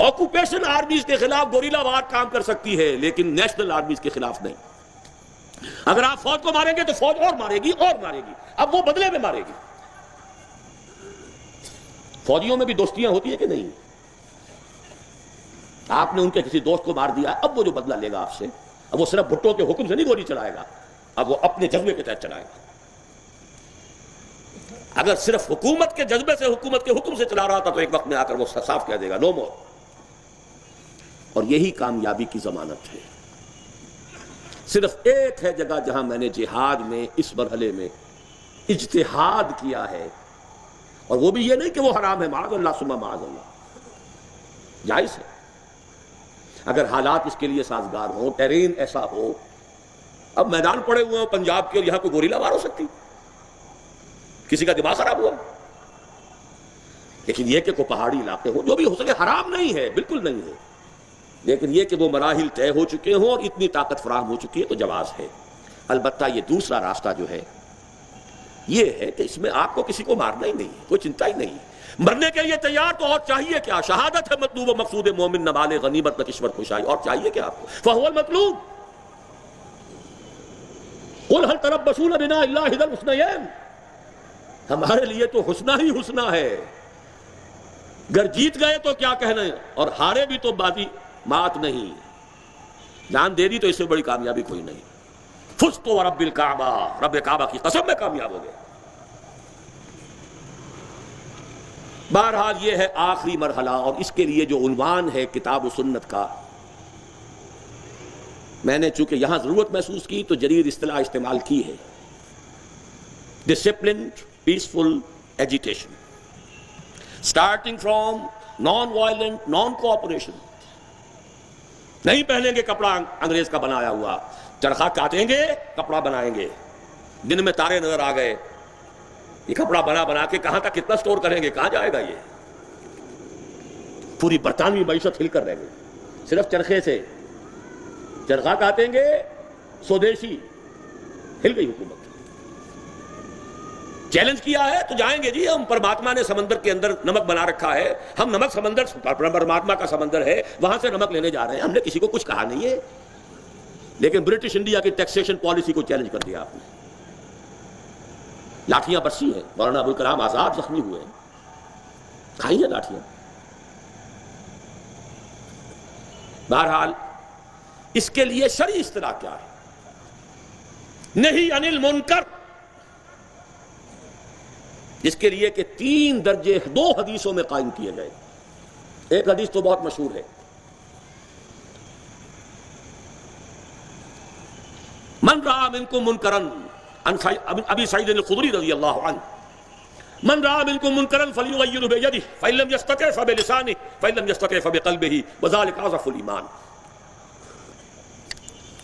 آکوپیشن آرمیز کے خلاف گوریلا وار کام کر سکتی ہے، لیکن نیشنل آرمیز کے خلاف نہیں. اگر آپ فوج کو ماریں گے تو فوج اور مارے گی اور مارے گی. اب وہ بدلے میں مارے گی. فوجیوں میں بھی دوستیاں ہوتی ہیں کہ نہیں؟ آپ نے ان کے کسی دوست کو مار دیا، اب وہ جو بدلہ لے گا آپ سے، اب وہ صرف بھٹو کے حکم سے نہیں گولی چلائے گا، اب وہ اپنے جذبے کے تحت چلائے گا. اگر صرف حکومت کے جذبے سے، حکومت کے حکم سے چلا رہا تھا تو ایک وقت میں آ کر وہ صاف کہہ دے گا نو مور. اور یہی کامیابی کی ضمانت ہے. صرف ایک ہے جگہ جہاں میں نے جہاد میں اس مرحلے میں اجتہاد کیا ہے، اور وہ بھی یہ نہیں کہ وہ حرام ہے، معاذ اللہ ثم معاذ اللہ، جائز ہے اگر حالات اس کے لیے سازگار ہوں، ٹیرین ایسا ہو. اب میدان پڑے ہوئے ہوں پنجاب کے اور یہاں کوئی گوریلا وار ہو سکتی، کسی کا دماغ خراب ہوا. لیکن یہ کہ کوئی پہاڑی علاقے ہو، جو بھی ہو سکے، حرام نہیں ہے، بالکل نہیں ہے، لیکن یہ کہ وہ مراحل طے ہو چکے ہوں اور اتنی طاقت فراہم ہو چکی ہے تو جواز ہے۔ البتہ یہ دوسرا راستہ جو ہے یہ ہے کہ اس میں آپ کو کسی کو مارنا ہی نہیں ہے، کوئی چنتا ہی نہیں، مرنے کے لیے تیار تو اور چاہیے کیا؟ شہادت ہے مطلوب و مقصود مومن، نہ مال غنیمت نہ کشور کشائی، اور چاہیے کیا آپ کو؟ فہو المطلوب۔ قل هل تربصون بنا الا احدى الحسنيين، ہمارے لیے تو حسنہ ہی حسنہ ہے، گر جیت گئے تو کیا کہنا ہے، اور ہارے بھی تو بازی مات نہیں، جان دے دی تو اس سے بڑی کامیابی کوئی نہیں۔ فزت ورب الکعبہ، رب کعبہ کی قسم میں کامیاب ہو گئے۔ بہرحال یہ ہے آخری مرحلہ، اور اس کے لیے جو عنوان ہے کتاب و سنت کا، میں نے چونکہ یہاں ضرورت محسوس کی تو جدید اصطلاح استعمال کی ہے، disciplined peaceful agitation, starting from non violent naan cooperation. نہیں پہنیں گے کپڑا انگریز کا بنایا ہوا، چرخہ کاٹیں گے، کپڑا بنائیں گے، دن میں تارے نظر آ گئے، یہ کپڑا بنا کے کہاں تک کتنا سٹور کریں گے، کہاں جائے گا؟ یہ پوری برطانوی معیشت ہل کر رہ گئی صرف چرخے سے، چرخہ کاٹیں گے، سودیشی، ہل گئی حکومت۔ چیلنج کیا ہے تو جائیں گے جی، ہم پرماتما نے سمندر کے اندر نمک بنا رکھا ہے، ہم نمک سمندر، پرماتما کا سمندر ہے، وہاں سے نمک لینے جا رہے ہیں، ہم نے کسی کو کچھ کہا نہیں ہے، لیکن برٹش انڈیا کی ٹیکسیشن پالیسی کو چیلنج کر دیا آپ نے۔ لاٹھیاں برسی ہیں، مولانا ابوالکلام آزاد زخمی ہوئے ہیں، کھائی ہیں لاٹھیاں۔ بہرحال اس کے لیے شرعی اصطلاح کیا ہے؟ نہی عن المنکر، جس کے لیے کہ 3 درجے 2 حدیثوں میں قائم کیے گئے۔ ایک حدیث تو بہت مشہور ہے، من رأى منکم منکرا، ابی سعید الخدری رضی اللہ عنہ، من رأى منکم منکرا فلیغیرہ بیدہ فإن لم یستطع فبلسانہ فإن لم یستطع فبقلبہ وذلک اضعف الایمان۔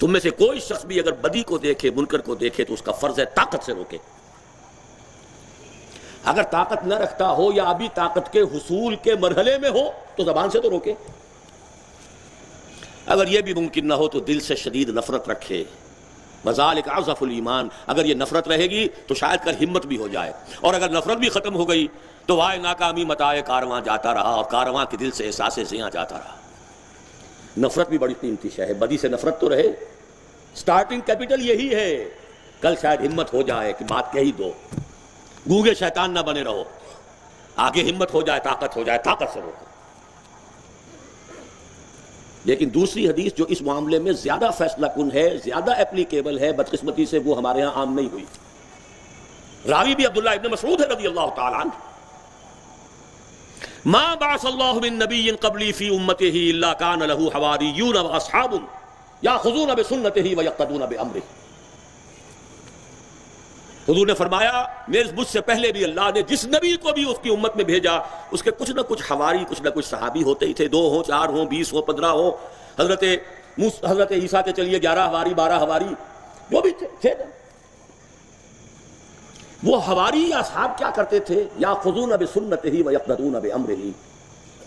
تم میں سے کوئی شخص بھی اگر بدی کو دیکھے، منکر کو دیکھے، تو اس کا فرض ہے طاقت سے روکے۔ اگر طاقت نہ رکھتا ہو یا ابھی طاقت کے حصول کے مرحلے میں ہو تو زبان سے تو روکے، اگر یہ بھی ممکن نہ ہو تو دل سے شدید نفرت رکھے، وذالک اضعف الایمان۔ اگر یہ نفرت رہے گی تو شاید کر ہمت بھی ہو جائے، اور اگر نفرت بھی ختم ہو گئی تو وائے ناکامی متائے کارواں جاتا رہا، اور کارواں کے دل سے احساس زیاں جاتا رہا۔ نفرت بھی بڑی قیمتی شے ہے، بدی سے نفرت تو رہے، سٹارٹنگ کیپٹل یہی ہے، کل شاید ہمت ہو جائے کہ بات کہی دو، گونگے شیطان نہ بنے رہو، آگے ہمت ہو جائے، طاقت ہو جائے، طاقت سے روکو۔ لیکن دوسری حدیث جو اس معاملے میں زیادہ فیصلہ کن ہے، زیادہ اپلیکیبل ہے، بدقسمتی سے وہ ہمارے ہاں عام نہیں ہوئی۔ راوی بھی عبداللہ ابن مسعود ہے رضی اللہ تعالی عنہ، ما بعث اللہ من نبی قبلی فی امتہ الا کان لہ حواریون واصحاب یاخذون بسنتہ ویقتدون بامرہ۔ حضور نے فرمایا مجھ سے پہلے بھی اللہ نے جس نبی کو بھی اس کی امت میں بھیجا، اس کے کچھ نہ کچھ حواری، کچھ نہ کچھ صحابی ہوتے ہی تھے، 2 ہوں، 4 ہوں، 20 ہوں، 15 ہوں۔ حضرت عیسیٰ کے چلیے 11 حواری، 12 حواری، جو بھی تھے۔ وہ حواری یا اصحاب کیا کرتے تھے؟ یاخذون بسنتہ ویقتدون بامرہ،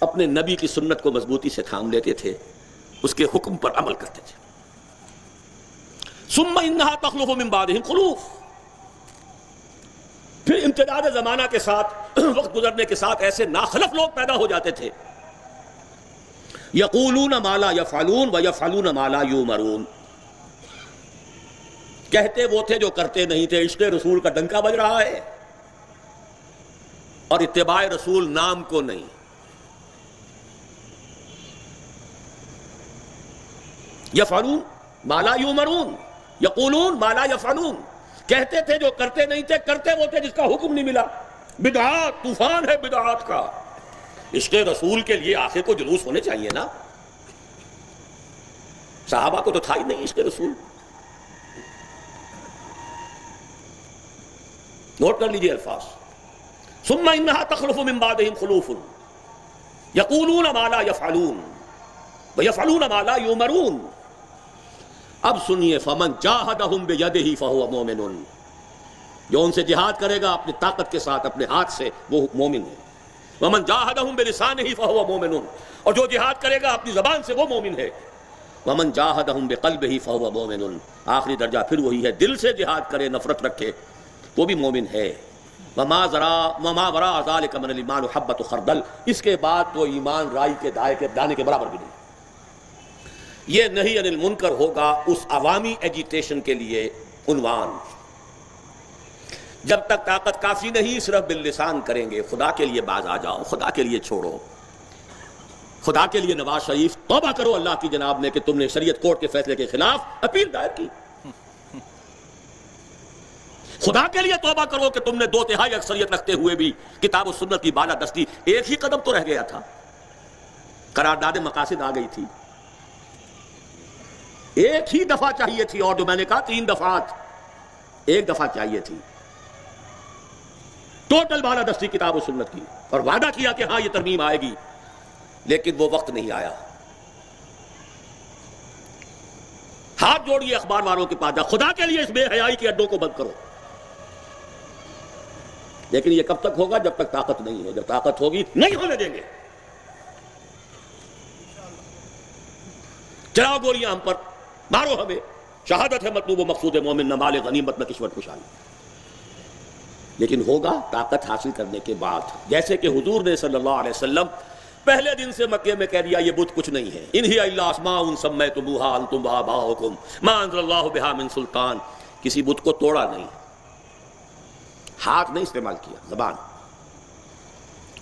اپنے نبی کی سنت کو مضبوطی سے تھام لیتے تھے، اس کے حکم پر عمل کرتے تھے۔ ثم انہا تخلف من بعدہم خلوف، پھر امتداد زمانہ کے ساتھ، وقت گزرنے کے ساتھ ایسے ناخلف لوگ پیدا ہو جاتے تھے، یقولون ما لا یفعلون ویفعلون ما لا یؤمرون، کہتے وہ تھے جو کرتے نہیں تھے۔ عشق رسول کا ڈنکا بج رہا ہے، اور اتباع رسول نام کو نہیں۔ یفعلون ما لا یؤمرون، یقولون ما لا یفعلون، کہتے تھے جو کرتے نہیں تھے، کرتے وہ تھے جس کا حکم نہیں ملا۔ بدعات، طوفان ہے بدعات کا۔ عشق رسول کے لیے آخر کو جلوس ہونے چاہیے نا، صحابہ کو تو تھا ہی نہیں عشق رسول۔ نوٹ کر لیجئے الفاظ، ثم انہا تخلف من بعدہم خلوف یقولون ما لا یفعلون ویفعلون ما لا یؤمرون۔ اب سنیے، فمن جاہدہم بیدہ فہو مومن، جو ان سے جہاد کرے گا اپنی طاقت کے ساتھ، اپنے ہاتھ سے، وہ مومن ہے۔ ومن جاہدہم بلسانہ فہو مومن، اور جو جہاد کرے گا اپنی زبان سے وہ مومن ہے، ومن جاہدہم بقلبہ فہو مومن، آخری درجہ پھر وہی ہے، دل سے جہاد کرے، نفرت رکھے، وہ بھی مومن ہے۔ وما وراء ذلک من الایمان حبۃ خردل، اس کے بعد تو ایمان رائی کے دانے کے برابر بھی نہیں۔ یہ نہی عن المنکر ہوگا اس عوامی ایجیٹیشن کے لیے عنوان۔ جب تک طاقت کافی نہیں صرف باللسان کریں گے، خدا کے لیے باز آ جاؤ، خدا کے لیے چھوڑو، خدا کے لیے نواز شریف توبہ کرو اللہ کی جناب نے کہ تم نے شریعت کورٹ کے فیصلے کے خلاف اپیل دائر کی، خدا کے لیے توبہ کرو کہ تم نے 2/3 اکثریت رکھتے ہوئے بھی کتاب و سنت کی بالادستی، ایک ہی قدم تو رہ گیا تھا، قرارداد مقاصد آ گئی تھی، ایک ہی دفعہ چاہیے تھی، اور جو میں نے کہا 3 دفعات، ایک دفعہ چاہیے تھی ٹوٹل بالادستی کتاب و سنت کی، اور وعدہ کیا کہ ہاں یہ ترمیم آئے گی، لیکن وہ وقت نہیں آیا۔ ہاتھ جوڑیے اخبار والوں کے پاس، خدا کے لیے اس بے حیائی کے اڈوں کو بند کرو، لیکن یہ کب تک ہوگا؟ جب تک طاقت نہیں ہے، جب طاقت ہوگی نہیں ہونے دیں گے۔ چلاؤ گولیاں ہم پر، مارو ہمیں، شہادت ہے مطلوب و مقصود مومن، نہ مال غنیمت نہ کشوٹ کشائی، لیکن ہوگا طاقت حاصل کرنے کے بعد، جیسے کہ حضور نے صلی اللہ علیہ وسلم پہلے دن سے مکے میں کہہ دیا یہ بت کچھ نہیں ہے، ان ہی الا اسماء سمیتموها انتم وآباؤکم ما انزل اللہ بہا من سلطان، کسی بت کو توڑا نہیں، ہاتھ نہیں استعمال کیا، زبان،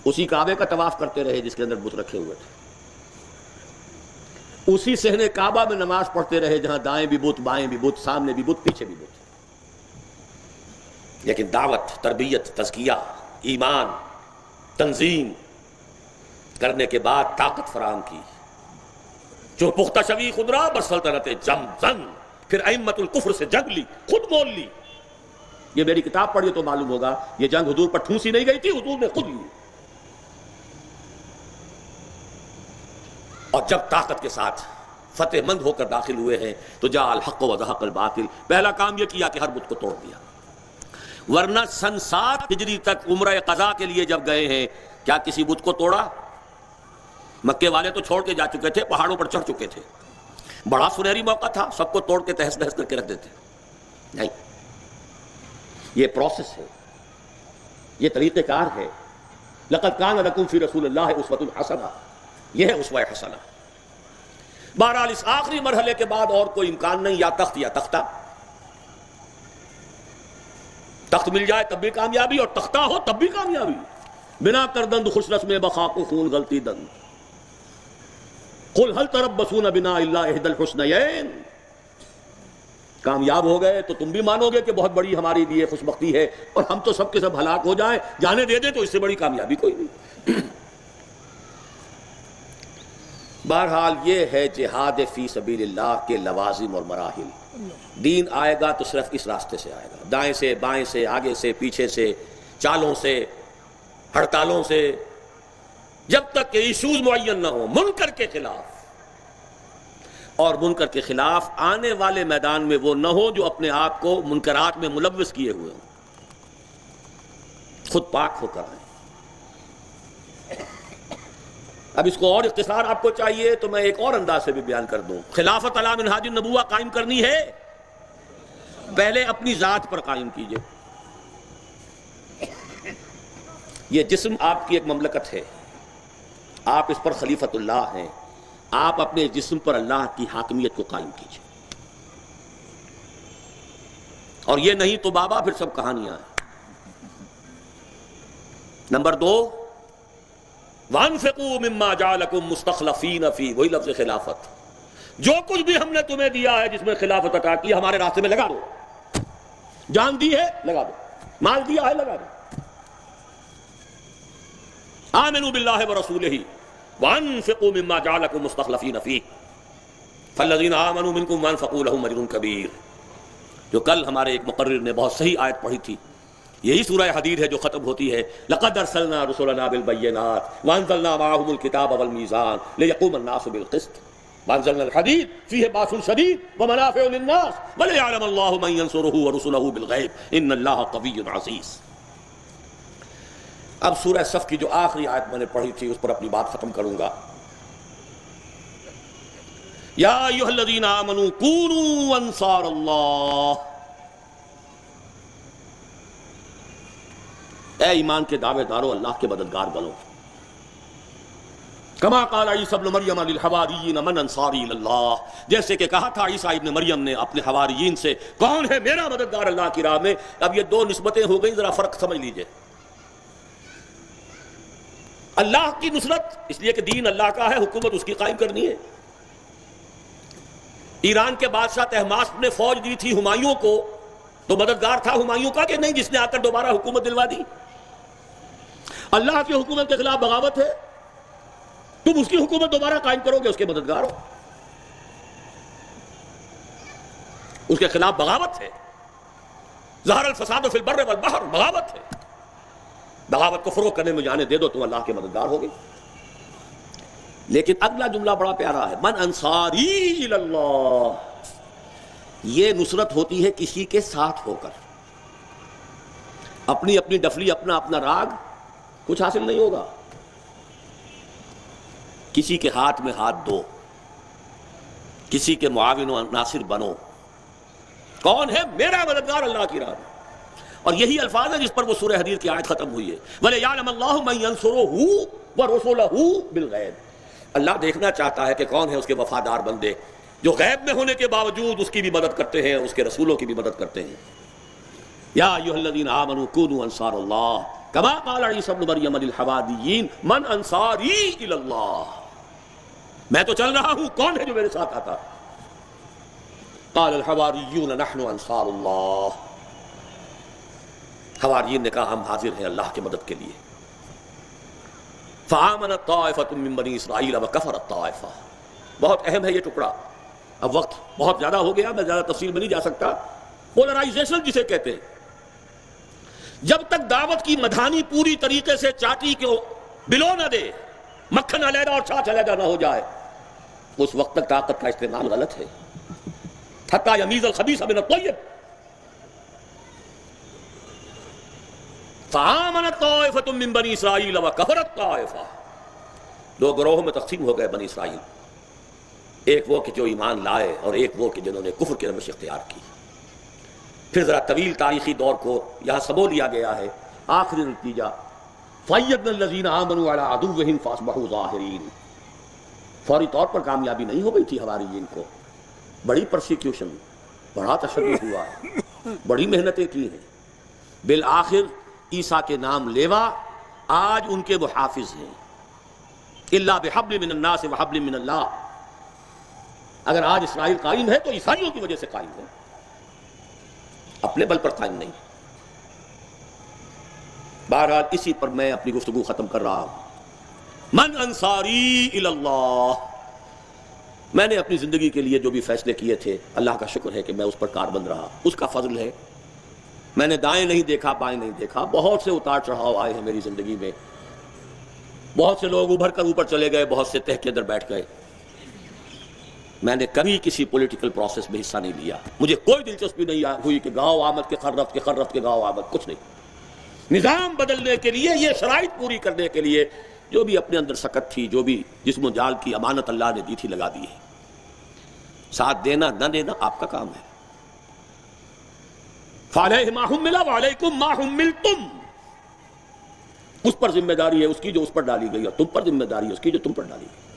اسی کعبے کا طواف کرتے رہے جس کے اندر بت رکھے ہوئے تھے، اسی صحن کعبہ میں نماز پڑھتے رہے جہاں دائیں بھی بت، بائیں بھی بت، سامنے بھی بت، پیچھے بھی بت، لیکن دعوت، تربیت، تزکیہ، ایمان، تنظیم کرنے کے بعد طاقت فراہم کی، جو پختہ شوی خدرا بسلطنت جم زن، پھر ائمت الکفر سے جنگ لی، خود مول لی، یہ میری کتاب پڑھیے تو معلوم ہوگا، یہ جنگ حضور پر ٹھونسی نہیں گئی تھی، حضور نے خود لی، اور جب طاقت کے ساتھ فتح مند ہو کر داخل ہوئے ہیں تو جاء الحق وزهق الباطل، پہلا کام یہ کیا کہ ہر بت کو توڑ دیا، ورنہ سن 7 ہجری تک عمرہ قضا کے لیے جب گئے ہیں کیا کسی بت کو توڑا؟ مکے والے تو چھوڑ کے جا چکے تھے، پہاڑوں پر چڑھ چکے تھے، بڑا سنہری موقع تھا، سب کو توڑ کے تہس نہس کر کے رکھ دیتے، نہیں، یہ پروسیس ہے، یہ طریقہ کار ہے، لقد کان لکم فی رسول اللہ اسوۃ حسنہ، یہ ہے اسوہ حسنہ۔ بہرحال اس آخری مرحلے کے بعد اور کوئی امکان نہیں، یا تخت یا تختہ، تخت مل جائے تب بھی کامیابی، اور تختہ ہو تب بھی کامیابی، بنا کردند خوش رسم بخاک و خون غلطی دند، قل هل تربصون بنا الا احدى الحسنيين، کامیاب ہو گئے تو تم بھی مانو گے کہ بہت بڑی ہماری لیے خوش بختی ہے، اور ہم تو سب کے سب ہلاک ہو جائیں، جانے دے دیں تو اس سے بڑی کامیابی کوئی نہیں۔ بہرحال یہ ہے جہاد فی سبیل اللہ کے لوازم اور مراحل، دین آئے گا تو صرف اس راستے سے آئے گا، دائیں سے بائیں سے، آگے سے پیچھے سے، چالوں سے، ہڑتالوں سے، جب تک کہ ایشوز معین نہ ہو منکر کے خلاف، اور منکر کے خلاف آنے والے میدان میں وہ نہ ہو جو اپنے آپ کو منکرات میں ملوث کیے ہوئے ہوں، خود پاک ہو کر آئیں۔ اب اس کو اور اختصار آپ کو چاہیے تو میں ایک اور انداز سے بھی بیان کر دوں، خلافت علی منہاج النبوہ قائم کرنی ہے، پہلے اپنی ذات پر قائم کیجئے۔ یہ جسم آپ کی ایک مملکت ہے، آپ اس پر خلیفت اللہ ہیں، آپ اپنے جسم پر اللہ کی حاکمیت کو قائم کیجئے، اور یہ نہیں تو بابا پھر سب کہانیاں ہیں۔ نمبر 2، وَأَنفِقُوا مِمَّا جَعَلَكُم مُسْتَخْلَفِينَ فِيهِ، وہی لفظ خلافت، جو کچھ بھی ہم نے تمہیں دیا ہے جس میں خلافت عطا کی ہمارے راستے میں لگا دو، جان دی ہے لگا دو، مال دیا ہے لگا دو۔ آمنوا باللہ ورسولہ وانفقوا مما جعلکم مستخلفین فیہ فالذین آمنوا منکم وانفقوا لهم اجر کبیر، جو کل ہمارے ایک مقرر نے بہت صحیح آیت پڑھی تھی، یہی سورہ حدید ہے جو ختم ہوتی ہے لقد ارسلنا رسلنا بالبینات وانزلنا معهم الکتاب والمیزان لیقوم الناس بالقسط وانزلنا الحدید فیہ باس شدید ومنافع للناس ولیعلم اللہ من ینصرہ ورسلہ بالغیب ان اللہ قوی عزیز۔ اب سورہ صف کی جو آخری آیت میں نے پڑھی تھی اس پر اپنی بات ختم کروں گا. یا ایھا الذین آمنوا کونوا انصار اللہ، اے ایمان کے دعوے دارو اللہ کے مددگار بنو. کما قال عیسی ابن مریم للحواریین من انصاری اللہ، جیسے کہ کہا تھا عیسیٰ ابن مریم نے اپنے حواریین سے کون ہے میرا مددگار اللہ کی راہ میں. اب یہ دو نسبتیں ہو گئیں، ذرا فرق سمجھ لیجئے. اللہ کی نصرت اس لیے کہ دین اللہ کا ہے، حکومت اس کی قائم کرنی ہے. ایران کے بادشاہ طہماسپ نے فوج دی تھی ہمایوں کو، تو مددگار تھا ہمایوں کا کہ نہیں جس نے آ کر دوبارہ حکومت دلوا دی؟ اللہ کی حکومت کے خلاف بغاوت ہے، تم اس کی حکومت دوبارہ قائم کرو گے، اس کے مددگار ہو. اس کے خلاف بغاوت ہے. ظہر الفساد فی البر والبحر، بغاوت ہے. بغاوت کو فروغ کرنے میں جانے دے دو، تم اللہ کے مددگار ہوگے. لیکن اگلا جملہ بڑا پیارا ہے، من انصاری الی اللہ. یہ نصرت ہوتی ہے کسی کے ساتھ ہو کر. اپنی اپنی ڈفلی، اپنا اپنا راگ کچھ حاصل نہیں ہوگا. کسی کے ہاتھ میں ہاتھ دو، کسی کے معاون و ناصر بنو. کون ہے میرا مددگار اللہ کی راہ میں؟ اور یہی الفاظ ہے جس پر وہ سورہ حدید کی آیت ختم ہوئی ہے، وَلِيَعْلَمَ اللَّهُ مَن يَنصُرُهُ وَرُسُلَهُ بِالْغَيْبِ. اللہ دیکھنا چاہتا ہے کہ کون ہے اس کے وفادار بندے جو غیب میں ہونے کے باوجود اس کی بھی مدد کرتے ہیں، اس کے رسولوں کی بھی مدد کرتے ہیں. یا ایھا الذین آمنوا کونوا انصار اللہ کما قال عیسی ابن مریم للحواریین من انصاری الی اللہ. میں تو چل رہا ہوں، کون ہے جو میرے ساتھ آتا؟ قال الحواریون نحن انصار اللہ. حواریین نے کہا ہم حاضر ہیں اللہ کی مدد کے لیے. فآمنت طائفة من بنی اسرائیل وکفرت طائفہ. بہت اہم ہے یہ ٹکڑا. اب وقت بہت زیادہ ہو گیا، میں زیادہ تفصیل میں نہیں جا سکتا. پولرائزیشن جسے کہتے ہیں، جب تک دعوت کی مدھانی پوری طریقے سے چاٹی کو بلو نہ دے، مکھن علیحدہ اور چھاچھ علیحدہ نہ ہو جائے، اس وقت تک طاقت کا استعمال غلط ہے. حتی یمیز الخبیث من الطیب. فآمنت طائفة من بنی اسرائیل وکفرت طائفہ. دو گروہوں میں تقسیم ہو گئے بنی اسرائیل، ایک وہ کہ جو ایمان لائے اور ایک وہ کہ جنہوں نے کفر کی روش اختیار کی. پھر ذرا طویل تاریخی دور کو یہاں سبو لیا گیا ہے. آخری نتیجہ فَأَيَّدْنَا الَّذِينَ آمَنُوا عَلَىٰ عَدُوِّهِمْ فَأَصْبَحُوا ظَاهِرِينَ. فوری طور پر کامیابی نہیں ہو گئی تھی حواریین کو. بڑی پرسیکیوشن، بڑا تشدد ہوا، بڑی محنتیں کی ہیں. بالآخر عیسیٰ کے نام لیوا آج ان کے محافظ ہیں. الا بحبل من الناس وحبل من اللہ. اگر آج اسرائیل قائم ہے تو عیسائیوں کی وجہ سے قائم ہے، اپنے بل پر قائم نہیں. بہرحال اسی پر میں اپنی گفتگو ختم کر رہا ہوں. من انصاری الی اللہ. میں نے اپنی زندگی کے لیے جو بھی فیصلے کیے تھے، اللہ کا شکر ہے کہ میں اس پر کاربند رہا، اس کا فضل ہے. میں نے دائیں نہیں دیکھا، بائیں نہیں دیکھا. بہت سے اتار چڑھاؤ آئے ہیں میری زندگی میں. بہت سے لوگ ابھر کر اوپر چلے گئے، بہت سے تہ کے اندر بیٹھ گئے. میں نے کبھی کسی پولیٹیکل پروسیس میں حصہ نہیں لیا. مجھے کوئی دلچسپی نہیں ہوئی کہ گاؤں آمد کے خرفت کے گاؤں آمد، کچھ نہیں. نظام بدلنے کے لیے، یہ شرائط پوری کرنے کے لیے جو بھی اپنے اندر سکت تھی، جو بھی جسم و جال کی امانت اللہ نے دی تھی، لگا دی ہے. ساتھ دینا نہ دینا آپ کا کام ہے. فَعَلَيْهِ مَا حُمِّلَ وَعَلَيْكُمْ مَا حُمِّلْتُمْ. اس پر ذمہ داری ہے اس کی جو اس پر ڈالی گئی، اور تم پر ذمہ داری ہے اس کی جو تم پر ڈالی گئی.